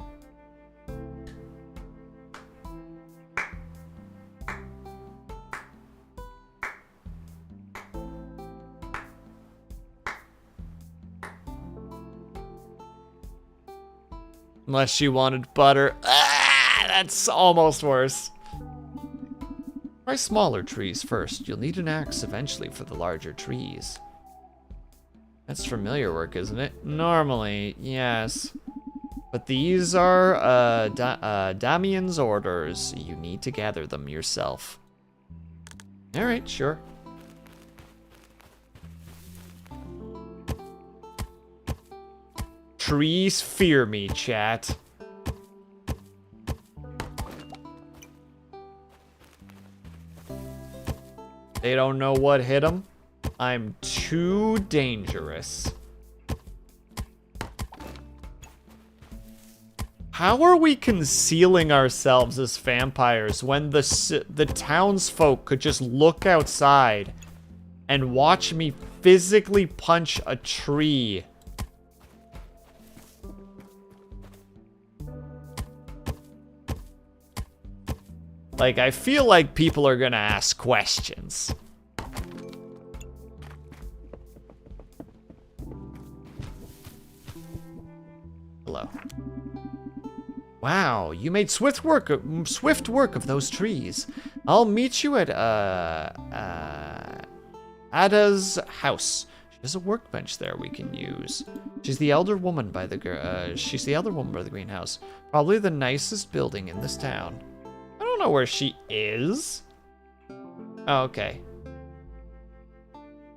Unless she wanted butter. Ah, that's almost worse. Try smaller trees first. You'll need an axe eventually for the larger trees. That's familiar work, isn't it? Normally, yes. But these are Damien's orders. You need to gather them yourself. Alright, sure. Trees fear me, chat. They don't know what hit them. I'm too dangerous. How are we concealing ourselves as vampires when the townsfolk could just look outside and watch me physically punch a tree? Like, I feel like people are gonna ask questions. Hello. Wow, you made swift work of those trees. I'll meet you at Ada's house. She has a workbench there we can use. She's the elder woman by the greenhouse. Probably the nicest building in this town. I don't know where she is. Oh, okay.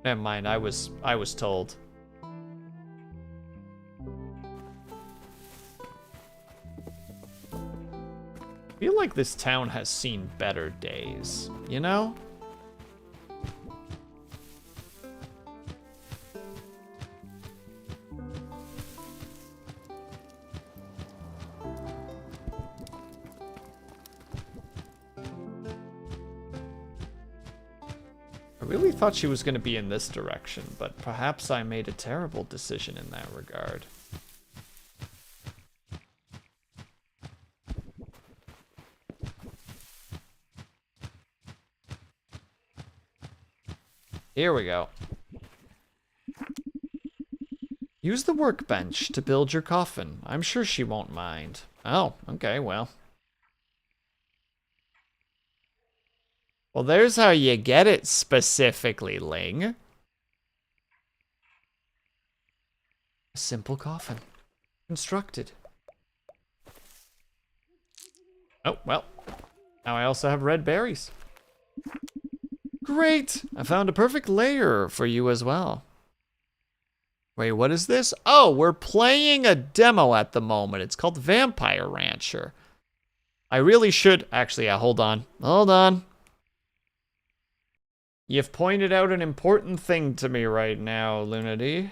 Never mind. I was told. I feel like this town has seen better days, you know? I really thought she was going to be in this direction, but perhaps I made a terrible decision in that regard. Here we go. Use the workbench to build your coffin. I'm sure she won't mind. Oh, okay, well. Well, there's how you get it specifically, Ling. A simple coffin. Constructed. Oh, well. Now I also have red berries. Great! I found a perfect layer for you as well. Wait, what is this? Oh, we're playing a demo at the moment. It's called Vampire Rancher. I really should... Actually, yeah, hold on. Hold on. You've pointed out an important thing to me right now, Lunity.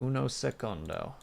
Uno secondo.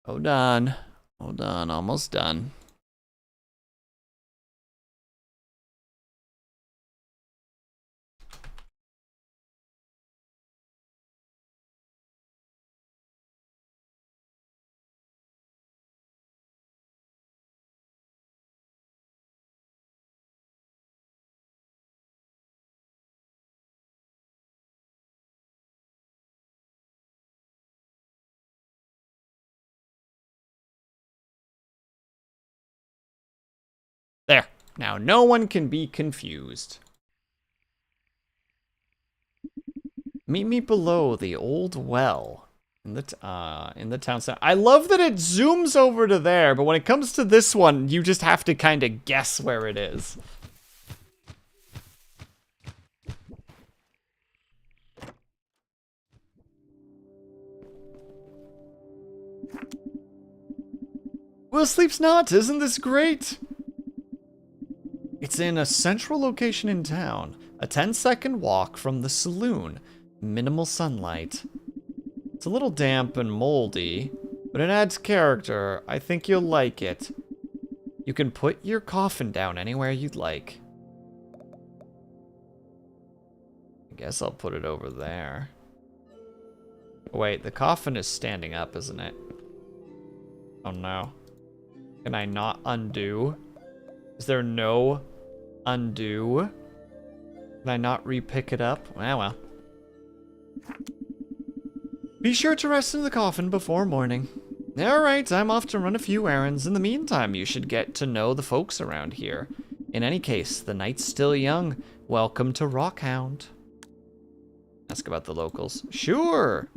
Hold on. Hold on, almost done. There. Now no one can be confused. Meet me below the old well in the town center. I love that it zooms over to there, but when it comes to this one, you just have to kind of guess where it is. Will sleeps not. Isn't this great? It's in a central location in town. A 10-second walk from the saloon. Minimal sunlight. It's a little damp and moldy, but it adds character. I think you'll like it. You can put your coffin down anywhere you'd like. I guess I'll put it over there. Wait, the coffin is standing up, isn't it? Oh no. Can I not undo? Is there no undo? Can I not re-pick it up? Well. Be sure to rest in the coffin before morning. Alright, I'm off to run a few errands. In the meantime, you should get to know the folks around here. In any case, the night's still young. Welcome to Rockhound. Ask about the locals. Sure!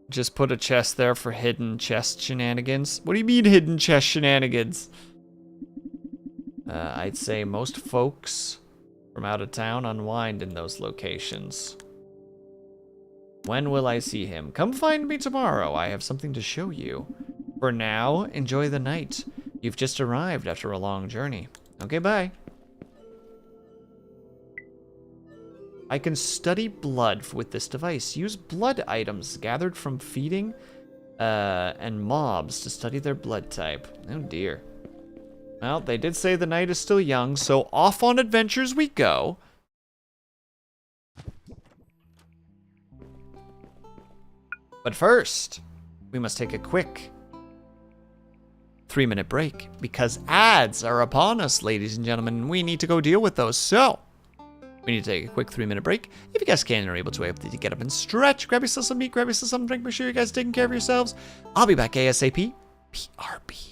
Just put a chest there for hidden chest shenanigans. What do you mean hidden chest shenanigans? I'd say most folks from out of town unwind in those locations. When will I see him? Come find me tomorrow. I have something to show you. For now, enjoy the night. You've just arrived after a long journey. Okay, bye. I can study blood with this device. Use blood items gathered from feeding and mobs to study their blood type. Oh dear. Well, they did say the night is still young, so off on adventures we go. But first, we must take a quick 3-minute break because ads are upon us, ladies and gentlemen, and we need to go deal with those. So, We need to take a quick 3-minute break. If you guys can and are able to, I hope that you get up and stretch, grab yourself some meat, grab yourself some drink, make sure you guys are taking care of yourselves. I'll be back ASAP. PRB.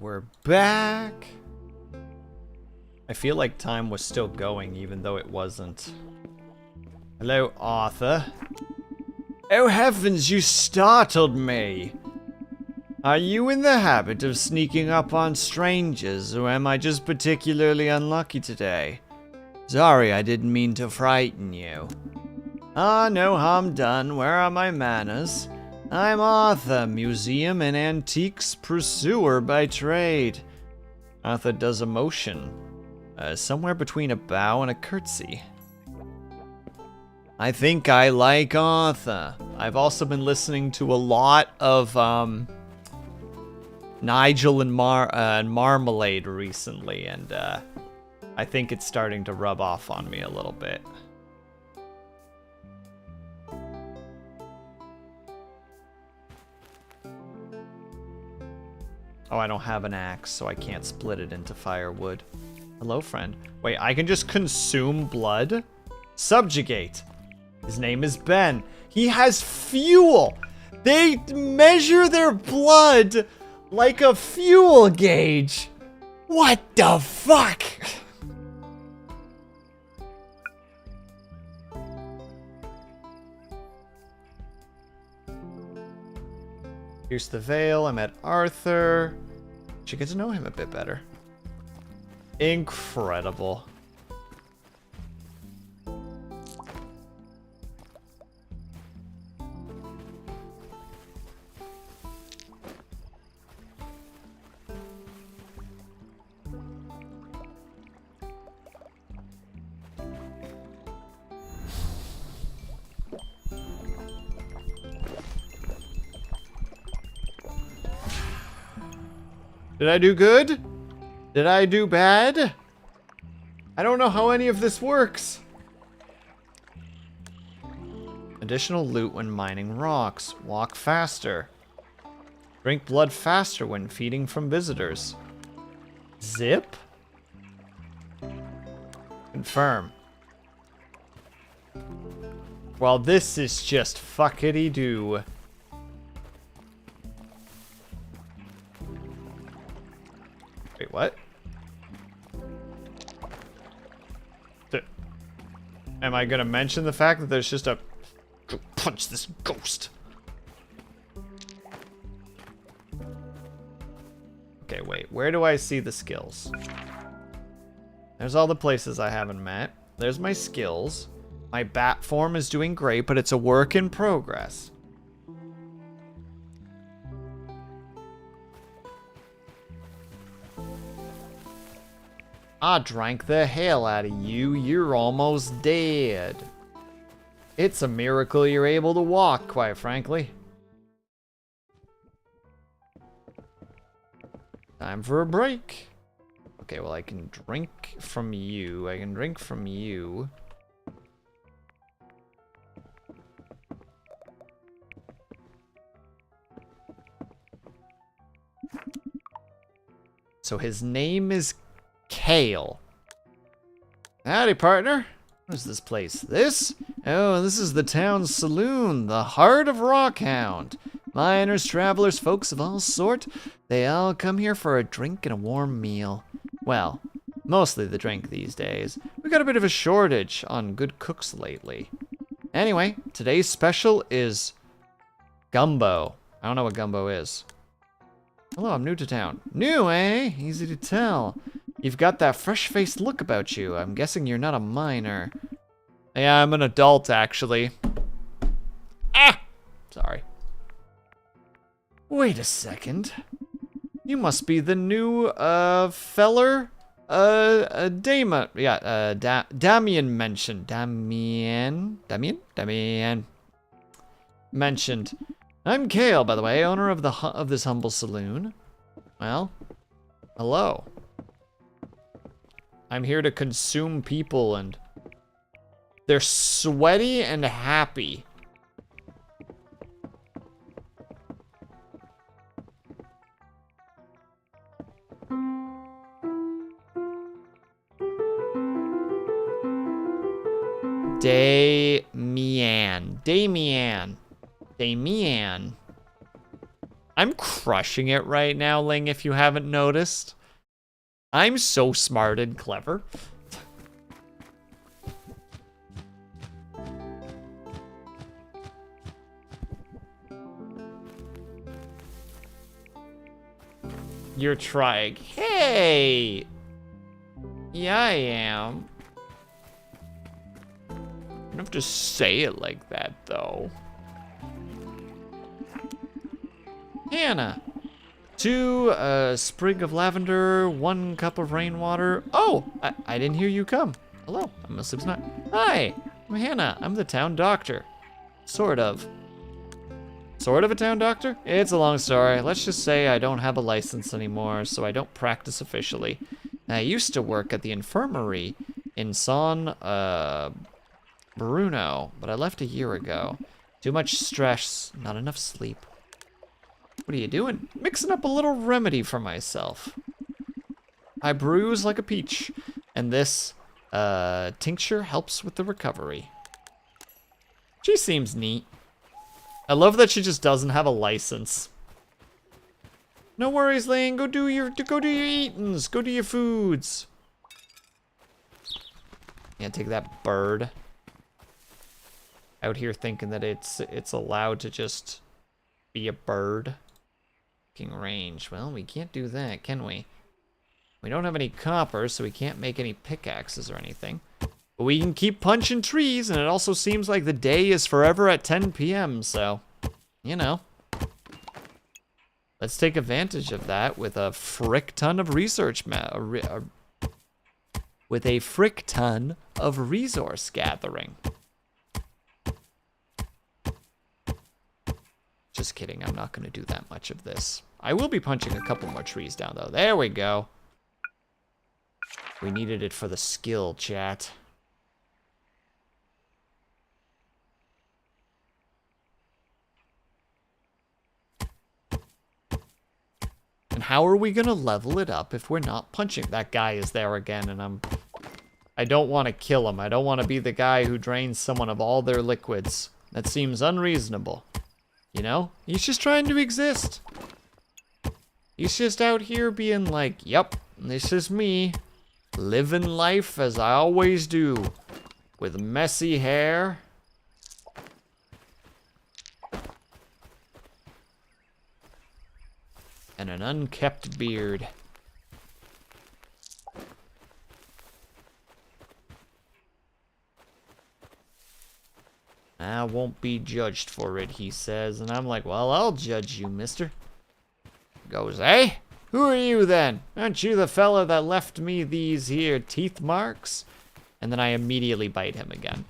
We're back. I feel like time was still going, even though it wasn't. Hello, Arthur. Oh heavens, you startled me! Are you in the habit of sneaking up on strangers, or am I just particularly unlucky today? Sorry, I didn't mean to frighten you. Ah, no harm done. Where are my manners? I'm Arthur, museum and antiques pursuer by trade. Arthur does a motion, somewhere between a bow and a curtsy. I think I like Arthur. I've also been listening to a lot of Nigel and Marmalade recently, and I think it's starting to rub off on me a little bit. Oh, I don't have an axe, so I can't split it into firewood. Hello, friend. Wait, I can just consume blood? Subjugate. His name is Ben. He has fuel. They measure their blood like a fuel gauge. What the fuck? Here's the Vale. I met Arthur. Should get to know him a bit better. Incredible. Did I do good? Did I do bad? I don't know how any of this works. Additional loot when mining rocks. Walk faster. Drink blood faster when feeding from visitors. Zip? Confirm. Well, this is just fuckity-doo. Wait, what? Am I gonna mention the fact that there's just a... Go punch this ghost. Okay, wait. Where do I see the skills? There's all the places I haven't met. There's my skills. My bat form is doing great, but it's a work in progress. I drank the hell out of you. You're almost dead. It's a miracle you're able to walk, quite frankly. Time for a break. Okay, well, I can drink from you. I can drink from you. So his name is Kale. Howdy, partner. What is this place? This? Oh, this is the town's saloon, the heart of Rockhound. Miners, travelers, folks of all sort, they all come here for a drink and a warm meal. Well, mostly the drink these days. We got a bit of a shortage on good cooks lately. Anyway, today's special is gumbo. I don't know what gumbo is. Hello, I'm new to town. New, eh? Easy to tell. You've got that fresh-faced look about you. I'm guessing you're not a miner. Yeah, I'm an adult, actually. Ah! Sorry. Wait a second. You must be the new, feller? Damon. Yeah, Damien mentioned. Damien? Mentioned. I'm Kale, by the way, owner of this humble saloon. Well, hello. I'm here to consume people, and they're sweaty and happy. Damian. I'm crushing it right now, Ling, if you haven't noticed. I'm so smart and clever. You're trying. Hey! Yeah, I am. You don't have to say it like that, though. Hannah. 2 sprig of lavender, 1 cup of rainwater. Oh, I didn't hear you come. Hello, I must have not. Hi, I'm Hannah. I'm the town doctor. Sort of. Sort of a town doctor? It's a long story. Let's just say I don't have a license anymore, so I don't practice officially. I used to work at the infirmary in San Bruno, but I left a year ago. Too much stress, not enough sleep. What are you doing? Mixing up a little remedy for myself. I bruise like a peach, and this tincture helps with the recovery. She seems neat. I love that she just doesn't have a license. No worries, Lane. Go do your eatings. Go do your foods. Yeah, take that bird. Out here thinking that it's allowed to just be a bird. King range. Well, we can't do that, can we? We don't have any copper, so we can't make any pickaxes or anything. But we can keep punching trees, and it also seems like the day is forever at 10 p.m., so, you know. Let's take advantage of that with a frick ton of research, with a frick ton of resource gathering. Just kidding, I'm not gonna do that much of this. I will be punching a couple more trees down, though. There we go. We needed it for the skill, chat. And how are we gonna level it up if we're not punching? That guy is there again, and I don't want to kill him. I don't want to be the guy who drains someone of all their liquids. That seems unreasonable. You know? He's just trying to exist. He's just out here being like, yep, this is me. Living life as I always do. With messy hair. And an unkept beard. I won't be judged for it, he says. And I'm like, well, I'll judge you, mister. Goes, eh? Who are you then? Aren't you the fella that left me these here teeth marks? And then I immediately bite him again.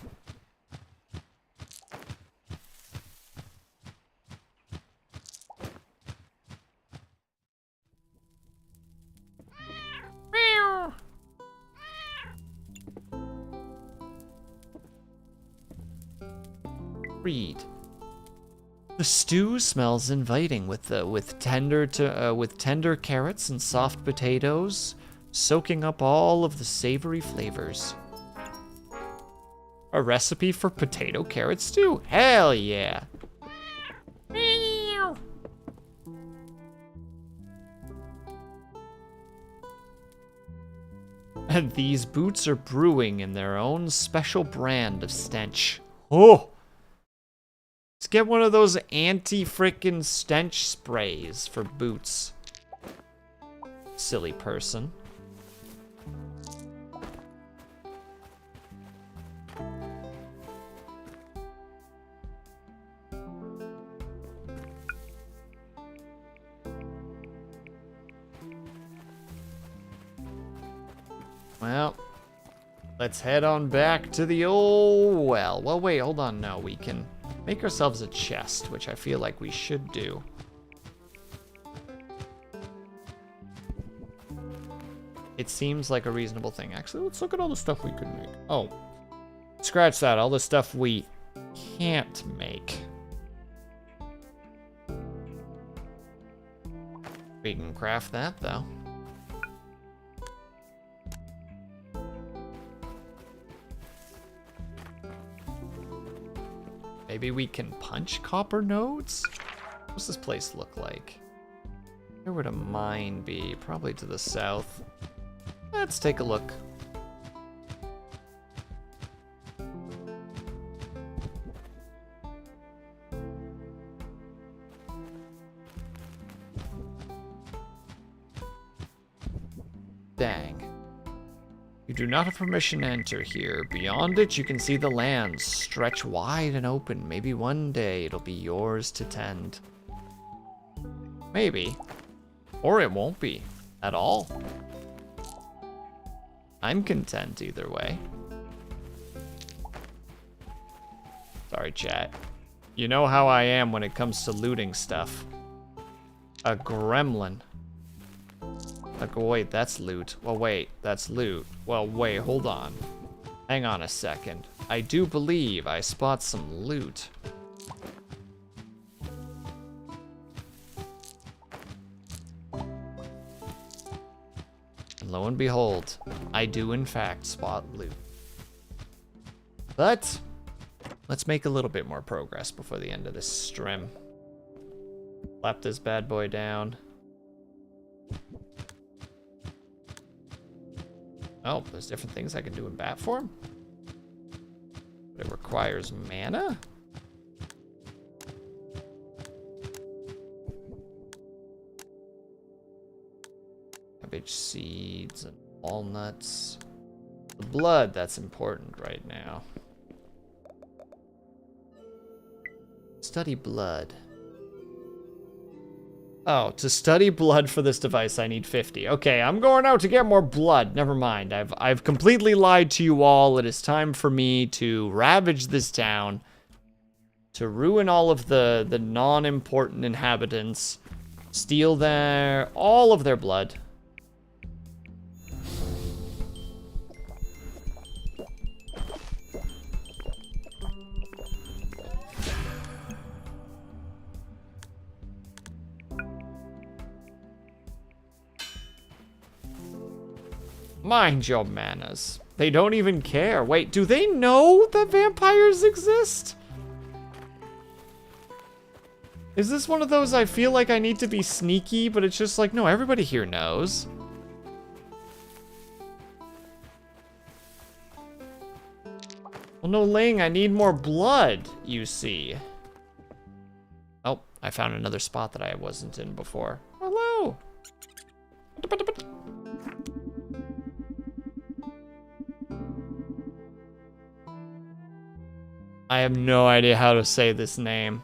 Read. The stew smells inviting with tender carrots and soft potatoes, soaking up all of the savory flavors. A recipe for potato carrot stew? Hell yeah! And these boots are brewing in their own special brand of stench. Oh! Let's get one of those anti-frickin' stench sprays for boots. Silly person. Well, let's head on back to the old well. Well, wait, hold on. No, we can make ourselves a chest, which I feel like we should do. It seems like a reasonable thing. Actually, let's look at all the stuff we could make. Oh, scratch that. All the stuff we can't make. We can craft that, though. Maybe we can punch copper nodes? What's this place look like? Where would a mine be? Probably to the south. Let's take a look. Dang. You do not have permission to enter here. Beyond it, you can see the lands stretch wide and open. Maybe one day it'll be yours to tend. Maybe. Or it won't be. At all. I'm content either way. Sorry, chat. You know how I am when it comes to looting stuff. A gremlin. Like, oh, wait, that's loot. Well, wait, that's loot. Well, wait, hold on. Hang on a second. I do believe I spot some loot. lo and behold, I do in fact spot loot. But let's make a little bit more progress before the end of this stream. Slap this bad boy down. Oh, there's different things I can do in bat form. But it requires mana? Cabbage seeds and walnuts. The blood, that's important right now. Study blood. Oh, to study blood for this device, I need 50. Okay, I'm going out to get more blood. Never mind. I've completely lied to you all. It is time for me to ravage this town, to ruin all of the non-important inhabitants, steal all of their blood. Mind your manners. They don't even care. Wait, do they know that vampires exist? Is this one of those I feel like I need to be sneaky, but it's just like, no, everybody here knows. Well, no, Ling, I need more blood, you see. Oh, I found another spot that I wasn't in before. Hello. I have no idea how to say this name.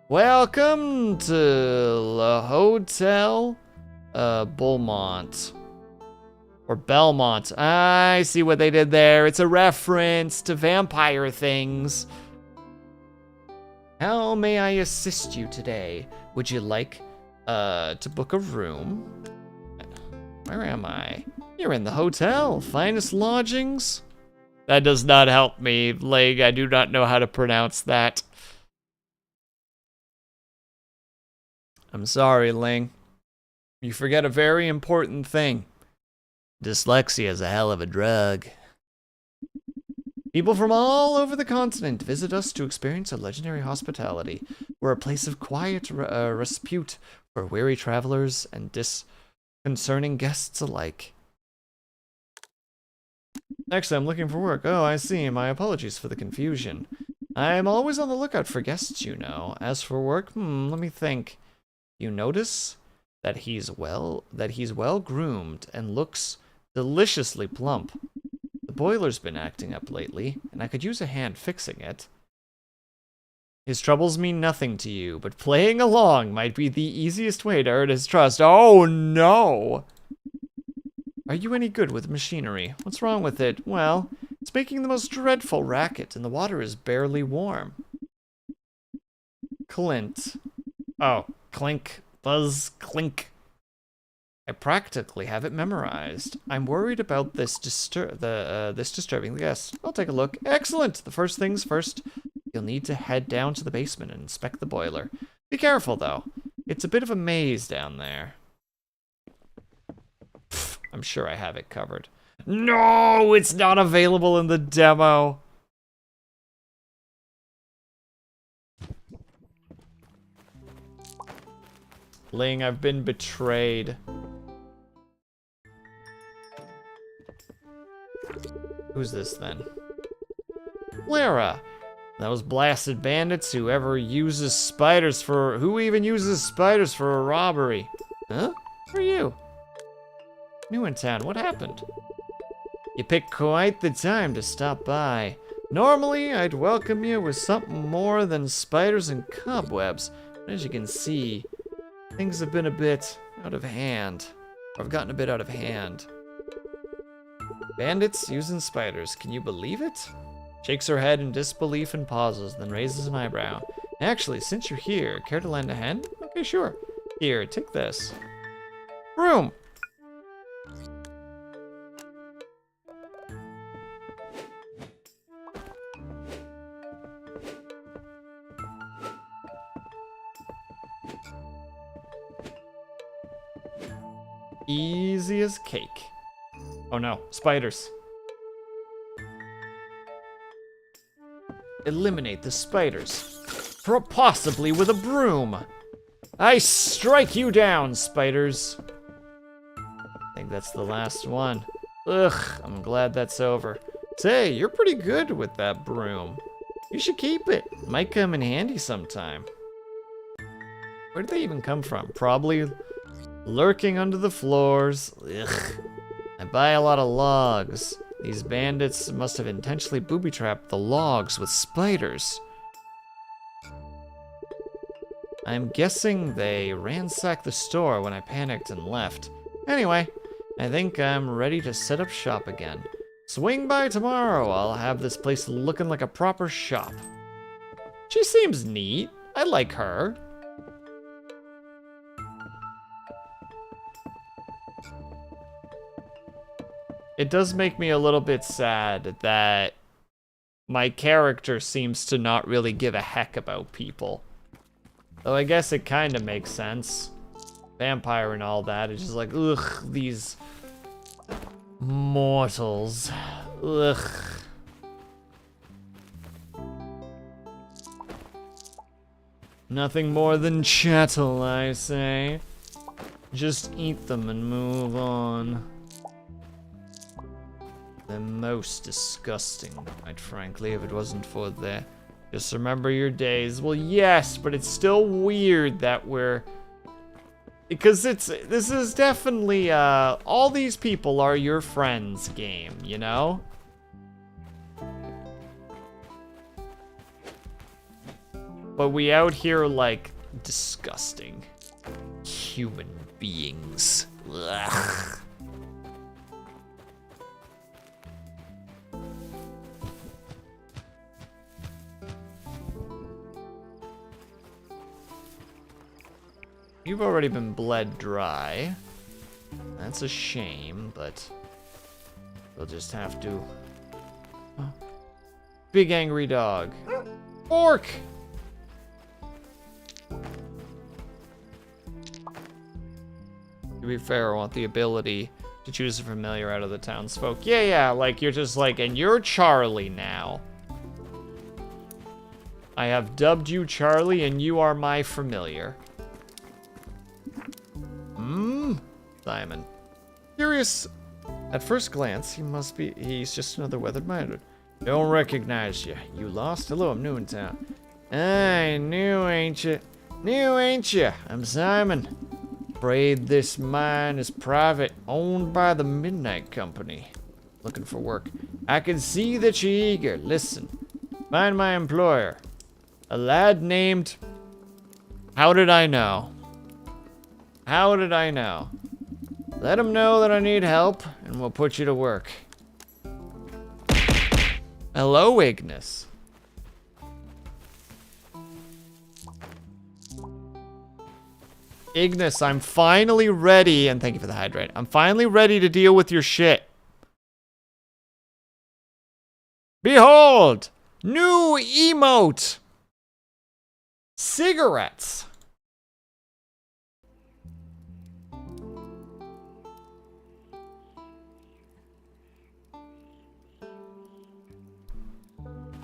Welcome to the Hotel Beaumont. Or Belmont. I see what they did there. It's a reference to vampire things. How may I assist you today? Would you like to book a room? Where am I? You're in the hotel. Finest lodgings. That does not help me, Leg. I do not know how to pronounce that. I'm sorry, Ling. You forget a very important thing. Dyslexia is a hell of a drug. People from all over the continent visit us to experience our legendary hospitality. We're a place of quiet respite for weary travelers and disconcerting guests alike. Actually, I'm looking for work. Oh, I see. My apologies for the confusion. I'm always on the lookout for guests, you know. As for work, let me think. You notice that he's well groomed and looks deliciously plump. The boiler's been acting up lately, and I could use a hand fixing it. His troubles mean nothing to you, but playing along might be the easiest way to earn his trust. Oh, no! Are you any good with machinery? What's wrong with it? Well, it's making the most dreadful racket, and the water is barely warm. Clint. Oh, clink, buzz, clink. I practically have it memorized. I'm worried about this disturbing the guests. I'll take a look. Excellent! The first things first, you'll need to head down to the basement and inspect the boiler. Be careful, though. It's a bit of a maze down there. I'm sure I have it covered. No, it's not available in the demo. Ling, I've been betrayed. Who's this then? Lara. Those blasted bandits who even uses spiders for a robbery. Huh? Who are you? New in town, what happened? You picked quite the time to stop by. Normally, I'd welcome you with something more than spiders and cobwebs. But as you can see, things have been a bit out of hand. I've gotten a bit out of hand. Bandits using spiders, can you believe it? Shakes her head in disbelief and pauses, then raises an eyebrow. Actually, since you're here, care to lend a hand? Okay, sure. Here, take this. Room! Easy as cake. Oh no, spiders. Eliminate the spiders. Possibly with a broom. I strike you down, spiders. I think that's the last one. Ugh, I'm glad that's over. Say, you're pretty good with that broom. You should keep it. Might come in handy sometime. Where did they even come from? Probably lurking under the floors. Ugh. I buy a lot of logs. These bandits must have intentionally booby-trapped the logs with spiders. I'm guessing they ransacked the store when I panicked and left. Anyway, I think I'm ready to set up shop again. Swing by tomorrow. I'll have this place looking like a proper shop. She seems neat. I like her. It does make me a little bit sad that my character seems to not really give a heck about people. Though I guess it kind of makes sense. Vampire and all that. It's just like, ugh, these mortals. Ugh. Nothing more than chattel, I say. Just eat them and move on. They're most disgusting, quite frankly, if it wasn't for their... Just remember your days. Well, yes, but it's still weird that we're... Because this is definitely, all these people are your friends game, you know? But we out here, like, disgusting human beings. Ugh. You've already been bled dry. That's a shame, but we'll just have to... Oh. Big angry dog. Orc! To be fair, I want the ability to choose a familiar out of the townsfolk. Yeah, like you're just like, and you're Charlie now. I have dubbed you Charlie and you are my familiar. Simon. Curious. At first glance, he's just another weathered minded. Don't recognize you. You lost? Hello, I'm new in town. I new, ain't you? New, ain't you? I'm Simon. Afraid this mine is private, owned by the Midnight Company. Looking for work. I can see that you're eager. Listen. Find my employer. A lad named... How did I know? How did I know? Let him know that I need help, and we'll put you to work. Hello, Ignis. Ignis, I'm finally ready, and thank you for the hydrate. I'm finally ready to deal with your shit. Behold! New emote! Cigarettes.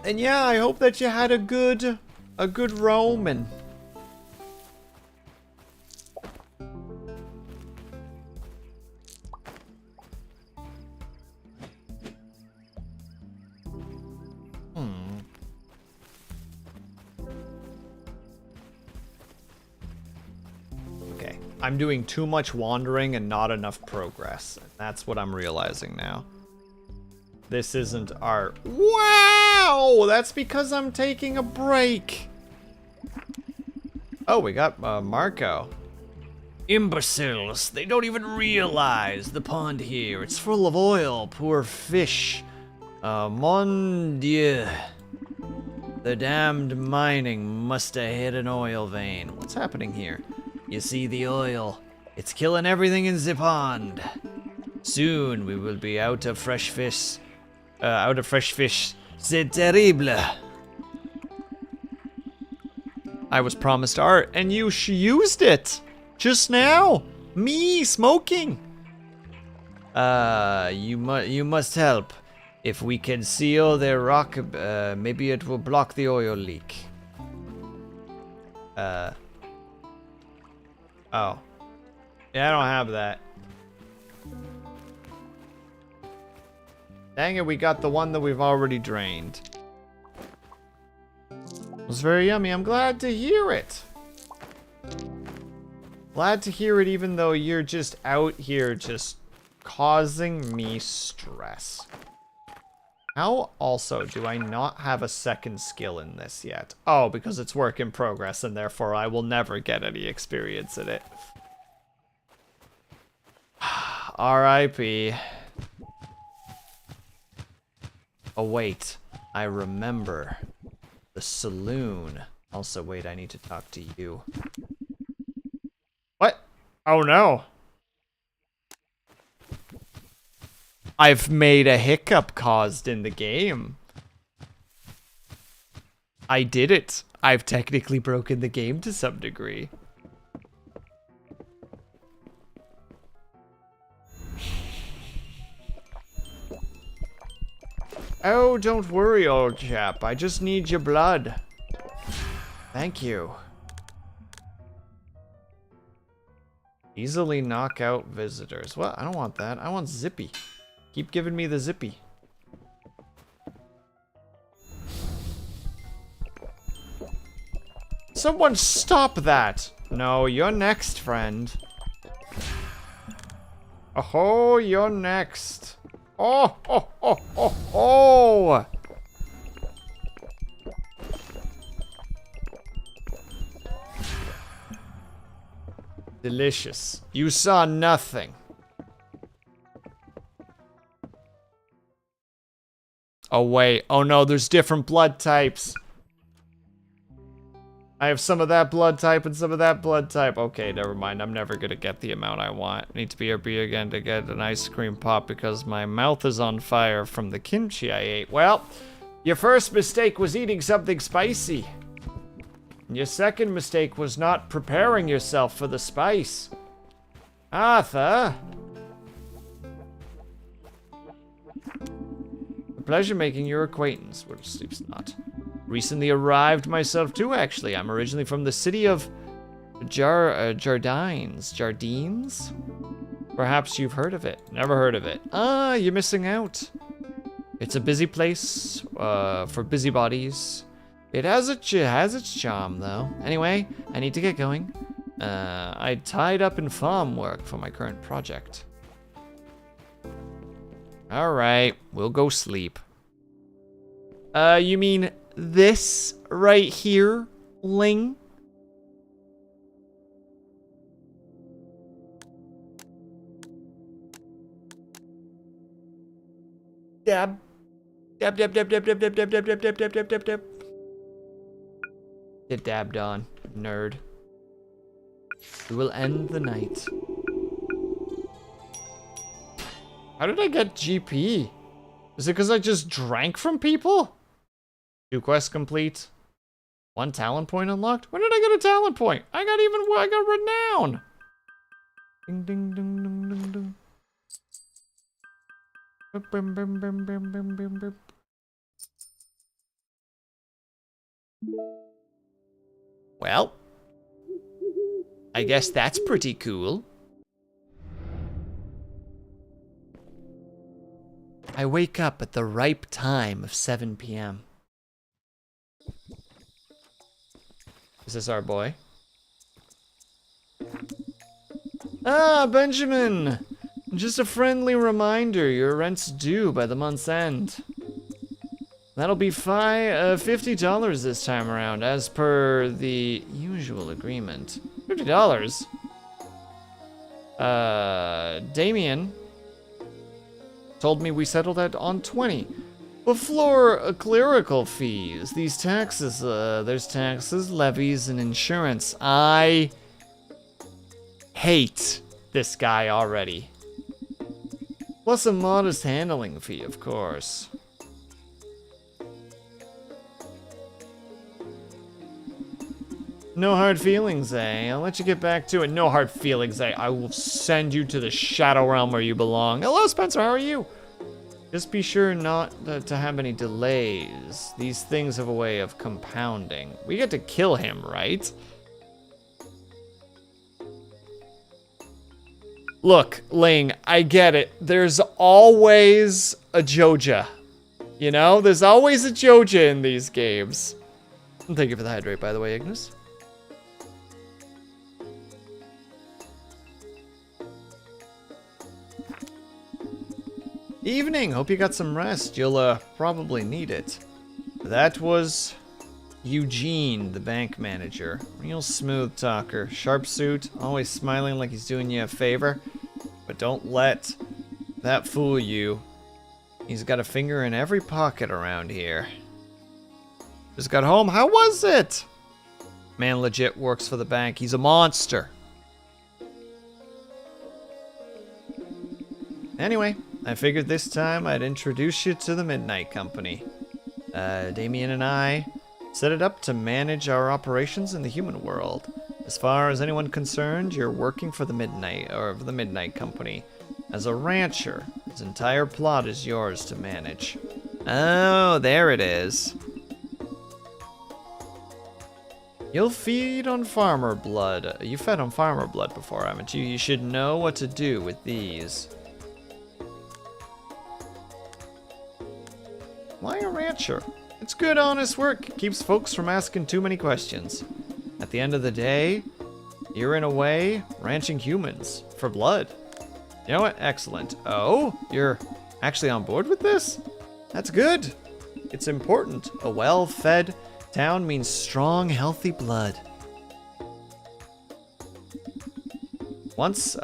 And yeah, I hope that you had a good roaming. Okay, I'm doing too much wandering and not enough progress. That's what I'm realizing now. This isn't art. Wow! That's because I'm taking a break. Oh, we got Marco. Imbeciles. They don't even realize the pond here. It's full of oil. Poor fish. Mon Dieu. The damned mining must have hit an oil vein. What's happening here? You see the oil. It's killing everything in the pond. Soon we will be out of fresh fish. C'est terrible. I was promised art, and you used it. Just now. Me, smoking. You must help. If we can seal their rock, maybe it will block the oil leak. Oh. Yeah, I don't have that. Dang it, we got the one that we've already drained. It was very yummy. I'm glad to hear it. Glad to hear it even though you're just out here just causing me stress. How also do I not have a second skill in this yet? Oh, because it's work in progress and therefore I will never get any experience in it. R.I.P. Oh wait, I remember. The saloon. Also, wait, I need to talk to you. What? Oh no. I've made a hiccup caused in the game. I did it. I've technically broken the game to some degree. Oh, don't worry, old chap. I just need your blood. Thank you. Easily knock out visitors. What? I don't want that. I want Zippy. Keep giving me the Zippy. Someone stop that! No, you're next, friend. Oh, you're next. Oh, oh, oh, oh, oh! Delicious. You saw nothing. Oh, wait. Oh, no, there's different blood types. I have some of that blood type and some of that blood type. Okay, never mind. I'm never gonna get the amount I want. Need to BRB again to get an ice cream pop because my mouth is on fire from the kimchi I ate. Well, your first mistake was eating something spicy. Your second mistake was not preparing yourself for the spice. Arthur. A pleasure making your acquaintance. Which sleeps not. Recently arrived myself too, actually. I'm originally from the city of Jardines? Perhaps you've heard of it. Never heard of it. Ah, you're missing out. It's a busy place for busybodies. It has its charm, though. Anyway, I need to get going. I tied up in farm work for my current project. Alright, we'll go sleep. You mean this right here, Ling? Dab. Dab, dab, dab, dab, dab, dab, dab, dab, dab, dab, dab, dab, dab, dab. Get dabbed on, nerd. We will end the night. How did I get GP? Is it because I just drank from people? 2 quests complete. 1 talent point unlocked? When did I get a talent point? I got renown. Ding ding ding ding ding ding. Bim, bim, bim, bim, bim, bim, bim. Well, I guess that's pretty cool. I wake up at the ripe time of 7 p.m. Is this our boy? Ah, Benjamin! Just a friendly reminder, your rent's due by the month's end. That'll be $50 this time around, as per the usual agreement. $50? Damien told me we settled that on 20. Before clerical fees, these taxes, there's taxes, levies, and insurance. I hate this guy already. Plus a modest handling fee, of course. No hard feelings, eh? I'll let you get back to it. No hard feelings, eh? I will send you to the Shadow Realm where you belong. Hello, Spencer, how are you? Just be sure not to have any delays. These things have a way of compounding. We get to kill him, right? Look, Ling, I get it. There's always a Joja. You know? There's always a Joja in these games. And thank you for the hydrate, by the way, Ignis. Evening, hope you got some rest. You'll probably need it. That was Eugene, the bank manager. Real smooth talker. Sharp suit, always smiling like he's doing you a favor. But don't let that fool you. He's got a finger in every pocket around here. Just got home. How was it? Man legit works for the bank. He's a monster. Anyway, I figured this time I'd introduce you to the Midnight Company. Damien and I set it up to manage our operations in the human world. As far as anyone concerned, you're working for the Midnight Company. As a rancher, his entire plot is yours to manage. Oh, there it is. You'll feed on farmer blood. You fed on farmer blood before, haven't you? You should know what to do with these. Why a rancher? It's good, honest work. Keeps folks from asking too many questions. At the end of the day, you're in a way ranching humans for blood. You know what? Excellent. Oh, you're actually on board with this? That's good. It's important. A well-fed town means strong, healthy blood. Once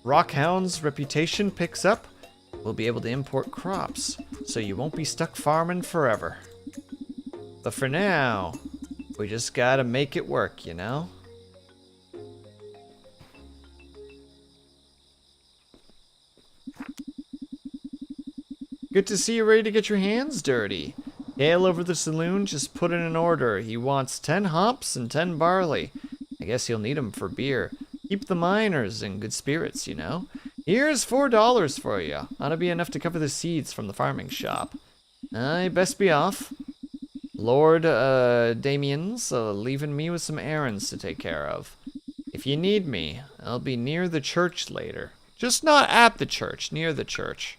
Rockhound's reputation picks up, we'll be able to import crops, so you won't be stuck farming forever. But for now, we just gotta make it work, you know? Good to see you ready to get your hands dirty. Gale over the saloon just put in an order. He wants 10 hops and 10 barley. I guess you'll need 'em for beer. Keep the miners in good spirits, you know? Here's $4 for you. Ought to be enough to cover the seeds from the farming shop. I best be off. Lord Damien's leaving me with some errands to take care of. If you need me, I'll be near the church later. Just not at the church, near the church.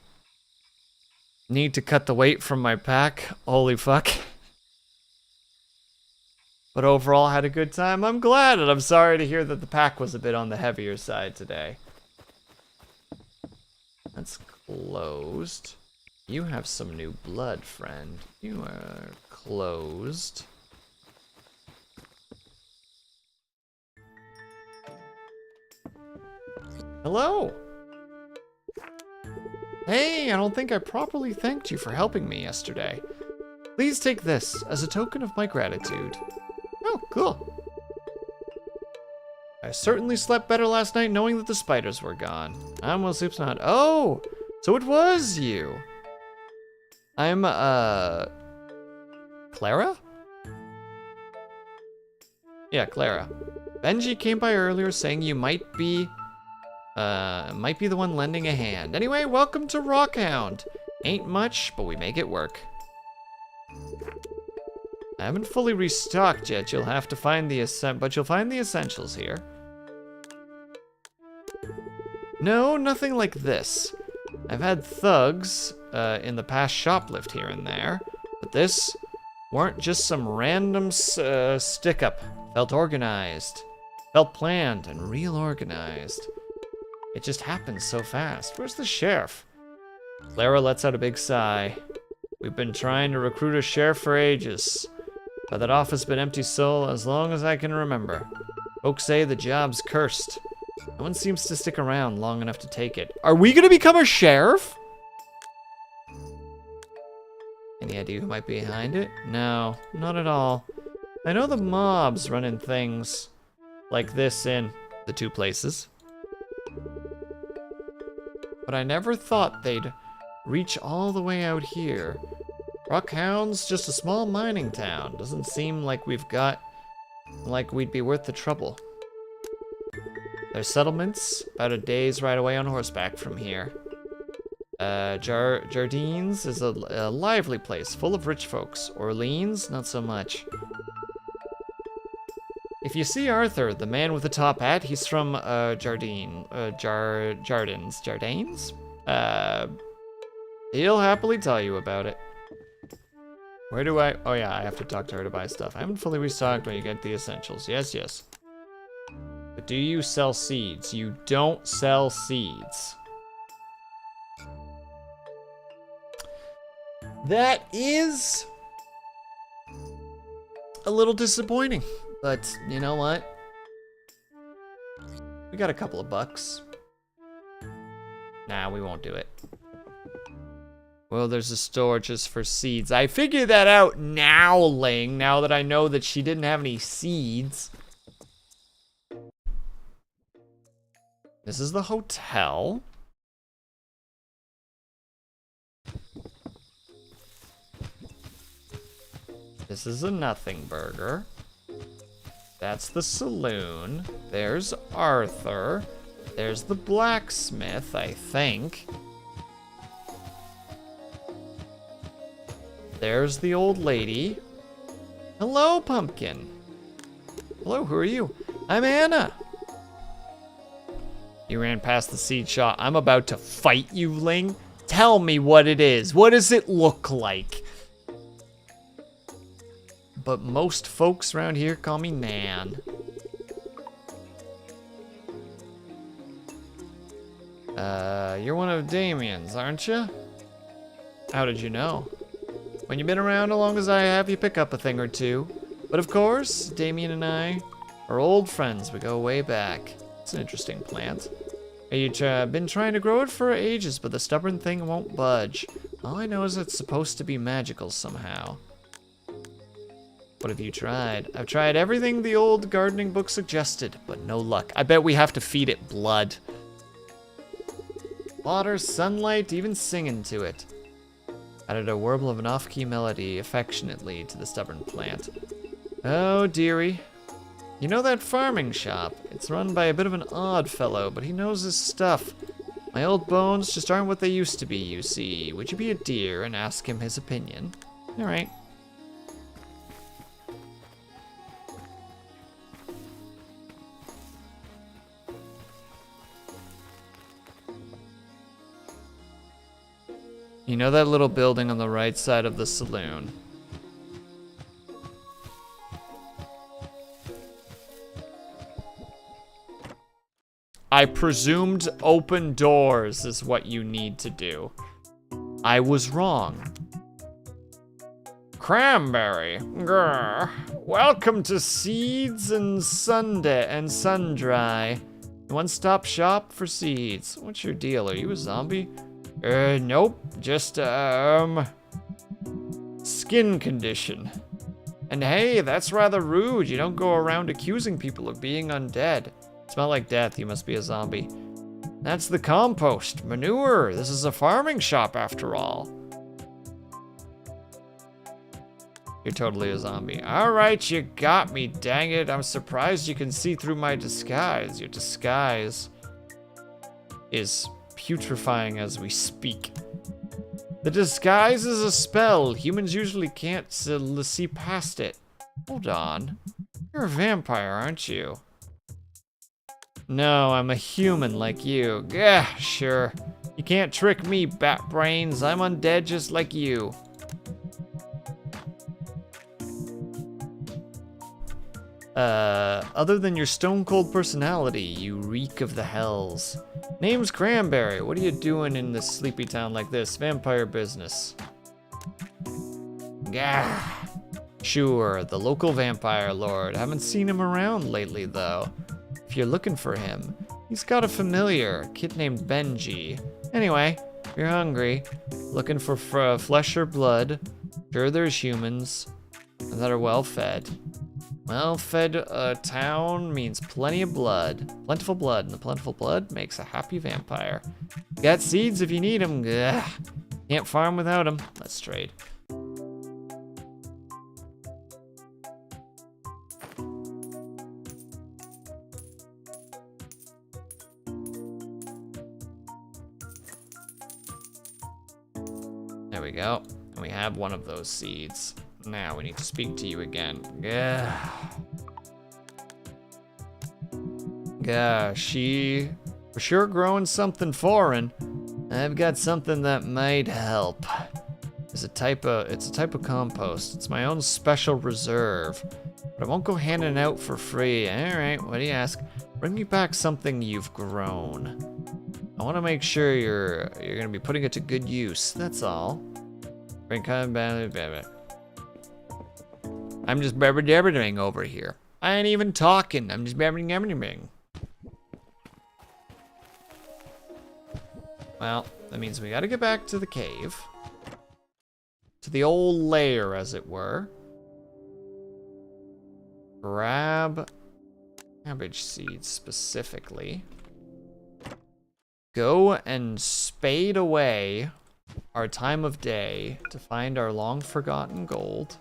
Need to cut the weight from my pack. Holy fuck. But overall, had a good time. I'm glad, and I'm sorry to hear that the pack was a bit on the heavier side today. That's closed. You have some new blood, friend. You are closed. Hello. Hey, I don't think I properly thanked you for helping me yesterday. Please take this as a token of my gratitude. Oh, cool. I certainly slept better last night knowing that the spiders were gone. I'm Will Soup's not. Oh, so it was you. I'm, Clara? Yeah, Clara. Benji came by earlier saying you might be the one lending a hand. Anyway, welcome to Rockhound. Ain't much, but we make it work. I haven't fully restocked yet. You'll have to find but you'll find the essentials here. No, nothing like this. I've had thugs in the past shoplift here and there, but this weren't just some random stick-up. Felt organized, felt planned, and real organized. It just happens so fast. Where's the sheriff? Clara lets out a big sigh. We've been trying to recruit a sheriff for ages, but that office been empty so as long as I can remember. Folks say the job's cursed. No one seems to stick around long enough to take it. Are we gonna become a sheriff? Any idea who might be behind it? No, not at all. I know the mob's running things like this in the two places, but I never thought they'd reach all the way out here. Rockhound's just a small mining town. Doesn't seem like we've got like we'd be worth the trouble. There's settlements about a day's ride away on horseback from here. Jardines is a lively place, full of rich folks. Orleans, not so much. If you see Arthur, the man with the top hat, he's from Jardines. He'll happily tell you about it. Where do I? Oh yeah, I have to talk to her to buy stuff. I haven't fully restocked when you get the essentials. Yes, yes. But do you sell seeds? You don't sell seeds. That is a little disappointing, but you know what? We got a couple of bucks. Nah, we won't do it. Well, there's a store just for seeds. I figured that out now, Ling, now that I know that she didn't have any seeds. This is the hotel. This is a nothing burger. That's the saloon. There's Arthur. There's the blacksmith, I think. There's the old lady. Hello, Pumpkin. Hello, who are you? I'm Anna. You ran past the seed shop. I'm about to fight you, Ling. Tell me what it is. What does it look like? But most folks around here call me Nan. You're one of Damien's, aren't you? How did you know? When you've been around as long as I have, you pick up a thing or two. But of course, Damien and I are old friends. We go way back. It's an interesting plant. You've been trying to grow it for ages, but the stubborn thing won't budge. All I know is it's supposed to be magical somehow. What have you tried? I've tried everything the old gardening book suggested, but no luck. I bet we have to feed it blood. Water, sunlight, even singing to it. Added a warble of an off-key melody affectionately to the stubborn plant. Oh, dearie. You know that farming shop? It's run by a bit of an odd fellow, but he knows his stuff. My old bones just aren't what they used to be, you see. Would you be a dear and ask him his opinion? All right. You know that little building on the right side of the saloon? I presumed open doors is what you need to do. I was wrong. Cranberry. Grr. Welcome to Seeds and Sunday and Sundry. One-stop shop for seeds. What's your deal? Are you a zombie? Nope. Just, skin condition. And hey, that's rather rude. You don't go around accusing people of being undead. Smell like death, you must be a zombie. That's the compost. Manure. This is a farming shop after all. You're totally a zombie. All right, you got me, dang it. I'm surprised you can see through my disguise. Your disguise is putrefying as we speak. The disguise is a spell. Humans usually can't see past it. Hold on. You're a vampire, aren't you? No, I'm a human like you. Yeah, sure. You can't trick me, bat brains. I'm undead just like you. Other than your stone cold personality, you reek of the hells. Name's Cranberry. What are you doing in this sleepy town like this? Vampire business. Gah. Sure, the local vampire lord. Haven't seen him around lately, though. If you're looking for him, he's got a familiar, a kid named Benji. Anyway, if you're hungry, looking for flesh or blood, sure there's humans that are well-fed. Well-fed town means plenty of blood. Plentiful blood, and the plentiful blood makes a happy vampire. Got seeds if you need them. Ugh. Can't farm without them. Let's trade. There we go. And we have one of those seeds. Now we need to speak to you again. Yeah. Yeah, she for sure growing something foreign. I've got something that might help. It's a type of compost. It's my own special reserve. But I won't go handing it out for free. Alright, what do you ask? Bring me back something you've grown. I want to make sure you're gonna be putting it to good use. That's all. I'm just babbling over here. I ain't even talking. I'm just babbling. Well, that means we gotta get back to the cave. To the old lair, as it were. Grab cabbage seeds specifically. Go and spade away our time of day to find our long forgotten gold.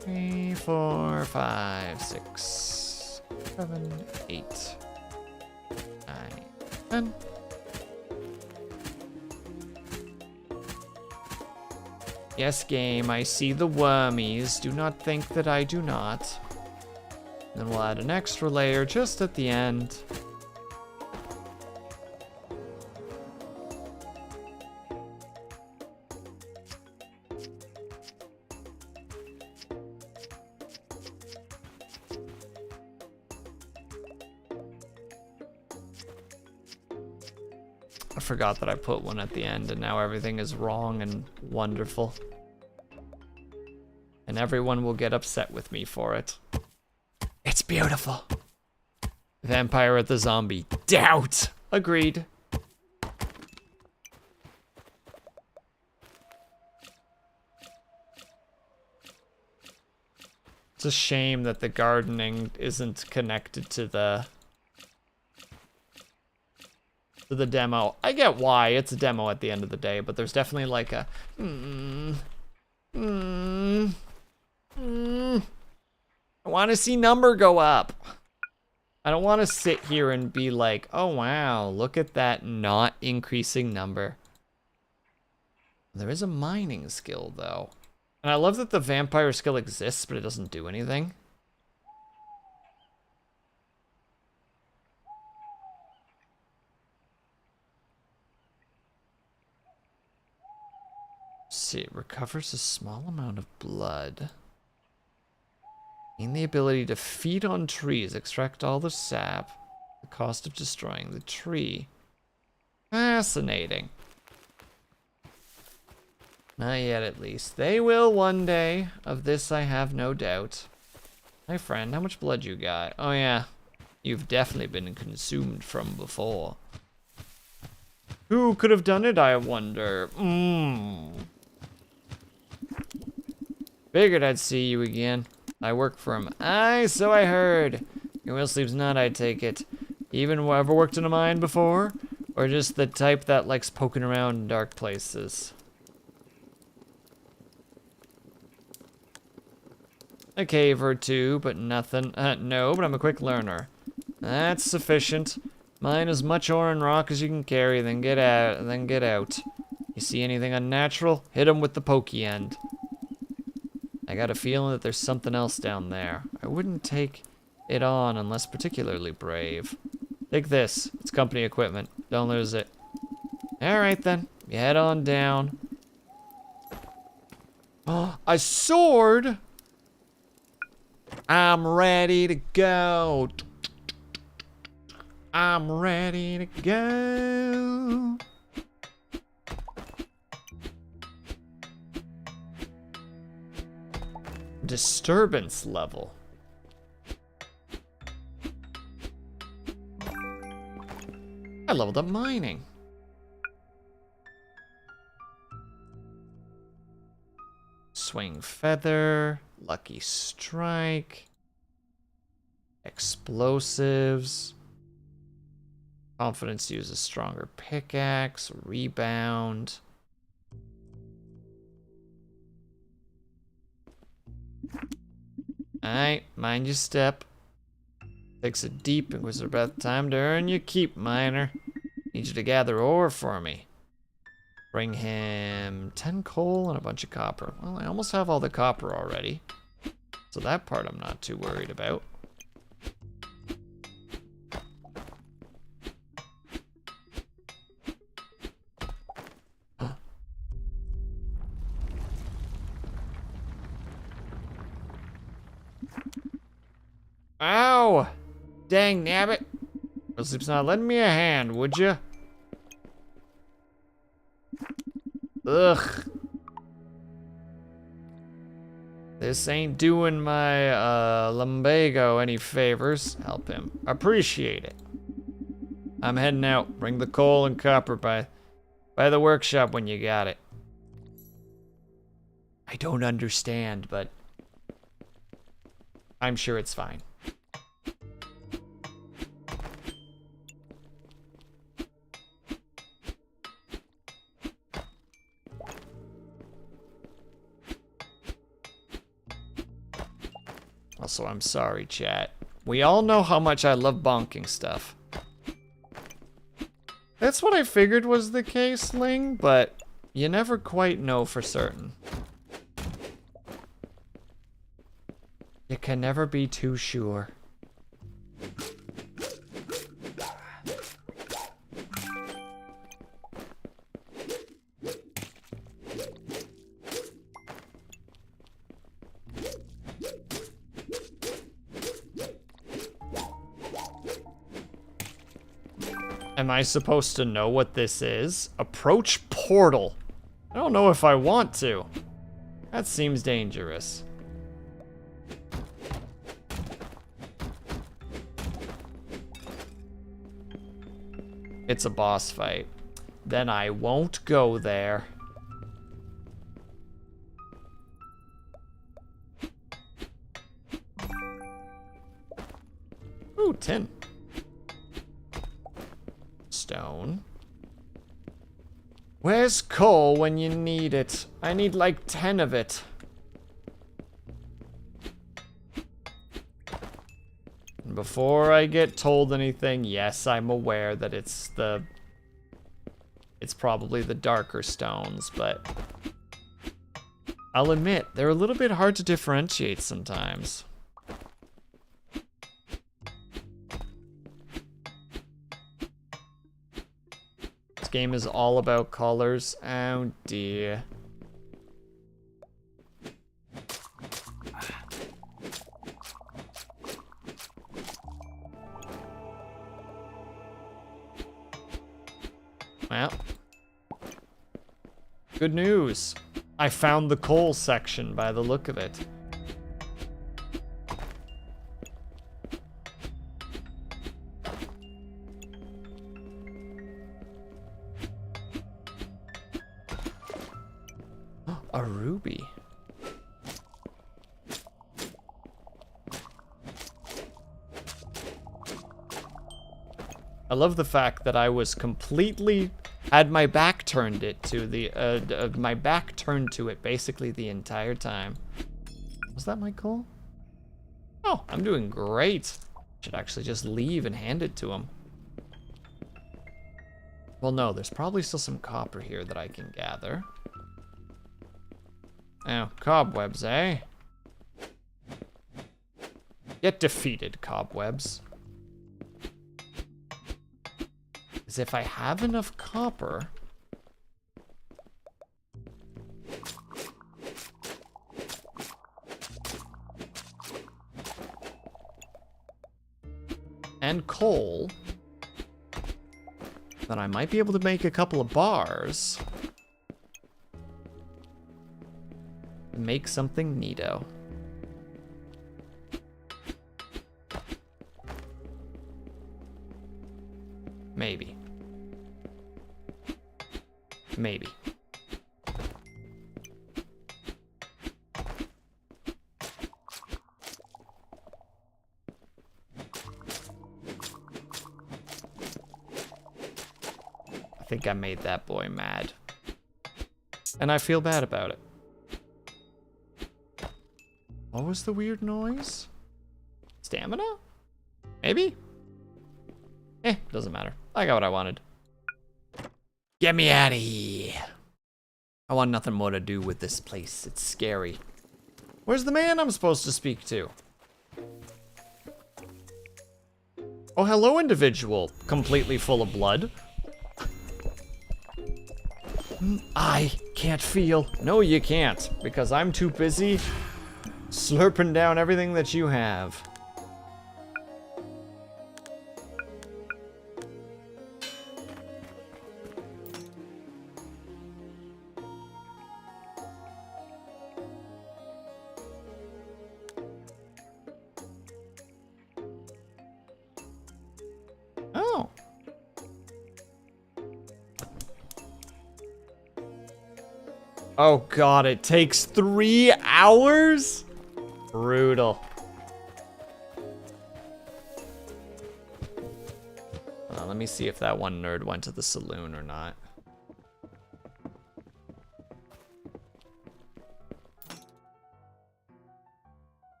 Three, 4, 5, 6, 7, 8, 9, 10. Yes, game, I see the wormies. Do not think that I do not. Then we'll add an extra layer just at the end. I forgot that I put one at the end, and now everything is wrong and wonderful. And everyone will get upset with me for it. It's beautiful. Vampire at the zombie. Doubt. Agreed. It's a shame that the gardening isn't connected to the demo. I get why it's a demo at the end of the day, but there's definitely like a I want to see number go up. I don't want to sit here and be like, oh wow, look at that not increasing number. There is a mining skill though. And I love that the vampire skill exists, but it doesn't do anything. See, it recovers a small amount of blood. Gain the ability to feed on trees, extract all the sap. The cost of destroying the tree. Fascinating. Not yet, at least. They will one day. Of this, I have no doubt. Hi, friend. How much blood you got? Oh, yeah. You've definitely been consumed from before. Who could have done it, I wonder? Figured I'd see you again. I work for him. Aye, so I heard. Your will sleeps not, I take it. Even ever worked in a mine before? Or just the type that likes poking around in dark places? A cave or two, but nothing. No, but I'm a quick learner. That's sufficient. Mine as much ore and rock as you can carry, then get out. You see anything unnatural? Hit 'em with the pokey end. I got a feeling that there's something else down there. I wouldn't take it on unless particularly brave. Take this. It's company equipment. Don't lose it. Alright then. You head on down. Oh, a sword! I'm ready to go. I'm ready to go. Disturbance level. I leveled up mining. Swing feather, lucky strike, explosives, confidence to use a stronger pickaxe, rebound. Alright, mind your step. Takes a deep and was about time to earn your keep, miner. Need you to gather ore for me. Bring him 10 coal and a bunch of copper. Well, I almost have all the copper already. So that part I'm not too worried about. Ow! Dang nabbit. Sleep's not letting me a hand, would ya? Ugh. This ain't doing my lumbago any favors. Help him. Appreciate it. I'm heading out. Bring the coal and copper by the workshop when you got it. I don't understand, but I'm sure it's fine. Also, I'm sorry, chat. We all know how much I love bonking stuff. That's what I figured was the case, Ling, but you never quite know for certain. You can never be too sure. Am I supposed to know what this is? Approach portal. I don't know if I want to. That seems dangerous. It's a boss fight. Then I won't go there. Ooh, tin. Stone. Where's coal when you need it? I need like 10 of it. And before I get told anything, yes, I'm aware that it's probably the darker stones, but I'll admit, they're a little bit hard to differentiate sometimes. This game is all about colors. Oh dear. Well, good news. I found the coal section by the look of it. A ruby. I love the fact that I was completely had my back turned it to the my back turned to it basically the entire time. Was that my coal? Oh, I'm doing great. Should actually just leave and hand it to him. Well, no, there's probably still some copper here that I can gather. Oh, cobwebs, eh? Get defeated, cobwebs. As if I have enough copper. And coal. Then I might be able to make a couple of bars. Make something neato. Maybe. Maybe. I think I made that boy mad. And I feel bad about it. What was the weird noise? Stamina? Maybe? Doesn't matter. I got what I wanted. Get me out of here. I want nothing more to do with this place. It's scary. Where's the man I'm supposed to speak to? Oh, hello, individual. Completely full of blood. I can't feel. No, you can't, because I'm too busy slurping down everything that you have. Oh. Oh god, it takes 3 hours? Brutal. Let me see if that one nerd went to the saloon or not.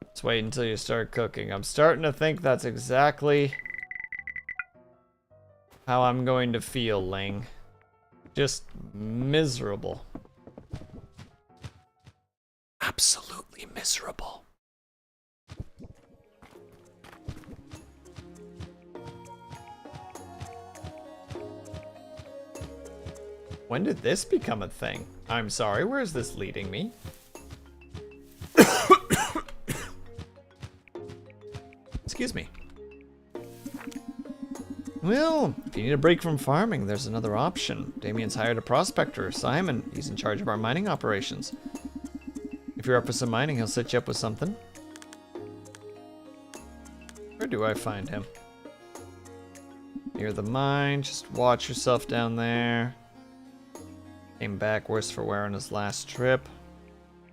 Let's wait until you start cooking. I'm starting to think that's exactly how I'm going to feel, Ling. Just miserable. Absolutely miserable. When did this become a thing? I'm sorry, where is this leading me? Excuse me. Well, if you need a break from farming, there's another option. Damien's hired a prospector, Simon. He's in charge of our mining operations. If you're up for some mining, he'll set you up with something. Where do I find him? Near the mine. Just watch yourself down there. Came back worse for wear on his last trip.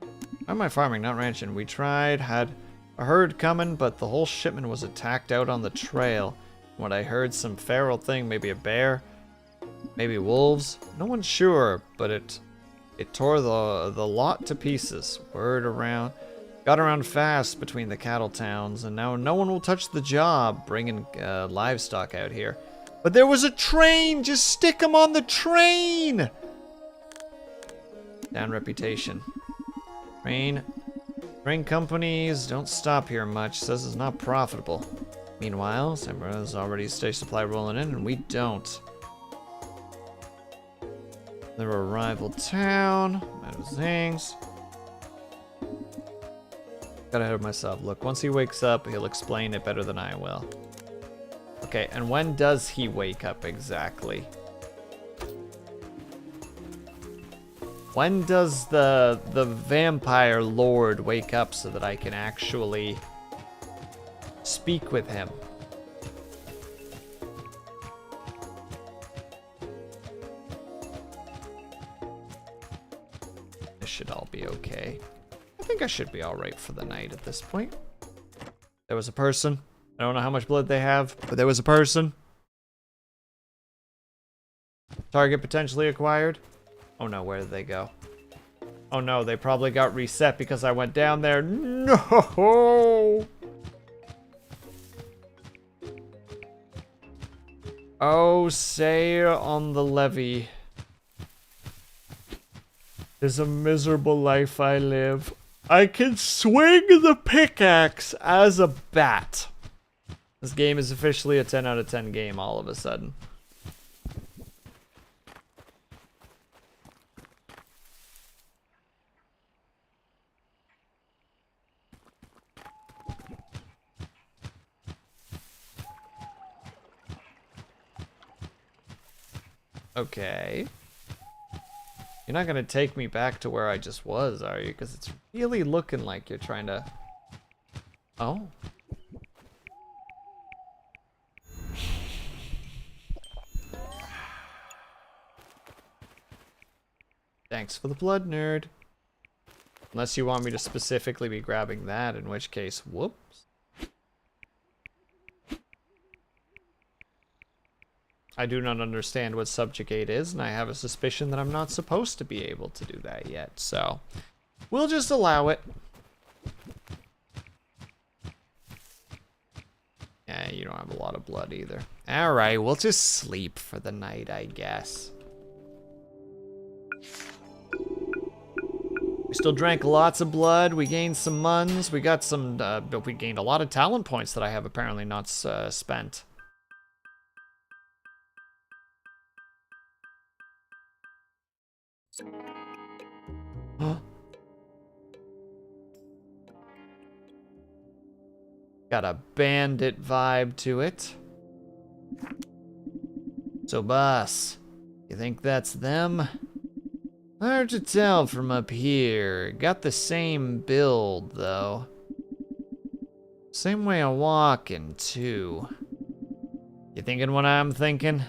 Why am I farming, not ranching? We tried, had a herd coming, but the whole shipment was attacked out on the trail. What I heard, some feral thing, maybe a bear, maybe wolves. No one's sure, but it tore the lot to pieces. Word got around fast between the cattle towns, and now no one will touch the job bringing livestock out here. But there was a train! Just stick them on the train! Down reputation. Train companies don't stop here much. Says it's not profitable. Meanwhile, Samura's already stage supply rolling in, and we don't. They're a rival town. Things. Got ahead of myself. Look, once he wakes up, he'll explain it better than I will. Okay, and when does he wake up exactly? When does the vampire lord wake up so that I can actually speak with him? This should all be okay. I think I should be alright for the night at this point. There was a person. I don't know how much blood they have, but there was a person. Target potentially acquired. Oh no, where did they go? Oh no, they probably got reset because I went down there. No! Oh, say on the levee. Is a miserable life I live. I can swing the pickaxe as a bat. This game is officially a 10 out of 10 game all of a sudden. Okay. You're not gonna take me back to where I just was, are you? Because it's really looking like you're trying to... Oh. Thanks for the blood, nerd. Unless you want me to specifically be grabbing that, in which case, whoops. I do not understand what subjugate is, and I have a suspicion that I'm not supposed to be able to do that yet, so we'll just allow it. Yeah, you don't have a lot of blood either. Alright, we'll just sleep for the night, I guess. We still drank lots of blood, we gained some muns, we got some, we gained a lot of talent points that I have apparently not spent. Got a bandit vibe to it. So, boss, you think that's them? Hard to tell from up here. Got the same build, though. Same way of walking, too. You thinking what I'm thinking?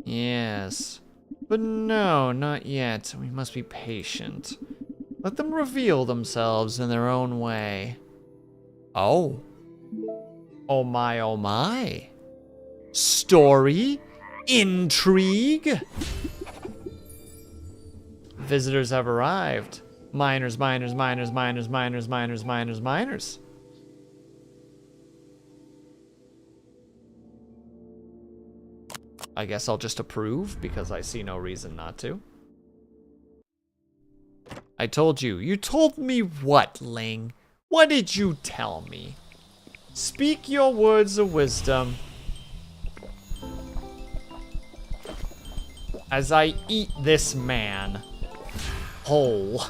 Yes. But no, not yet. We must be patient. Let them reveal themselves in their own way. Oh. Oh my, oh my. Story? Intrigue? Visitors have arrived. Miners, miners, miners, miners, miners, miners, miners, miners. I guess I'll just approve because I see no reason not to. I told you. You told me what, Ling? What did you tell me? Speak your words of wisdom. As I eat this man whole.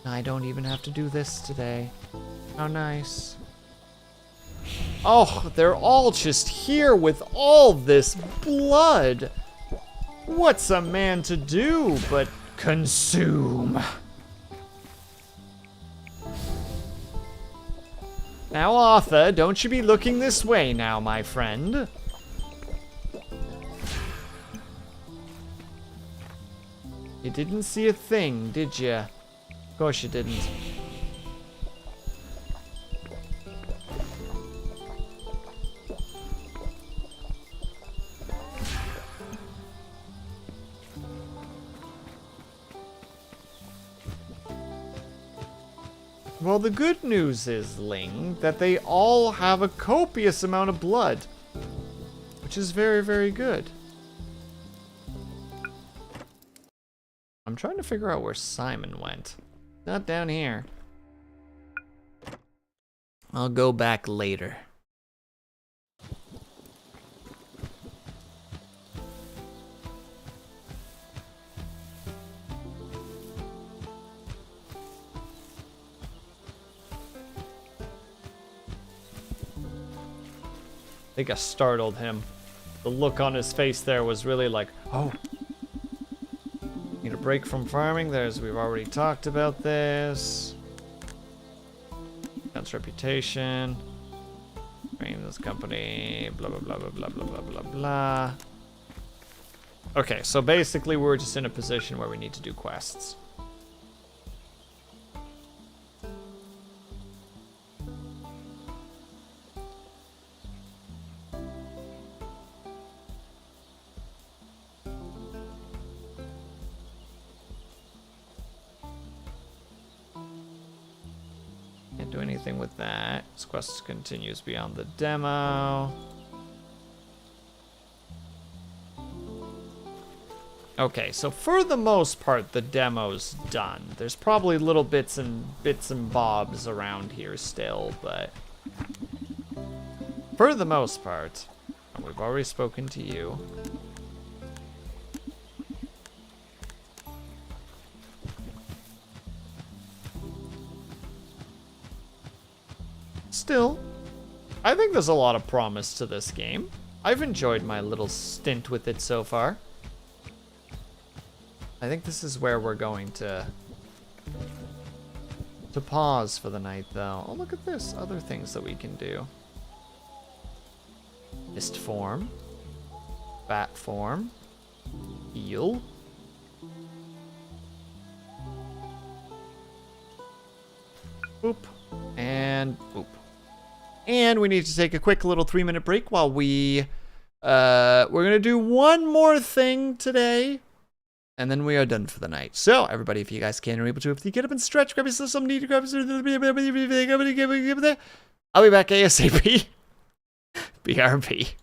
I don't even have to do this today. How nice. Oh, they're all just here with all this blood. What's a man to do but consume? Now, Arthur, don't you be looking this way now, my friend. You didn't see a thing, did you? Of course you didn't. Well, the good news is, Ling, that they all have a copious amount of blood, which is very, very good. I'm trying to figure out where Simon went. Not down here. I'll go back later. I think I startled him. The look on his face there was really like, oh. Need a break from farming. We've already talked about this. That's reputation. Bring this company. Blah, blah, blah, blah, blah, blah, blah, blah, blah. Okay, so basically we're just in a position where we need to do quests. Can't do anything with that. This quest continues beyond the demo. Okay, so for the most part, the demo's done. There's probably little bits and bobs around here still, but for the most part, and we've already spoken to you. Still, I think there's a lot of promise to this game. I've enjoyed my little stint with it so far. I think this is where we're going to pause for the night, though. Oh, look at this. Other things that we can do. Mist form. Bat form. Heal. Boop. And boop. And we need to take a quick little 3-minute break while we're gonna do one more thing today, and then we are done for the night. So everybody, if you guys can, are able to, if you get up and stretch, grab yourself some need to grab. I'll be back ASAP. BRB.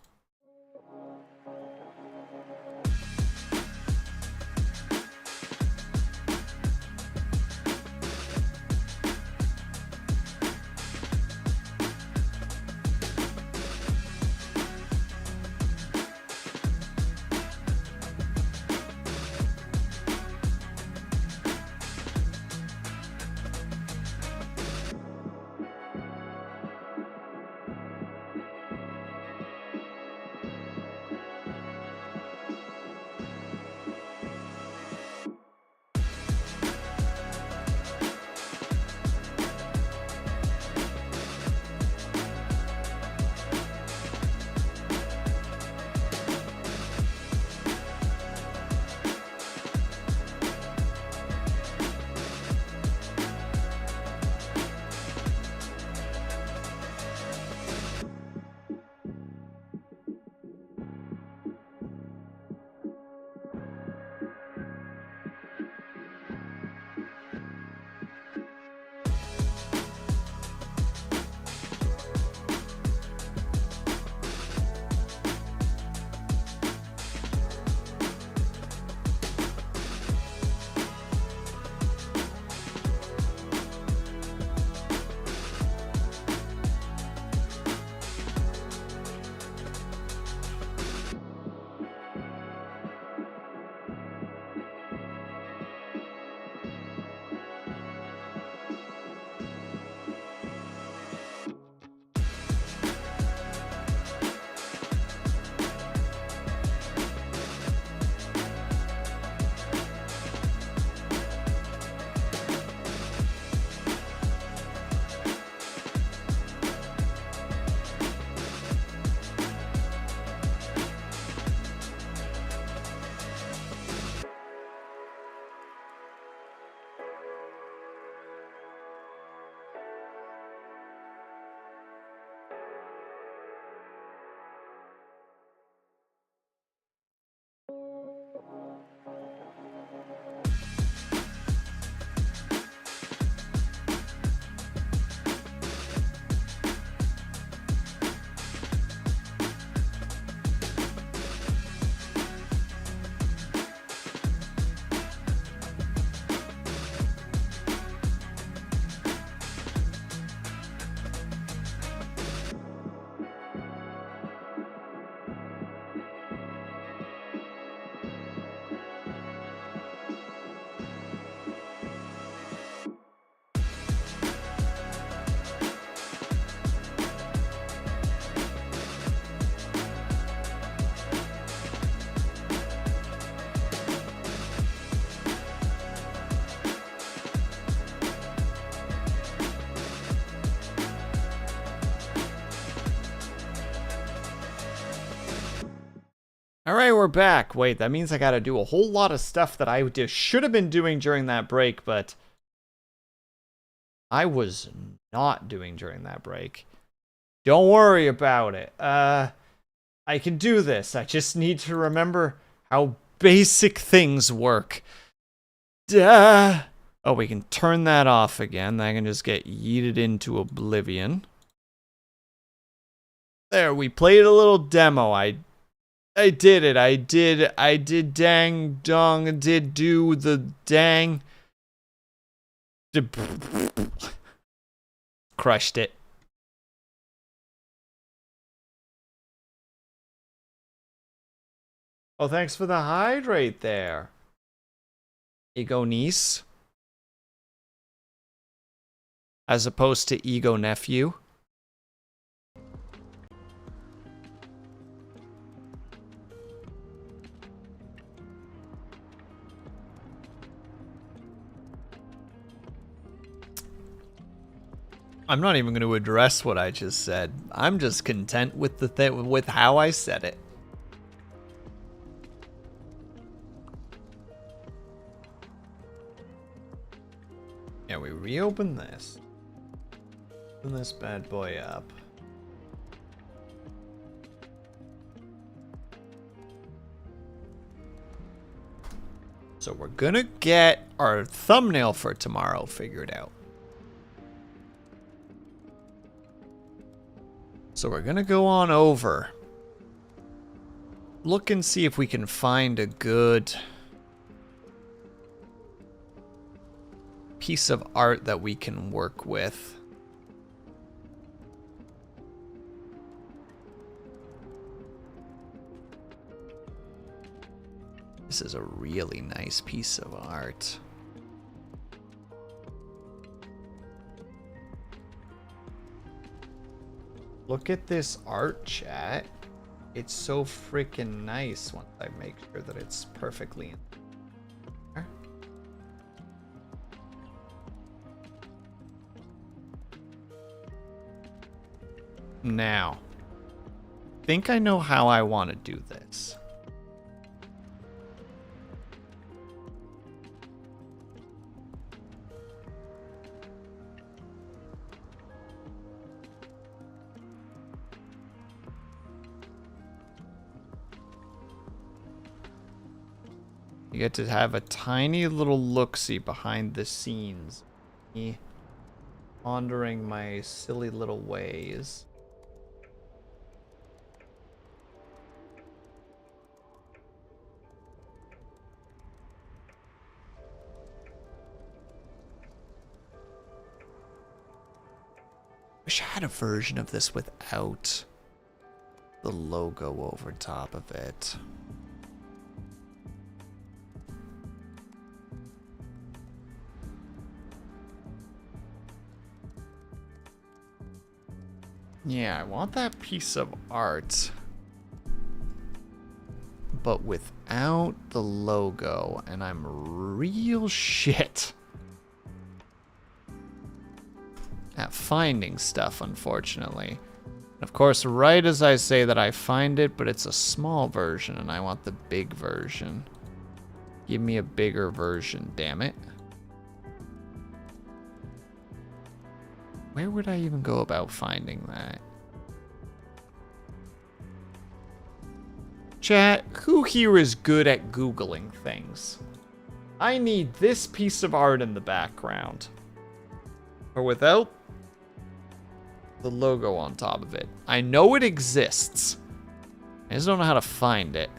All right, we're back. Wait, that means I gotta do a whole lot of stuff that I should have been doing during that break, but I was not doing during that break. Don't worry about it. I can do this. I just need to remember how basic things work. Duh. Oh, we can turn that off again. I can just get yeeted into oblivion. There, we played a little demo. I did it. I did dang dong, did do the dang. Crushed it. Oh, thanks for the hydrate there. Ego niece. As opposed to ego nephew. I'm not even going to address what I just said. I'm just content with with how I said it. Yeah, we reopen this. Open this bad boy up. So we're gonna get our thumbnail for tomorrow figured out. So we're gonna go on over. Look and see if we can find a good piece of art that we can work with. This is a really nice piece of art. Look at this art, chat. It's so freaking nice once I make sure that it's perfectly in there. Now, I think I know how I want to do this. You get to have a tiny little look-see behind the scenes. Me pondering my silly little ways. Wish I had a version of this without the logo over top of it. Yeah, I want that piece of art, but without the logo, and I'm real shit at finding stuff, unfortunately. Of course, right as I say that I find it, but it's a small version, and I want the big version. Give me a bigger version, damn it. Where would I even go about finding that? Chat, who here is good at Googling things? I need this piece of art in the background. Or without the logo on top of it. I know it exists. I just don't know how to find it.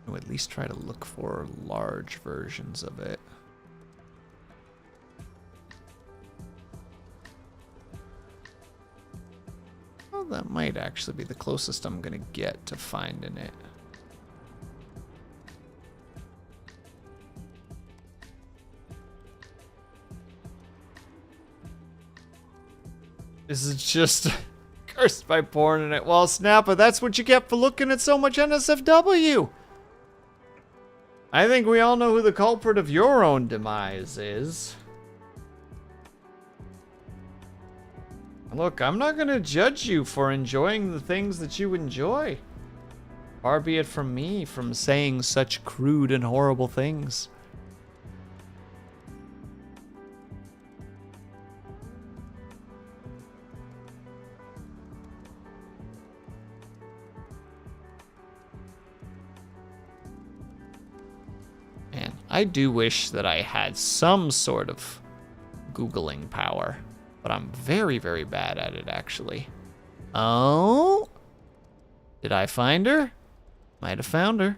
Or at least try to look for large versions of it. Well, that might actually be the closest I'm gonna get to finding it. This is just cursed by porn in it. Well, Snappa, that's what you get for looking at so much NSFW. I think we all know who the culprit of your own demise is. Look, I'm not going to judge you for enjoying the things that you enjoy. Far be it from me from saying such crude and horrible things. Man, I do wish that I had some sort of Googling power. But I'm very, very bad at it, actually. Oh? Did I find her? Might have found her.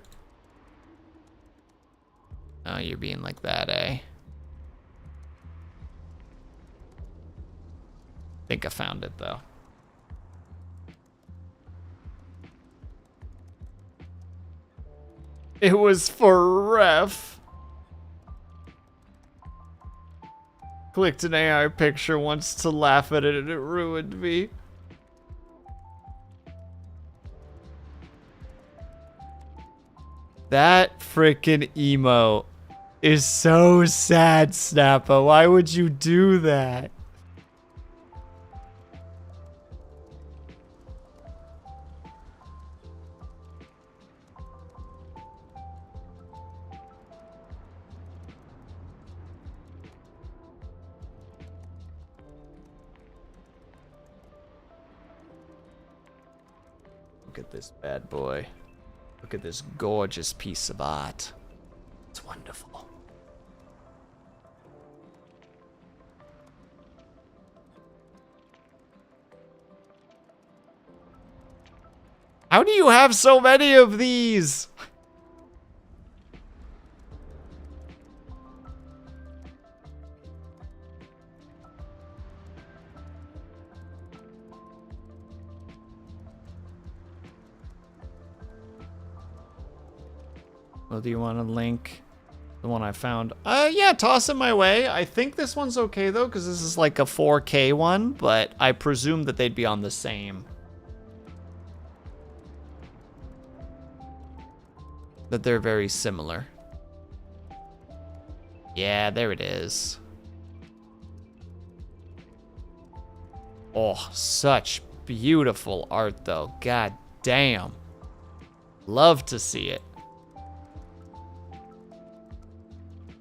Oh, you're being like that, eh? Think I found it, though. It was for ref. Clicked an AI picture once to laugh at it and it ruined me. That freaking emo is so sad, Snappa. Why would you do that? Look at this bad boy. Look at this gorgeous piece of art. It's wonderful. How do you have so many of these? Well, do you want to link the one I found? Yeah, toss it my way. I think this one's okay, though, because this is like a 4K one, but I presume that they'd be on the same. That they're very similar. Yeah, there it is. Oh, such beautiful art, though. God damn. Love to see it.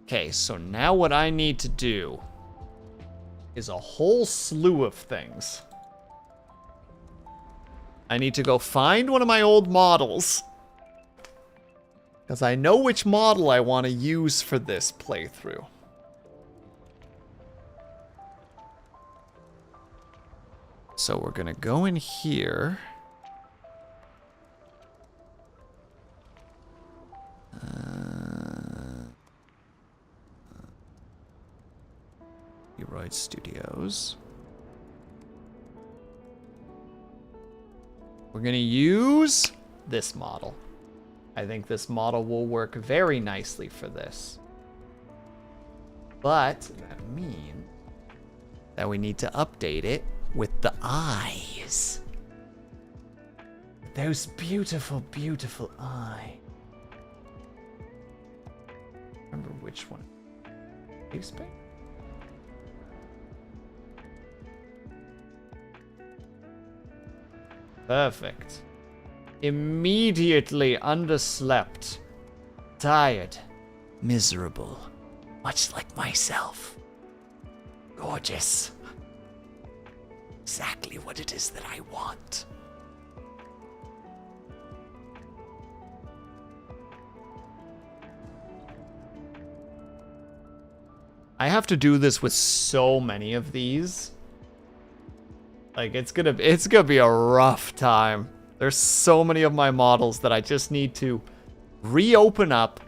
Okay, so now what I need to do is a whole slew of things. I need to go find one of my old models, because I know which model I want to use for this playthrough. So we're going to go in here. Royd Studios. We're going to use this model. I think this model will work very nicely for this. But that means that we need to update it with the eyes. Those beautiful, beautiful eyes. Remember which one? Face paint? Perfect. Immediately underslept. Tired. Miserable. Much like myself. Gorgeous. Exactly what it is that I want. I have to do this with so many of these. Like, it's gonna be a rough time. There's so many of my models that I just need to reopen up,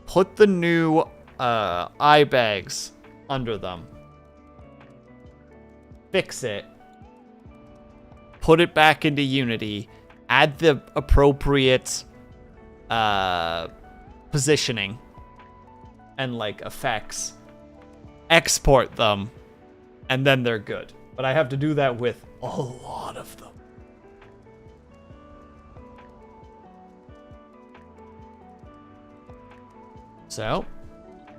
put the new eye bags under them, fix it, put it back into Unity, add the appropriate positioning and like effects, export them, and then they're good. But I have to do that with a lot of them. So,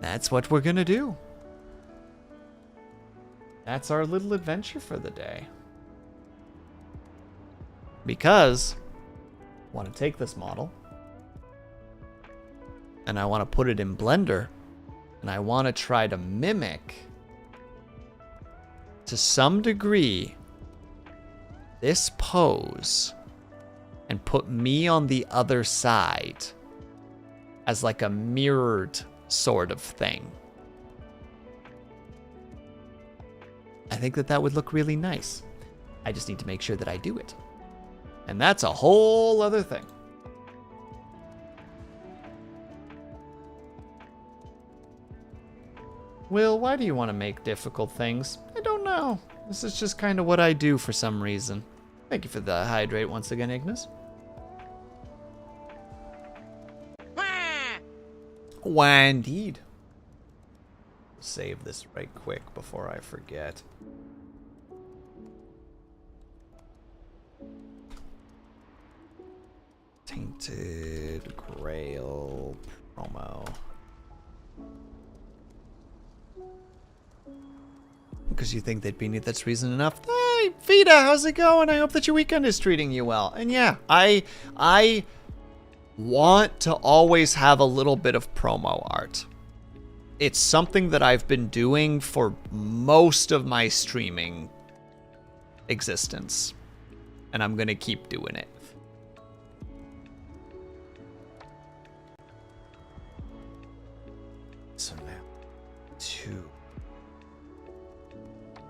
that's what we're gonna do. That's our little adventure for the day. Because I want to take this model and I want to put it in Blender and I want to try to mimic to some degree this pose and put me on the other side as like a mirrored sort of thing. I think that would look really nice. I just need to make sure that I do it. And that's a whole other thing. Will, why do you want to make difficult things? I don't know. This is just kind of what I do for some reason. Thank you for the hydrate once again, Ignis. Why indeed. Save this right quick before I forget. Tainted Grail promo. Because you think they'd be neat, that's reason enough. Hey, Vita, how's it going? I hope that your weekend is treating you well. And yeah, I want to always have a little bit of promo art. It's something that I've been doing for most of my streaming existence. And I'm going to keep doing it. So now, 2.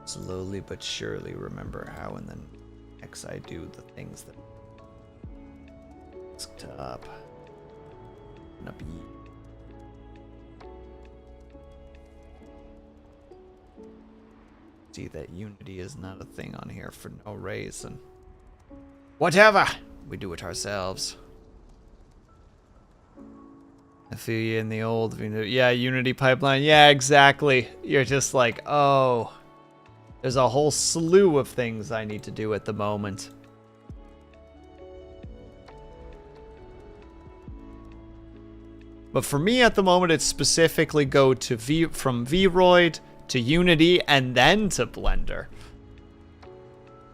Slowly but surely remember how, and then next I do the things that desktop. See that Unity is not a thing on here for no reason. Whatever! We do it ourselves. I feel you in the old, yeah, Unity pipeline. Yeah, exactly. You're just like, oh, there's a whole slew of things I need to do at the moment. But for me at the moment, it's specifically go to from Vroid to Unity and then to Blender.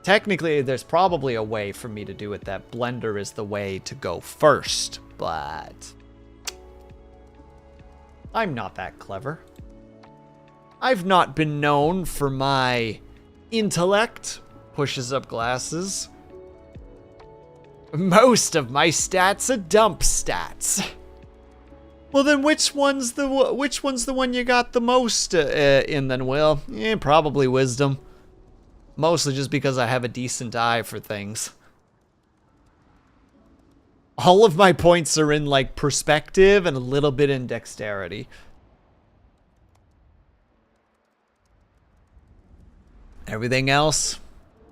Technically, there's probably a way for me to do it that Blender is the way to go first, but I'm not that clever. I've not been known for my intellect. Pushes up glasses. Most of my stats are dump stats. Well, then which one's the one you got the most in then, Will? Yeah, probably wisdom. Mostly just because I have a decent eye for things. All of my points are in like perspective and a little bit in dexterity. Everything else,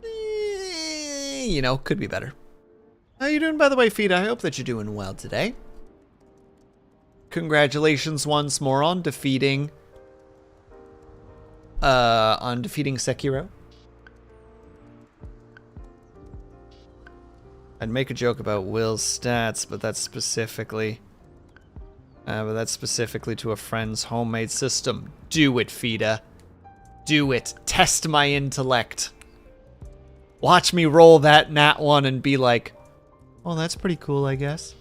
you know, could be better. How you doing, by the way, Fida? I hope that you're doing well today. Congratulations once more on defeating Sekiro. I'd make a joke about Will's stats, but that's specifically to a friend's homemade system. Do it, Fida. Do it. Test my intellect. Watch me roll that nat 1 and be like, oh, that's pretty cool, I guess.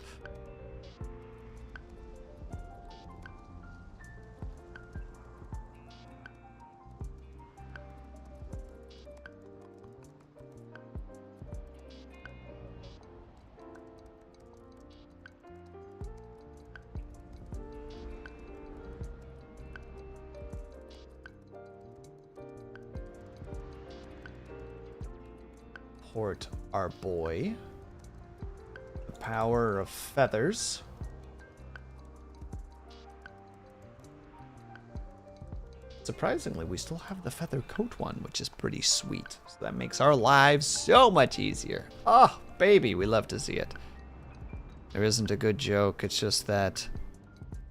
Port our boy. The power of feathers. Surprisingly, we still have the feather coat one, which is pretty sweet. So that makes our lives so much easier. Oh, baby, we love to see it. There isn't a good joke, it's just that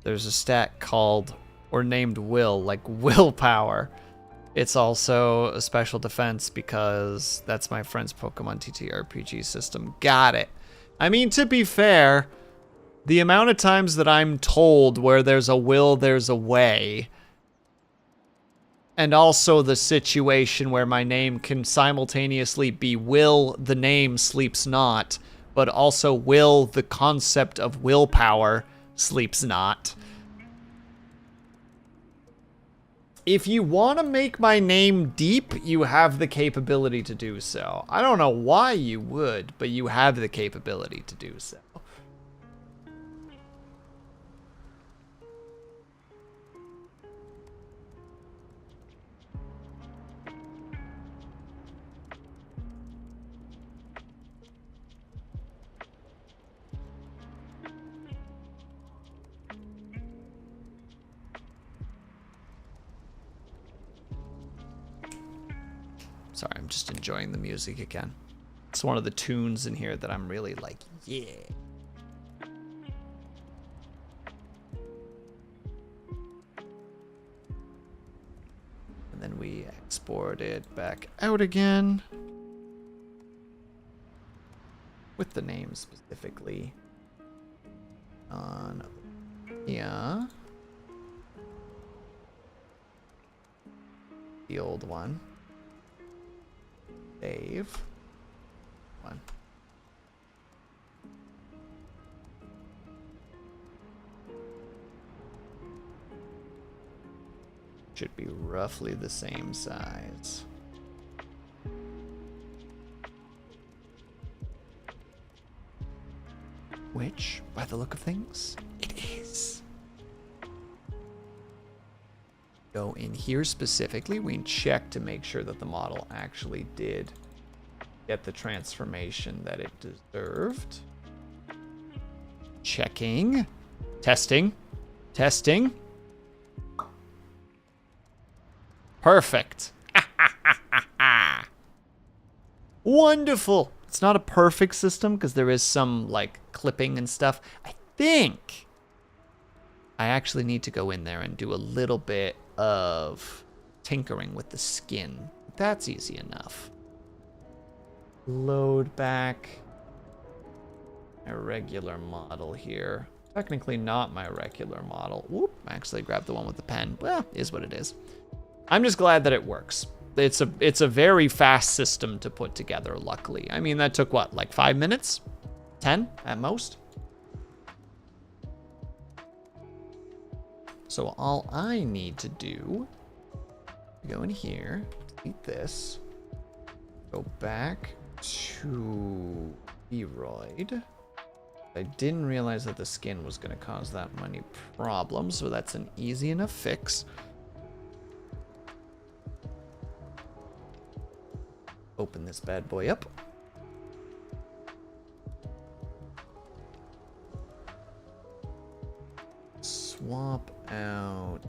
there's a stat called, or named Will, like willpower. It's also a special defense because that's my friend's Pokemon TTRPG system. Got it. I mean, to be fair, the amount of times that I'm told where there's a will, there's a way. And also the situation where my name can simultaneously be Will, the name sleeps not, but also Will, the concept of willpower, sleeps not. If you want to make my name deep, you have the capability to do so. I don't know why you would, but you have the capability to do so. Sorry, I'm just enjoying the music again. It's one of the tunes in here that I'm really like, yeah. And then we export it back out again. With the name specifically. Yeah. The old one. Save. One. Should be roughly the same size. Which, by the look of things, it is. Go in here specifically. We can check to make sure that the model actually did get the transformation that it deserved. Checking. Testing. Testing. Perfect. Wonderful. It's not a perfect system because there is some like clipping and stuff. I think I actually need to go in there and do a little bit of tinkering with the skin. That's easy enough. Load back a regular model here. Technically not my regular model. Whoop, I actually grabbed the one with the pen. Well, is what it is. I'm just glad that it works. It's a very fast system to put together, luckily. I mean, that took what, like 5 minutes? 10 at most? So all I need to do, go in here, delete this, go back to Eroid. I didn't realize that the skin was going to cause that many problems, so that's an easy enough fix. Open this bad boy up. Swap out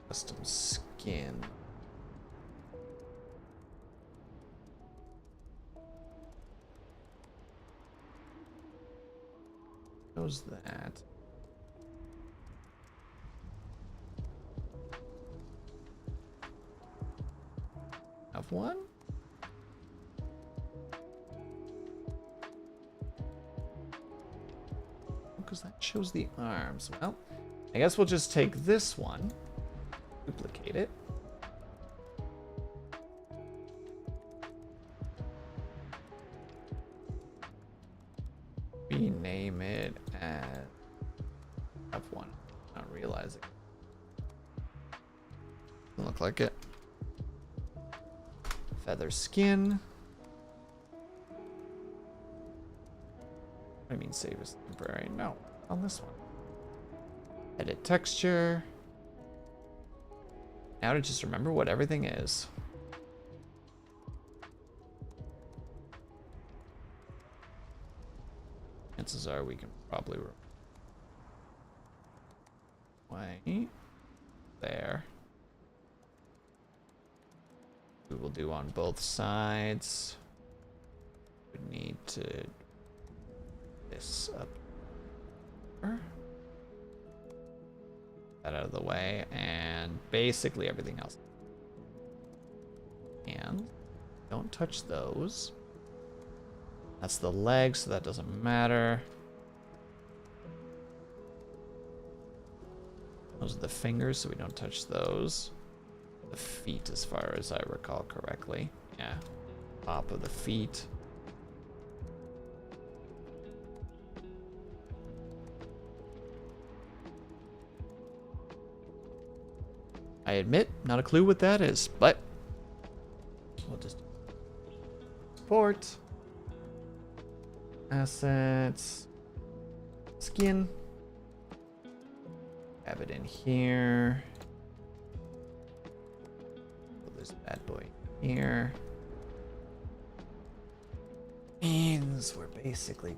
custom skin. How's that? Have one? Because that shows the arms. Well, I guess we'll just take this one, duplicate it. Rename it as F1. Not realizing. Doesn't look like it. Feather skin. I mean, save as temporary. No, on this one. Edit texture. Now to just remember what everything is. Chances are we can probably wait there. We will do on both sides. We need to this up there. That out of the way, and basically everything else. And don't touch those. That's the legs, so that doesn't matter. Those are the fingers, so we don't touch those. The feet, as far as I recall correctly. Yeah, top of the feet. I admit, not a clue what that is, but we'll just support. Assets, skin, have it in here. Put this bad boy here. Means we're basically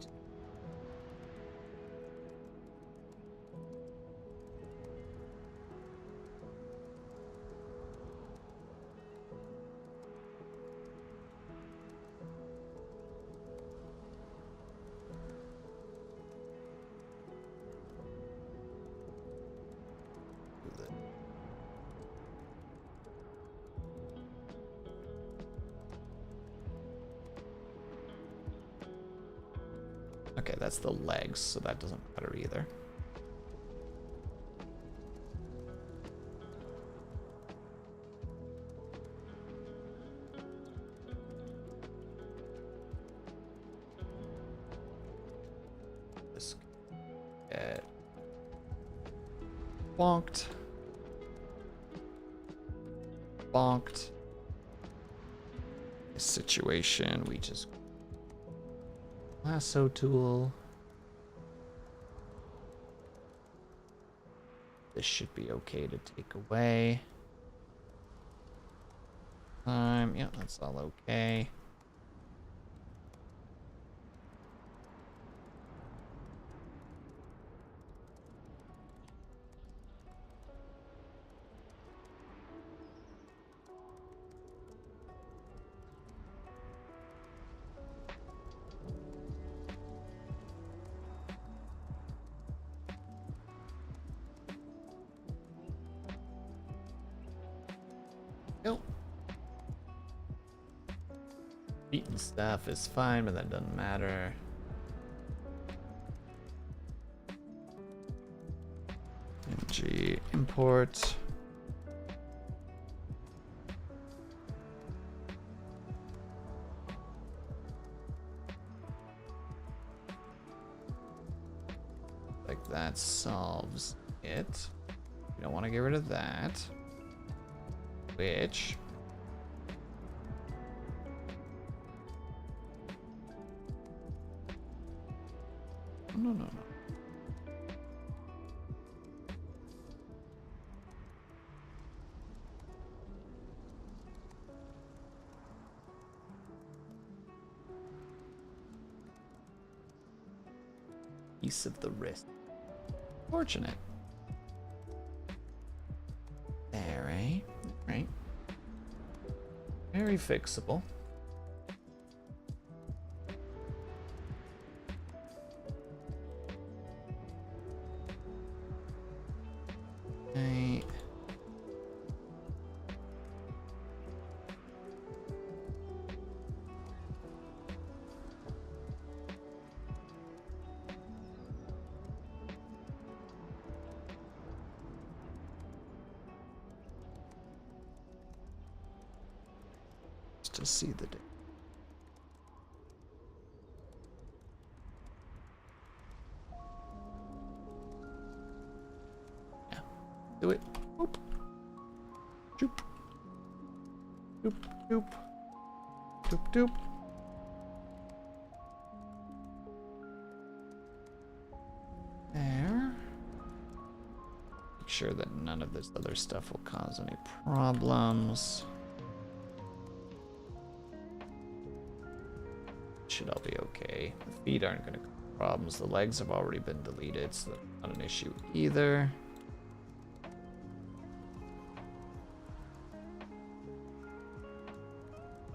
okay, that's the legs, so that doesn't matter either. Bonked. Bonked. This situation, we just lasso tool. This should be okay to take away. Yeah, that's all okay. Nope. Beaten stuff is fine, but that doesn't matter. MG import. Like that solves it. We don't want to get rid of that. Which no. Piece of the wrist. Fortunate. There, eh? Right. Very fixable. Right. To see the day. Yeah, do it. Boop. Doop. Doop. Doop. Doop. Doop. There. Make sure that none of this other stuff will cause any problems. Should all be okay. The feet aren't going to cause problems. The legs have already been deleted, so that's not an issue either.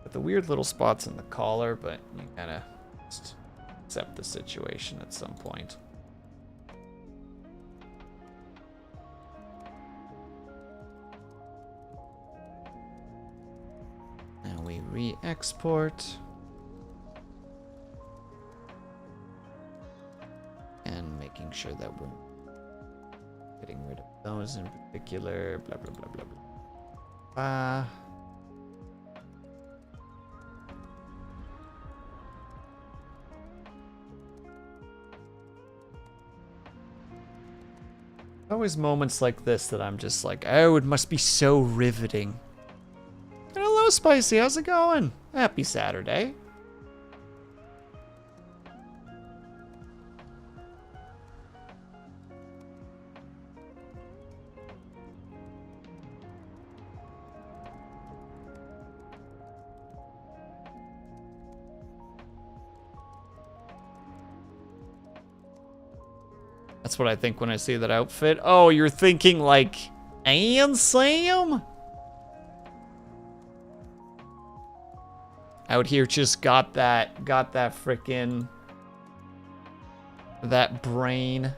But the weird little spots in the collar, but you gotta just accept the situation at some point. Now we re-export. Making sure that we're getting rid of those in particular. Blah blah blah blah blah. Always moments like this that I'm just like, oh, it must be so riveting. Hello, Spicy. How's it going? Happy Saturday. That's what I think when I see that outfit. Oh, you're thinking like, and Sam? Out here just got that frickin', that brain,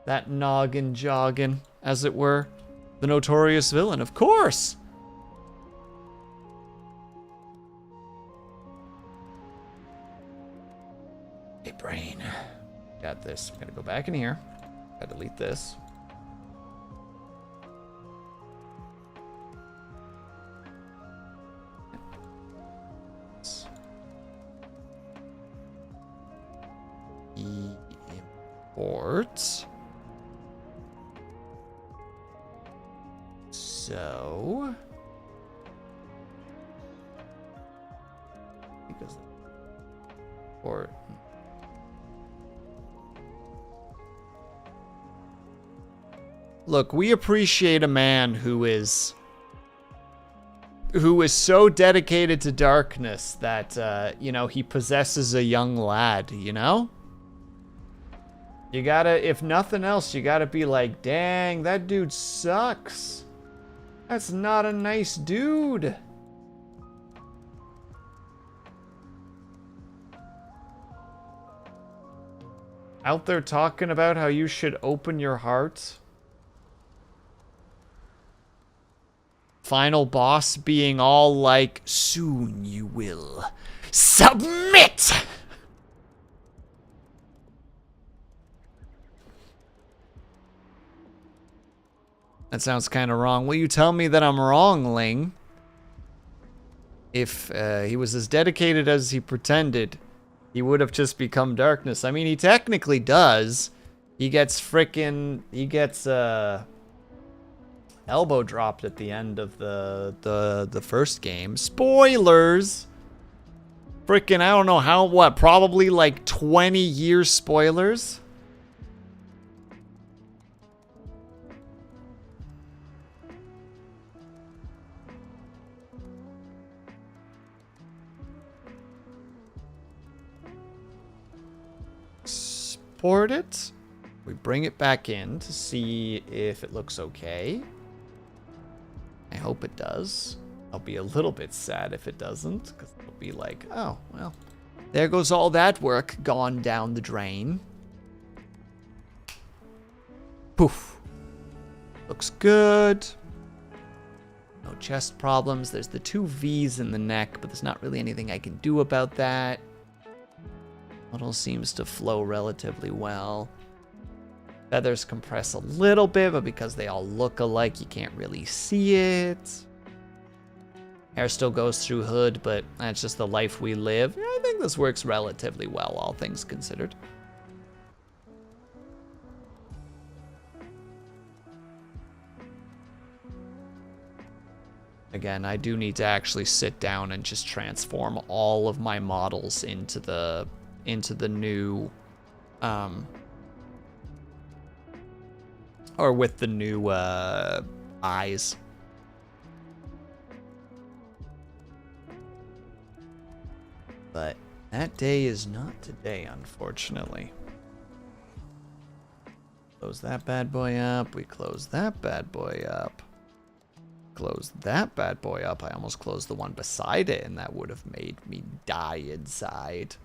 that noggin joggin', as it were. The notorious villain, of course. Hey, brain. Got this. I'm gonna go back in here. Gotta delete this. Import. So... because... Or... Look, we appreciate a man who is so dedicated to darkness that, you know, he possesses a young lad, you know? You gotta, if nothing else, you gotta be like, dang, that dude sucks. That's not a nice dude. Out there talking about how you should open your heart. Final boss being all like, soon you will submit! That sounds kind of wrong. Will you tell me that I'm wrong, Ling? If he was as dedicated as he pretended, he would have just become darkness. I mean, he technically does. He gets elbow dropped at the end of the first game. Spoilers! Frickin', I don't know how, what, probably like 20 years spoilers? Export it. We bring it back in to see if it looks okay. I hope it does. I'll be a little bit sad if it doesn't, because it'll be like, oh, well, there goes all that work gone down the drain. Poof. Looks good. No chest problems. There's the 2 V's in the neck, but there's not really anything I can do about that. Model seems to flow relatively well. Feathers compress a little bit, but because they all look alike, you can't really see it. Hair still goes through hood, but that's just the life we live. I think this works relatively well, all things considered. Again, I do need to actually sit down and just transform all of my models into the new, or with the new eyes. But that day is not today, unfortunately. Close that bad boy up. We close that bad boy up. Close that bad boy up. I almost closed the one beside it, and that would have made me die inside.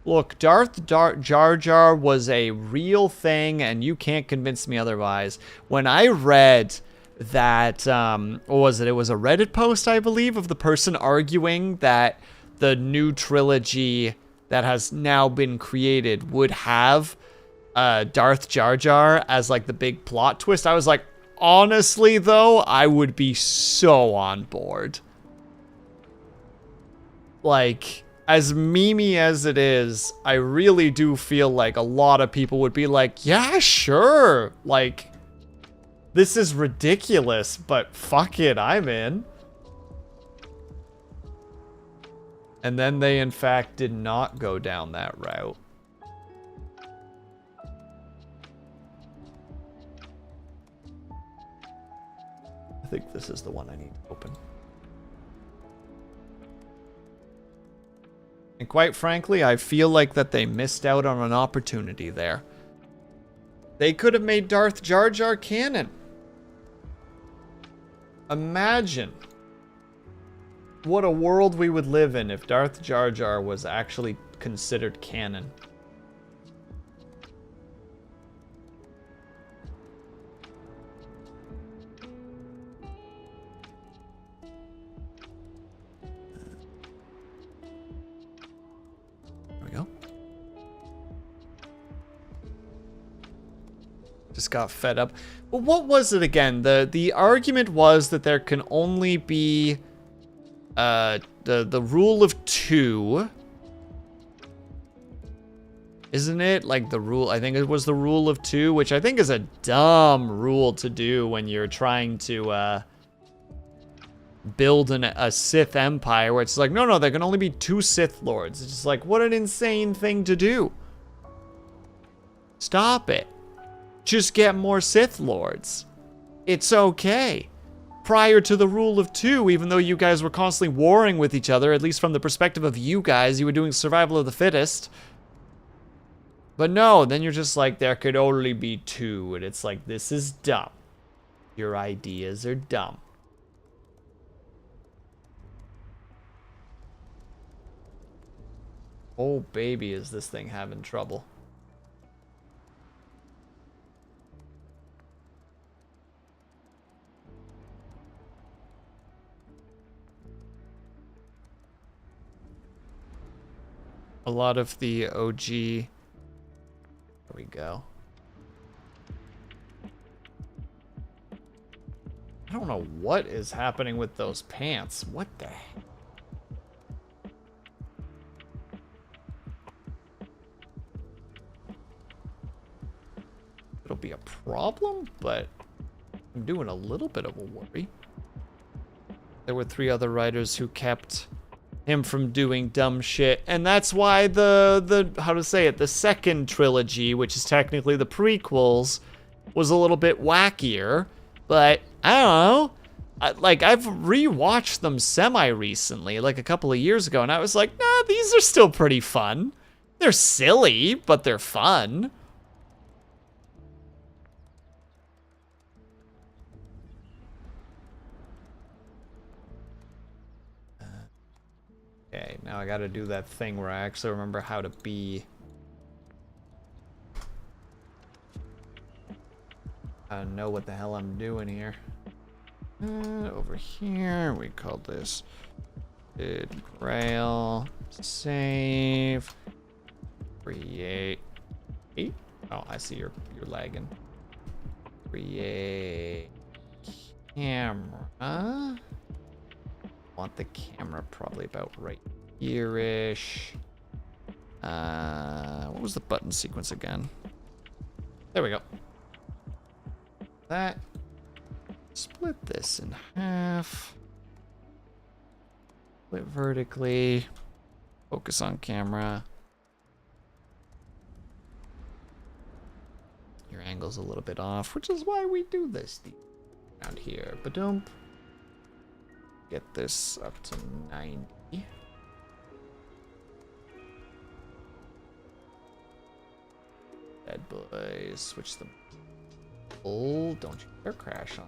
Look, Darth Jar Jar was a real thing, and you can't convince me otherwise. When I read that, what was it? It was a Reddit post, I believe, of the person arguing that the new trilogy that has now been created would have Darth Jar Jar as, like, the big plot twist. I was like, honestly, though, I would be so on board. Like... as memey as it is, I really do feel like a lot of people would be like, yeah, sure. Like, this is ridiculous, but fuck it, I'm in. And then they, in fact, did not go down that route. I think this is the one I need to open. And quite frankly, I feel like that they missed out on an opportunity there. They could have made Darth Jar Jar canon. Imagine what a world we would live in if Darth Jar Jar was actually considered canon. Just got fed up. Well, what was it again? The argument was that there can only be the rule of 2. Isn't it like the rule? I think it was the rule of 2, which I think is a dumb rule to do when you're trying to build a Sith empire, where it's like, no, there can only be 2 Sith Lords. It's just like, what an insane thing to do. Stop it. Just get more Sith Lords. It's okay. Prior to the rule of 2, even though you guys were constantly warring with each other, at least from the perspective of you guys, you were doing survival of the fittest. But no, then you're just like, there could only be 2, and it's like, this is dumb. Your ideas are dumb. Oh, baby, is this thing having trouble. A lot of the OG... There we go. I don't know what is happening with those pants. What the heck? It'll be a problem, but I'm doing a little bit of a worry. There were 3 other writers who kept him from doing dumb shit, and that's why the how to say it, the second trilogy, which is technically the prequels, was a little bit wackier. But I don't know, I've rewatched them semi-recently, like a couple of years ago, and I was like, nah, these are still pretty fun. They're silly, but they're fun. Okay, now I gotta do that thing where I actually remember how to be. I know what the hell I'm doing here. Over here, we call this grail, save, create. Oh, I see you're lagging. Create camera. Want the camera probably about right here-ish. What was the button sequence again? There we go. That. Split this in half. Split vertically. Focus on camera. Your angle's a little bit off, which is why we do this around here. Ba-dump. Get this up to 90. Bad boys, switch them. Oh, don't you dare crash on.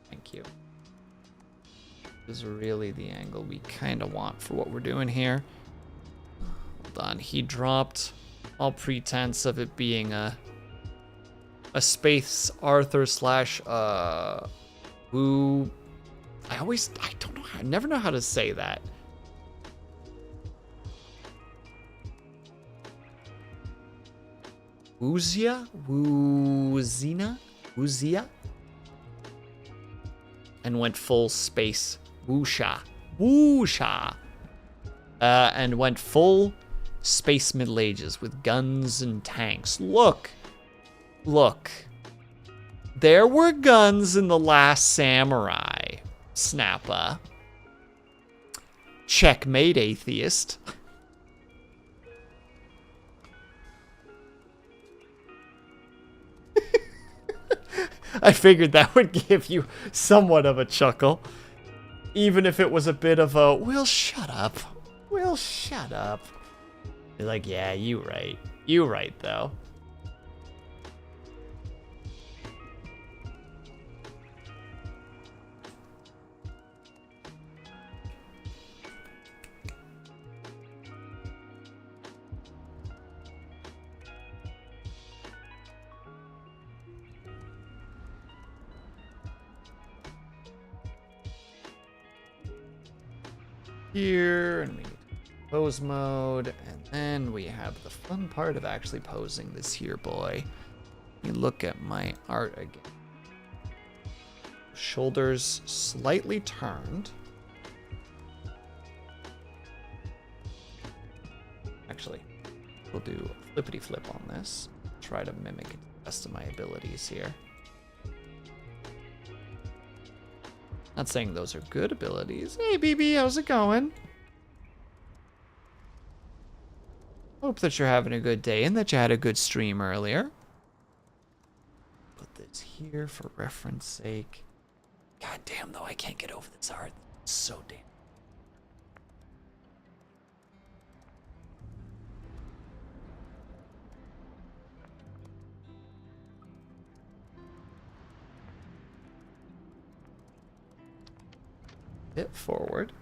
Thank you. This is really the angle we kind of want for what we're doing here. Hold on, he dropped all pretense of it being a Space Arthur slash woo. I don't know, I never know how to say that. Woozia? Woozia? And went full space. Woosha. And went full space Middle Ages with guns and tanks. Look. There were guns in The Last Samurai. Snappa. Checkmate, atheist. I figured that would give you somewhat of a chuckle. Even if it was a bit of a, well, shut up. Well, shut up. You're like, yeah, you right. You right, though. Here, and we need pose mode, and then we have the fun part of actually posing this here boy. Let me look at my art again. Shoulders slightly turned. Actually, we'll do flippity flip on this. Try to mimic it to the best of my abilities here. Not saying those are good abilities. Hey, BB, how's it going? Hope that you're having a good day and that you had a good stream earlier. Put this here for reference sake. God damn, though, I can't get over this art. It's so damn. Bit forward.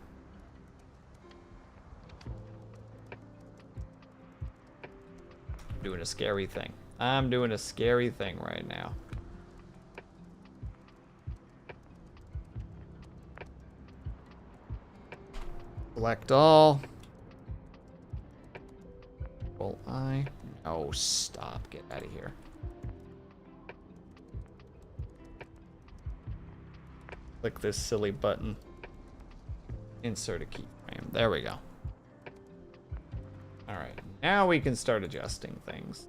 Doing a scary thing. I'm doing a scary thing right now. Select all. Control I. Oh, stop. Get out of here. Click this silly button. Insert a keyframe. There we go. All right. Now we can start adjusting things.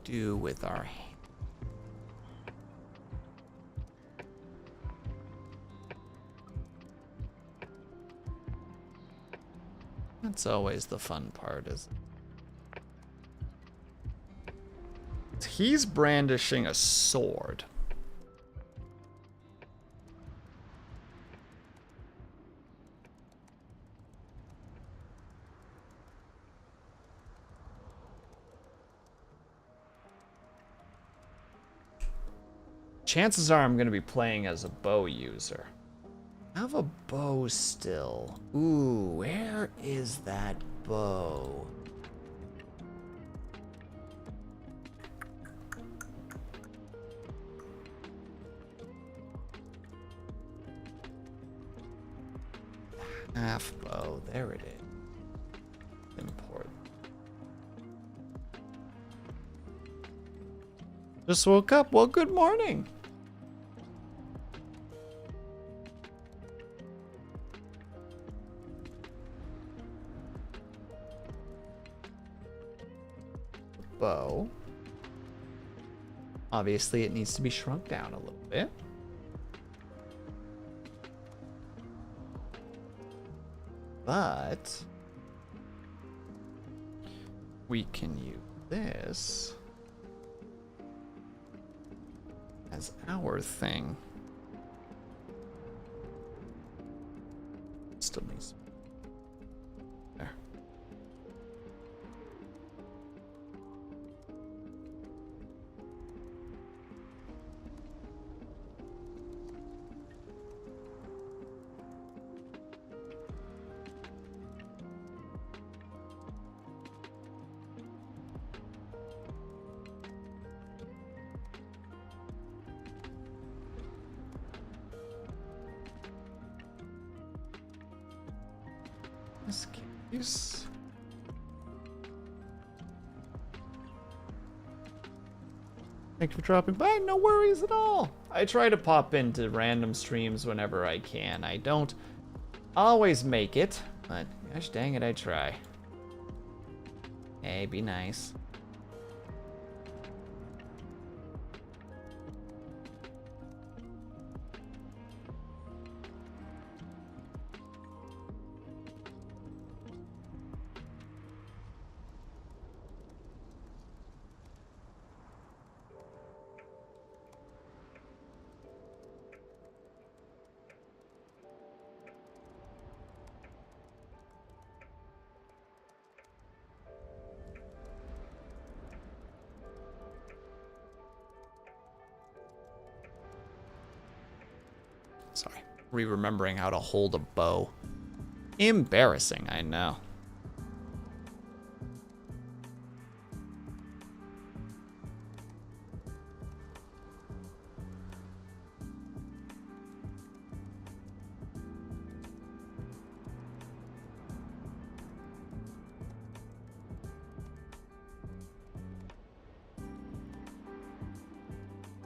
Do with our hand. That's always the fun part, isn't it? He's brandishing a sword. Chances are I'm going to be playing as a bow user. I have a bow still. Ooh, where is that bow? Half bow, there it is. Import. Just woke up. Well, good morning. Bow. Obviously, it needs to be shrunk down a little bit. But we can use this as our thing. Still needs there. This case. Thank you for dropping by. No worries at all. I try to pop into random streams whenever I can. I don't always make it, but gosh dang it, I try. Hey, be nice. Sorry. Remembering how to hold a bow. Embarrassing, I know.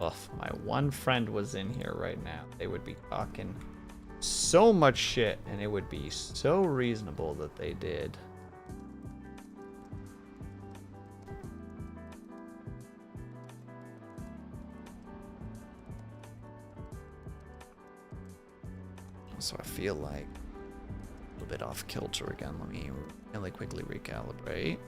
If my one friend was in here right now, they would be talking so much shit, and it would be so reasonable that they did. So I feel like a little bit off kilter again. Let me really quickly recalibrate.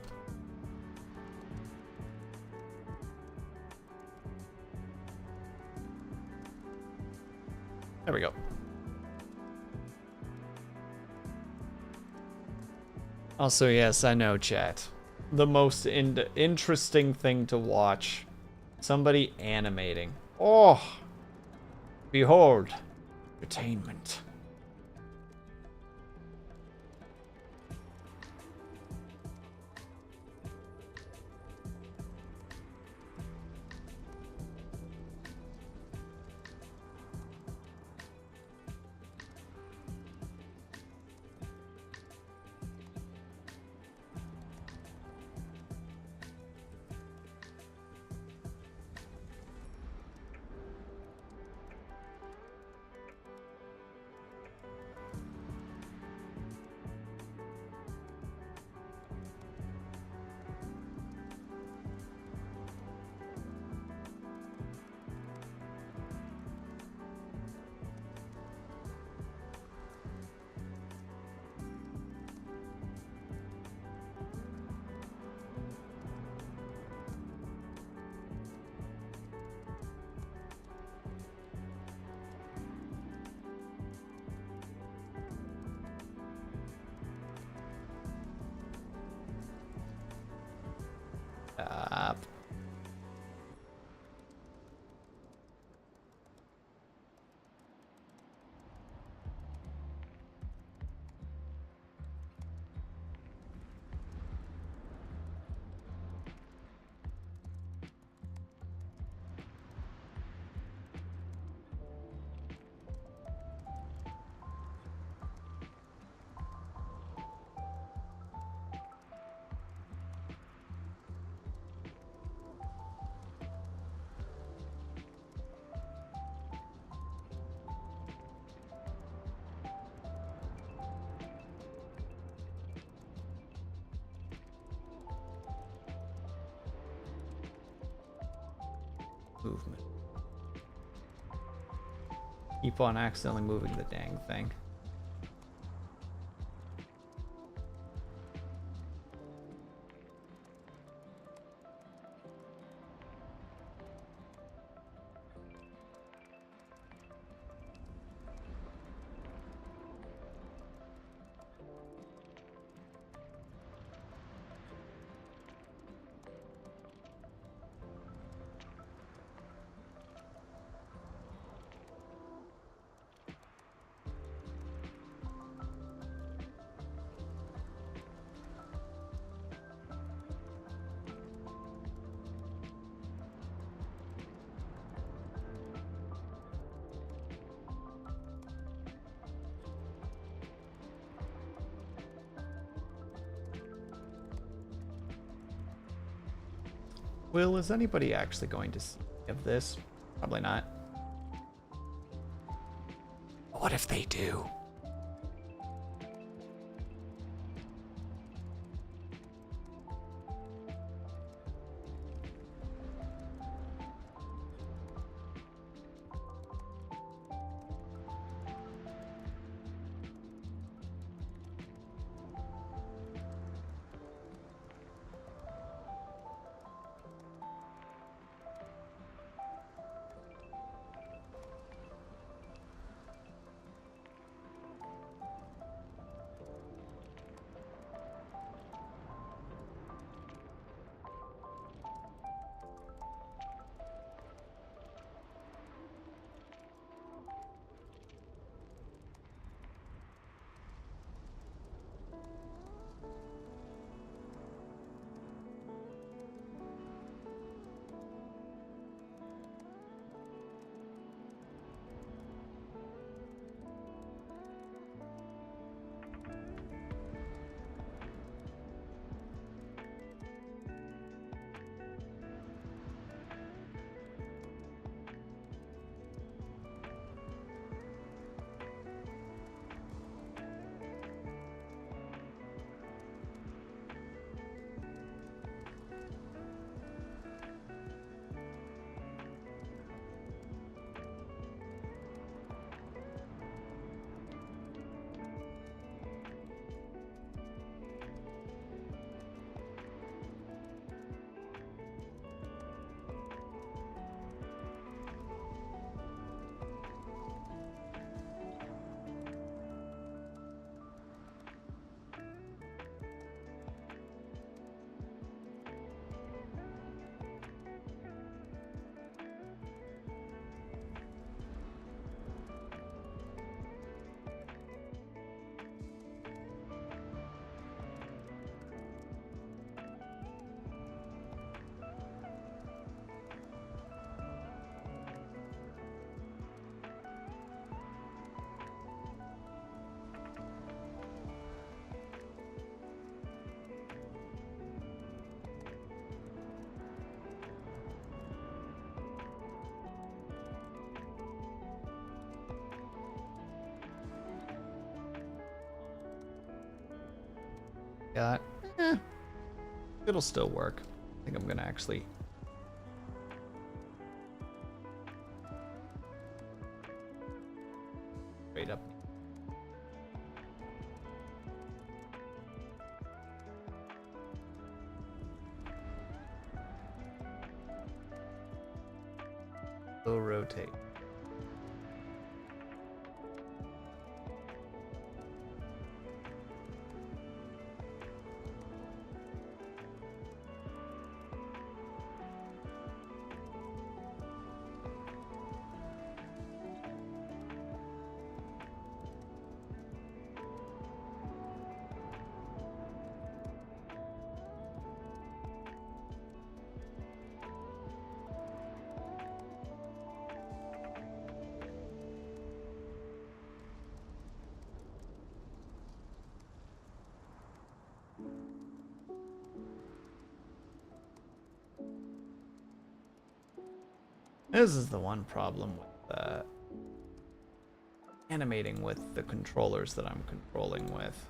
There we go. Also, yes, I know, chat. The most interesting thing to watch. Somebody animating. Oh! Behold. Entertainment. Movement. Keep on accidentally moving the dang thing. Will, is anybody actually going to see of this? Probably not. What if they do? got. It'll still work. I think I'm gonna actually. Straight up. Slow rotate. This is the one problem with animating with the controllers that I'm controlling with.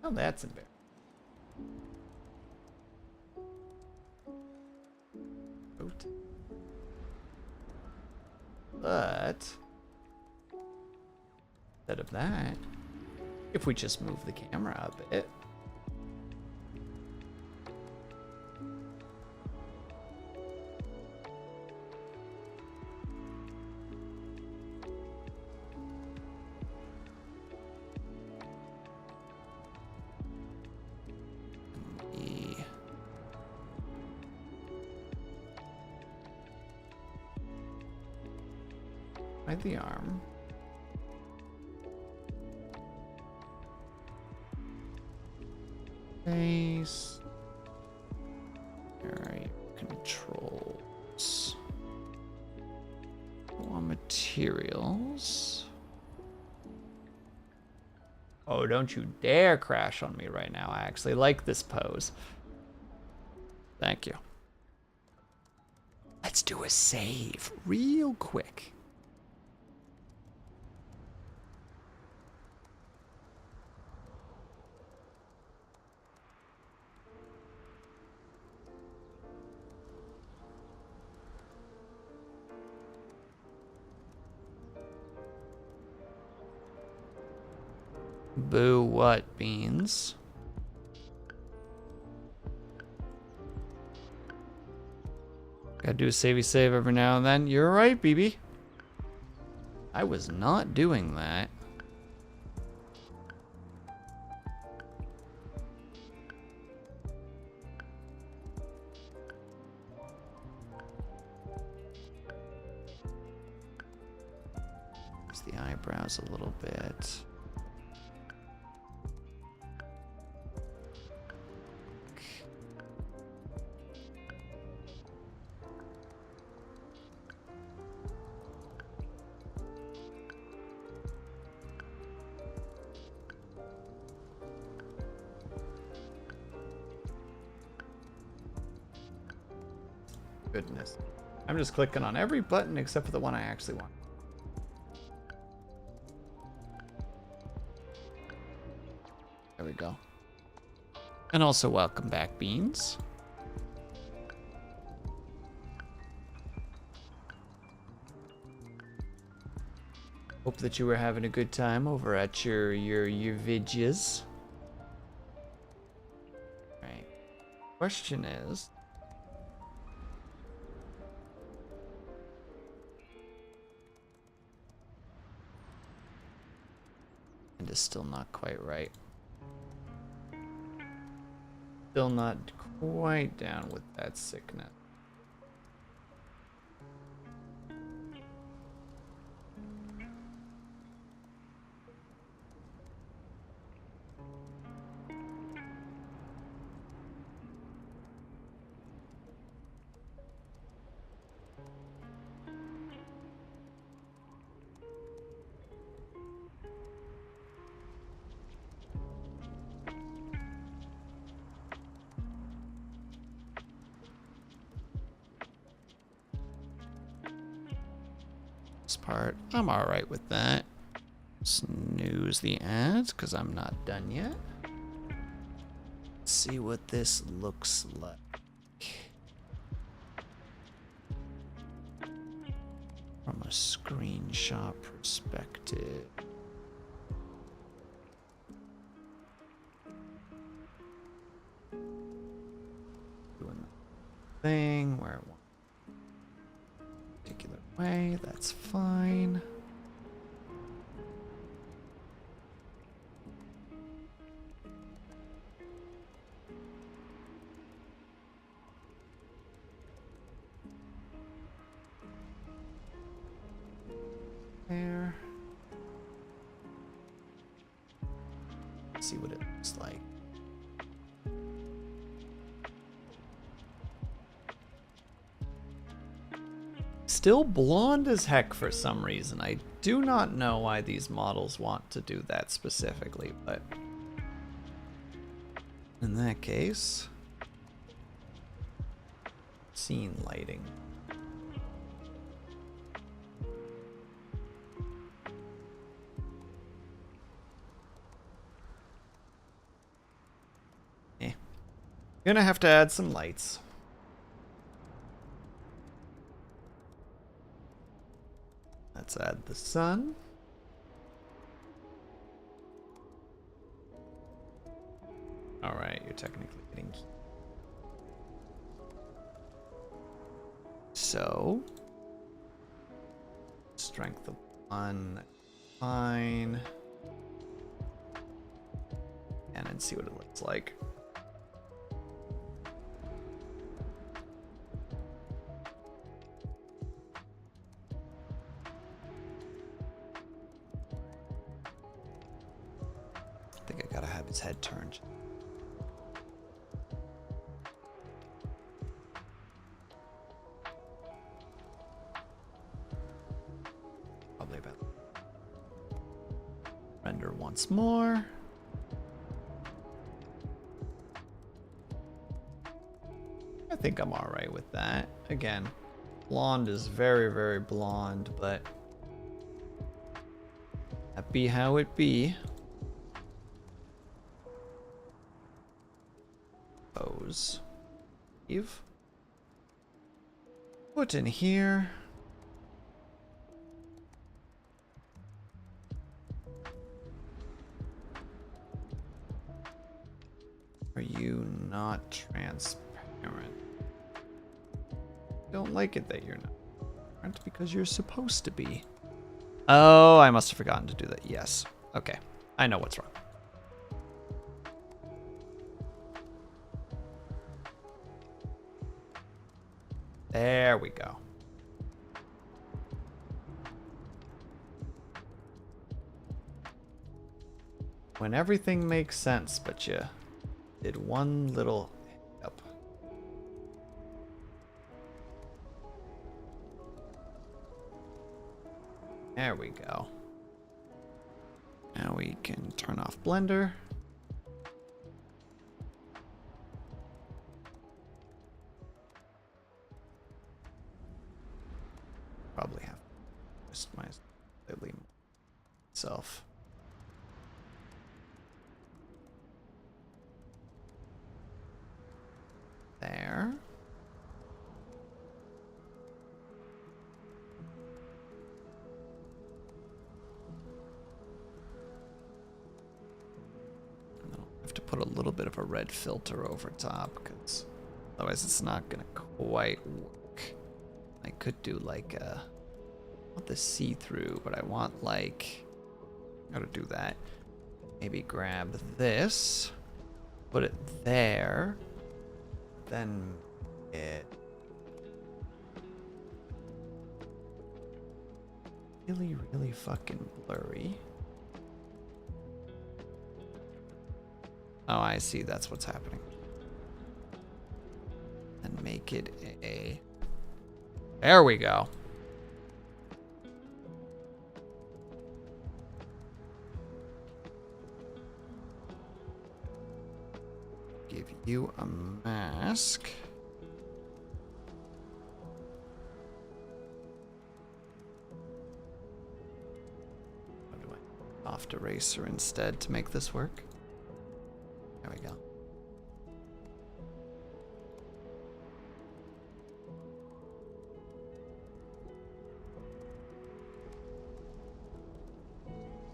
Oh, that's embarrassing. But instead of that, if we just move the camera a bit. By the arm. Face. Alright, controls. Raw materials. Oh, don't you dare crash on me right now. I actually like this pose. Thank you. Let's do a save real quick. Boo what, Beans? Gotta do a savey save every now and then. You're right, BB. I was not doing that. There's the eyebrows a little bit. Goodness. I'm just clicking on every button except for the one I actually want. There we go. And also welcome back, Beans. Hope that you were having a good time over at your vidges. Right. Question is, and it's still not quite right. Still not quite down with that sickness. Part. I'm alright with that. Snooze the ads because I'm not done yet. Let's see what this looks like from a screenshot perspective. Doing the thing where it wants particular way, that's fine. There. Let's see what it looks like. Still blonde as heck for some reason. I do not know why these models want to do that specifically, but in that case, scene lighting. Gonna have to add some lights. Let's add the sun. All right, you're technically getting key. So, strength of 1, fine. And then see what it looks like. His head turned. Probably about. Render once more. I think I'm all right with that. Again, blonde is very, very blonde, but that be how it be. Eve. Put in here. Are you not transparent? Don't like it that you're not transparent because you're supposed to be. Oh, I must have forgotten to do that. Yes. Okay. I know what's wrong. There we go. When everything makes sense, but you did one little hiccup. There we go. Now we can turn off Blender. Probably have to twist myself. There. And then I'll have to put a little bit of a red filter over top because otherwise it's not gonna quite work. I could do like a, not the see-through, but I want like, how to do that. Maybe grab this. put it there. Then it really, really fucking blurry. Oh, I see. That's what's happening. And make it a... There we go. Give you a mask. What do I... Soft eraser instead to make this work? There we go.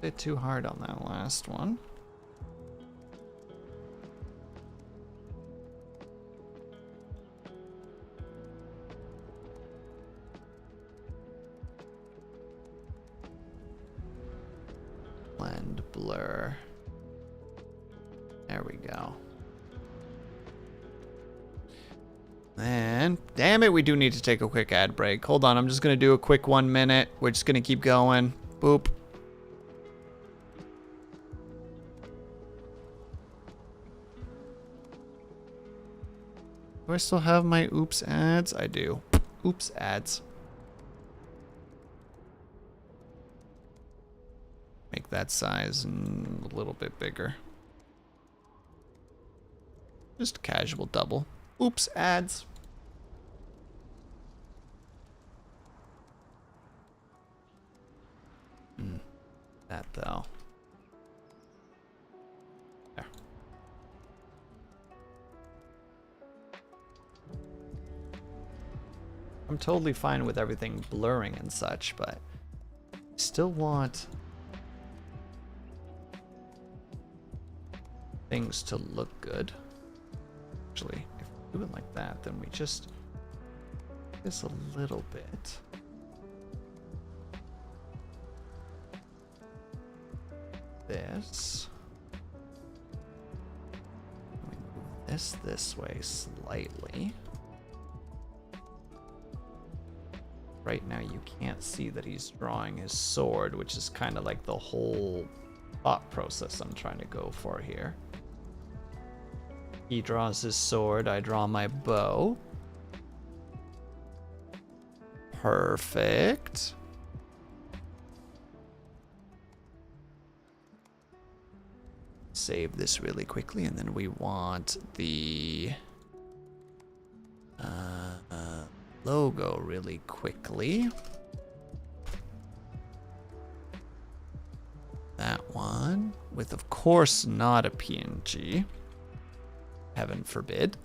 Bit too hard on that last one. Blend, blur. There we go. And damn it, we do need to take a quick ad break. Hold on, I'm just gonna do a quick 1 minute. We're just gonna keep going. Boop. Do I still have my oops ads? I do. Oops ads. Make that size a little bit bigger. Just casual double. Oops ads. That though. There. I'm totally fine with everything blurring and such, but I still want things to look good. Actually, if we do it like that, then we just this a little bit. This. We move this way slightly. Right now you can't see that he's drawing his sword, which is kind of like the whole thought process I'm trying to go for here. He draws his sword, I draw my bow. Perfect. Save this really quickly, and then we want the logo really quickly. That one, with of course not a PNG. Heaven forbid.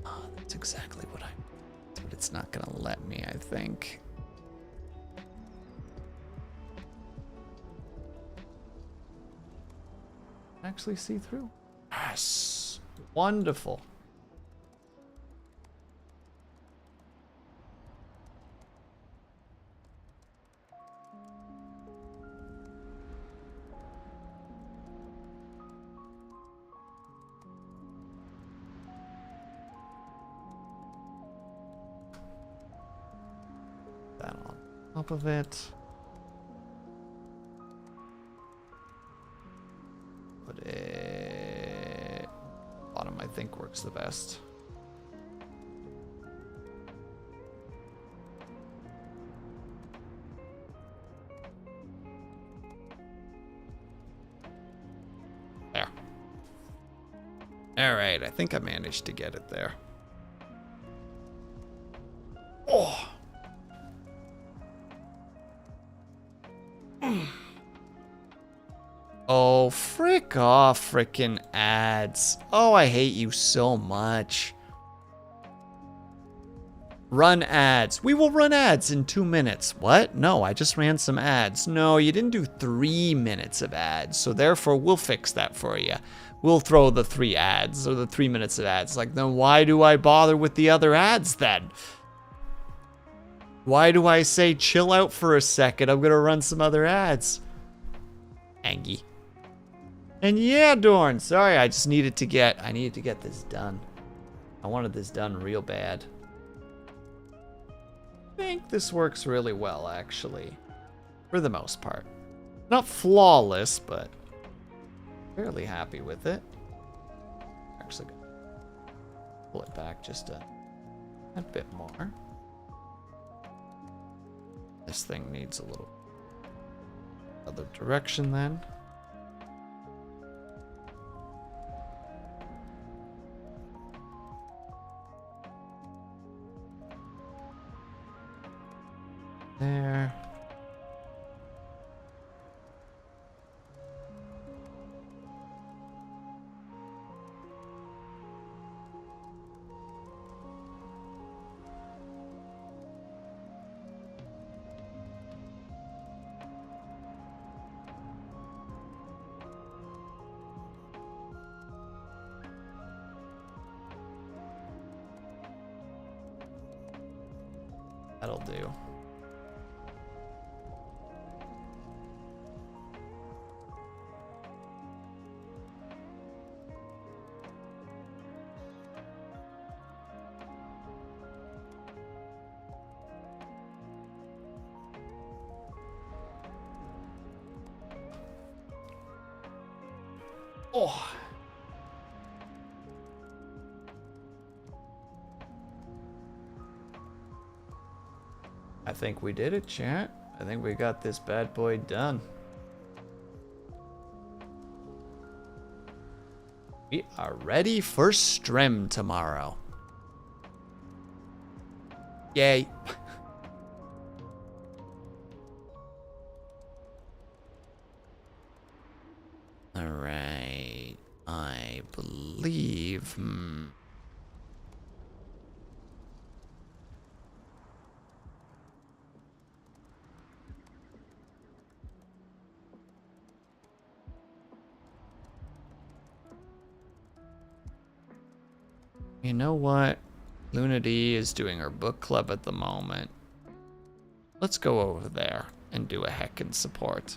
Oh, that's exactly what but it's not gonna let me, I think. Actually see through. Yes. Wonderful. That on top of it. Put it bottom, I think works the best. There. All right, I think I managed to get it there. Oh. Oh, frick off, frickin' ads. Oh, I hate you so much. Run ads. We will run ads in 2 minutes. What? No, I just ran some ads. No, you didn't do 3 minutes of ads, so therefore we'll fix that for you. We'll throw the 3 ads, or the 3 minutes of ads. Like, then why do I bother with the other ads then? Why do I say chill out for a second? I'm gonna run some other ads. Angie. And yeah, Dorn. Sorry, I needed to get this done. I wanted this done real bad. I think this works really well, actually. For the most part. Not flawless, but fairly happy with it. Actually, pull it back just a bit more. This thing needs a little other direction then. There. That'll do. Oh. I think we did it, chat. I think we got this bad boy done. We are ready for stream tomorrow. Yay. All right. I believe. You know what? Luna D is doing her book club at the moment. Let's go over there and do a heckin' support.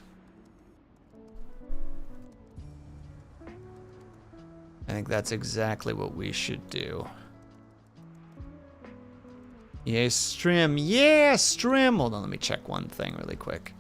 I think that's exactly what we should do. Yay, stream. Yeah, stream. Hold on, let me check one thing really quick.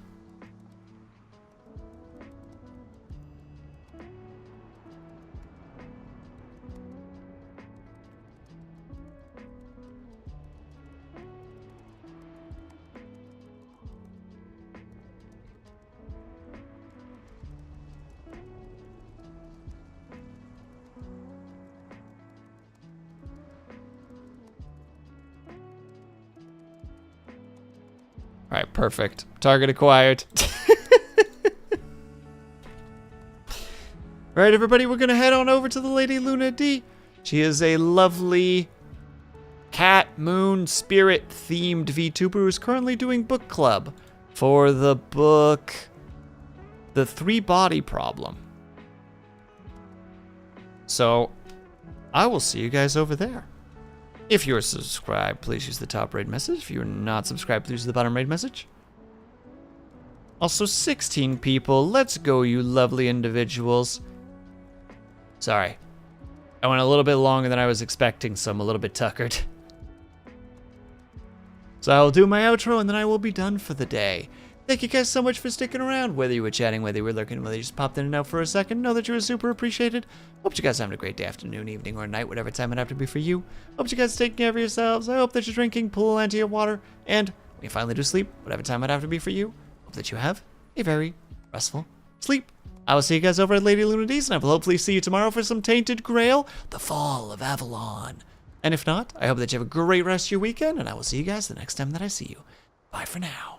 All right, perfect. Target acquired. All right, everybody, we're going to head on over to the Lady Luna D. She is a lovely cat, moon, spirit themed VTuber who's currently doing book club for the book, The 3-Body Problem. So I will see you guys over there. If you're subscribed, please use the top raid message. If you're not subscribed, please use the bottom raid message. Also, 16 people. Let's go, you lovely individuals. Sorry. I went a little bit longer than I was expecting, so I'm a little bit tuckered. So I will do my outro, and then I will be done for the day. Thank you guys so much for sticking around. Whether you were chatting, whether you were lurking, whether you just popped in and out for a second, know that you were super appreciated. Hope you guys are having a great day, afternoon, evening, or night, whatever time it have to be for you. Hope you guys are taking care of yourselves. I hope that you're drinking plenty of water. And when you finally do sleep, whatever time it have to be for you, hope that you have a very restful sleep. I will see you guys over at Lady Luna D's, and I will hopefully see you tomorrow for some Tainted Grail, the Fall of Avalon. And if not, I hope that you have a great rest of your weekend, and I will see you guys the next time that I see you. Bye for now.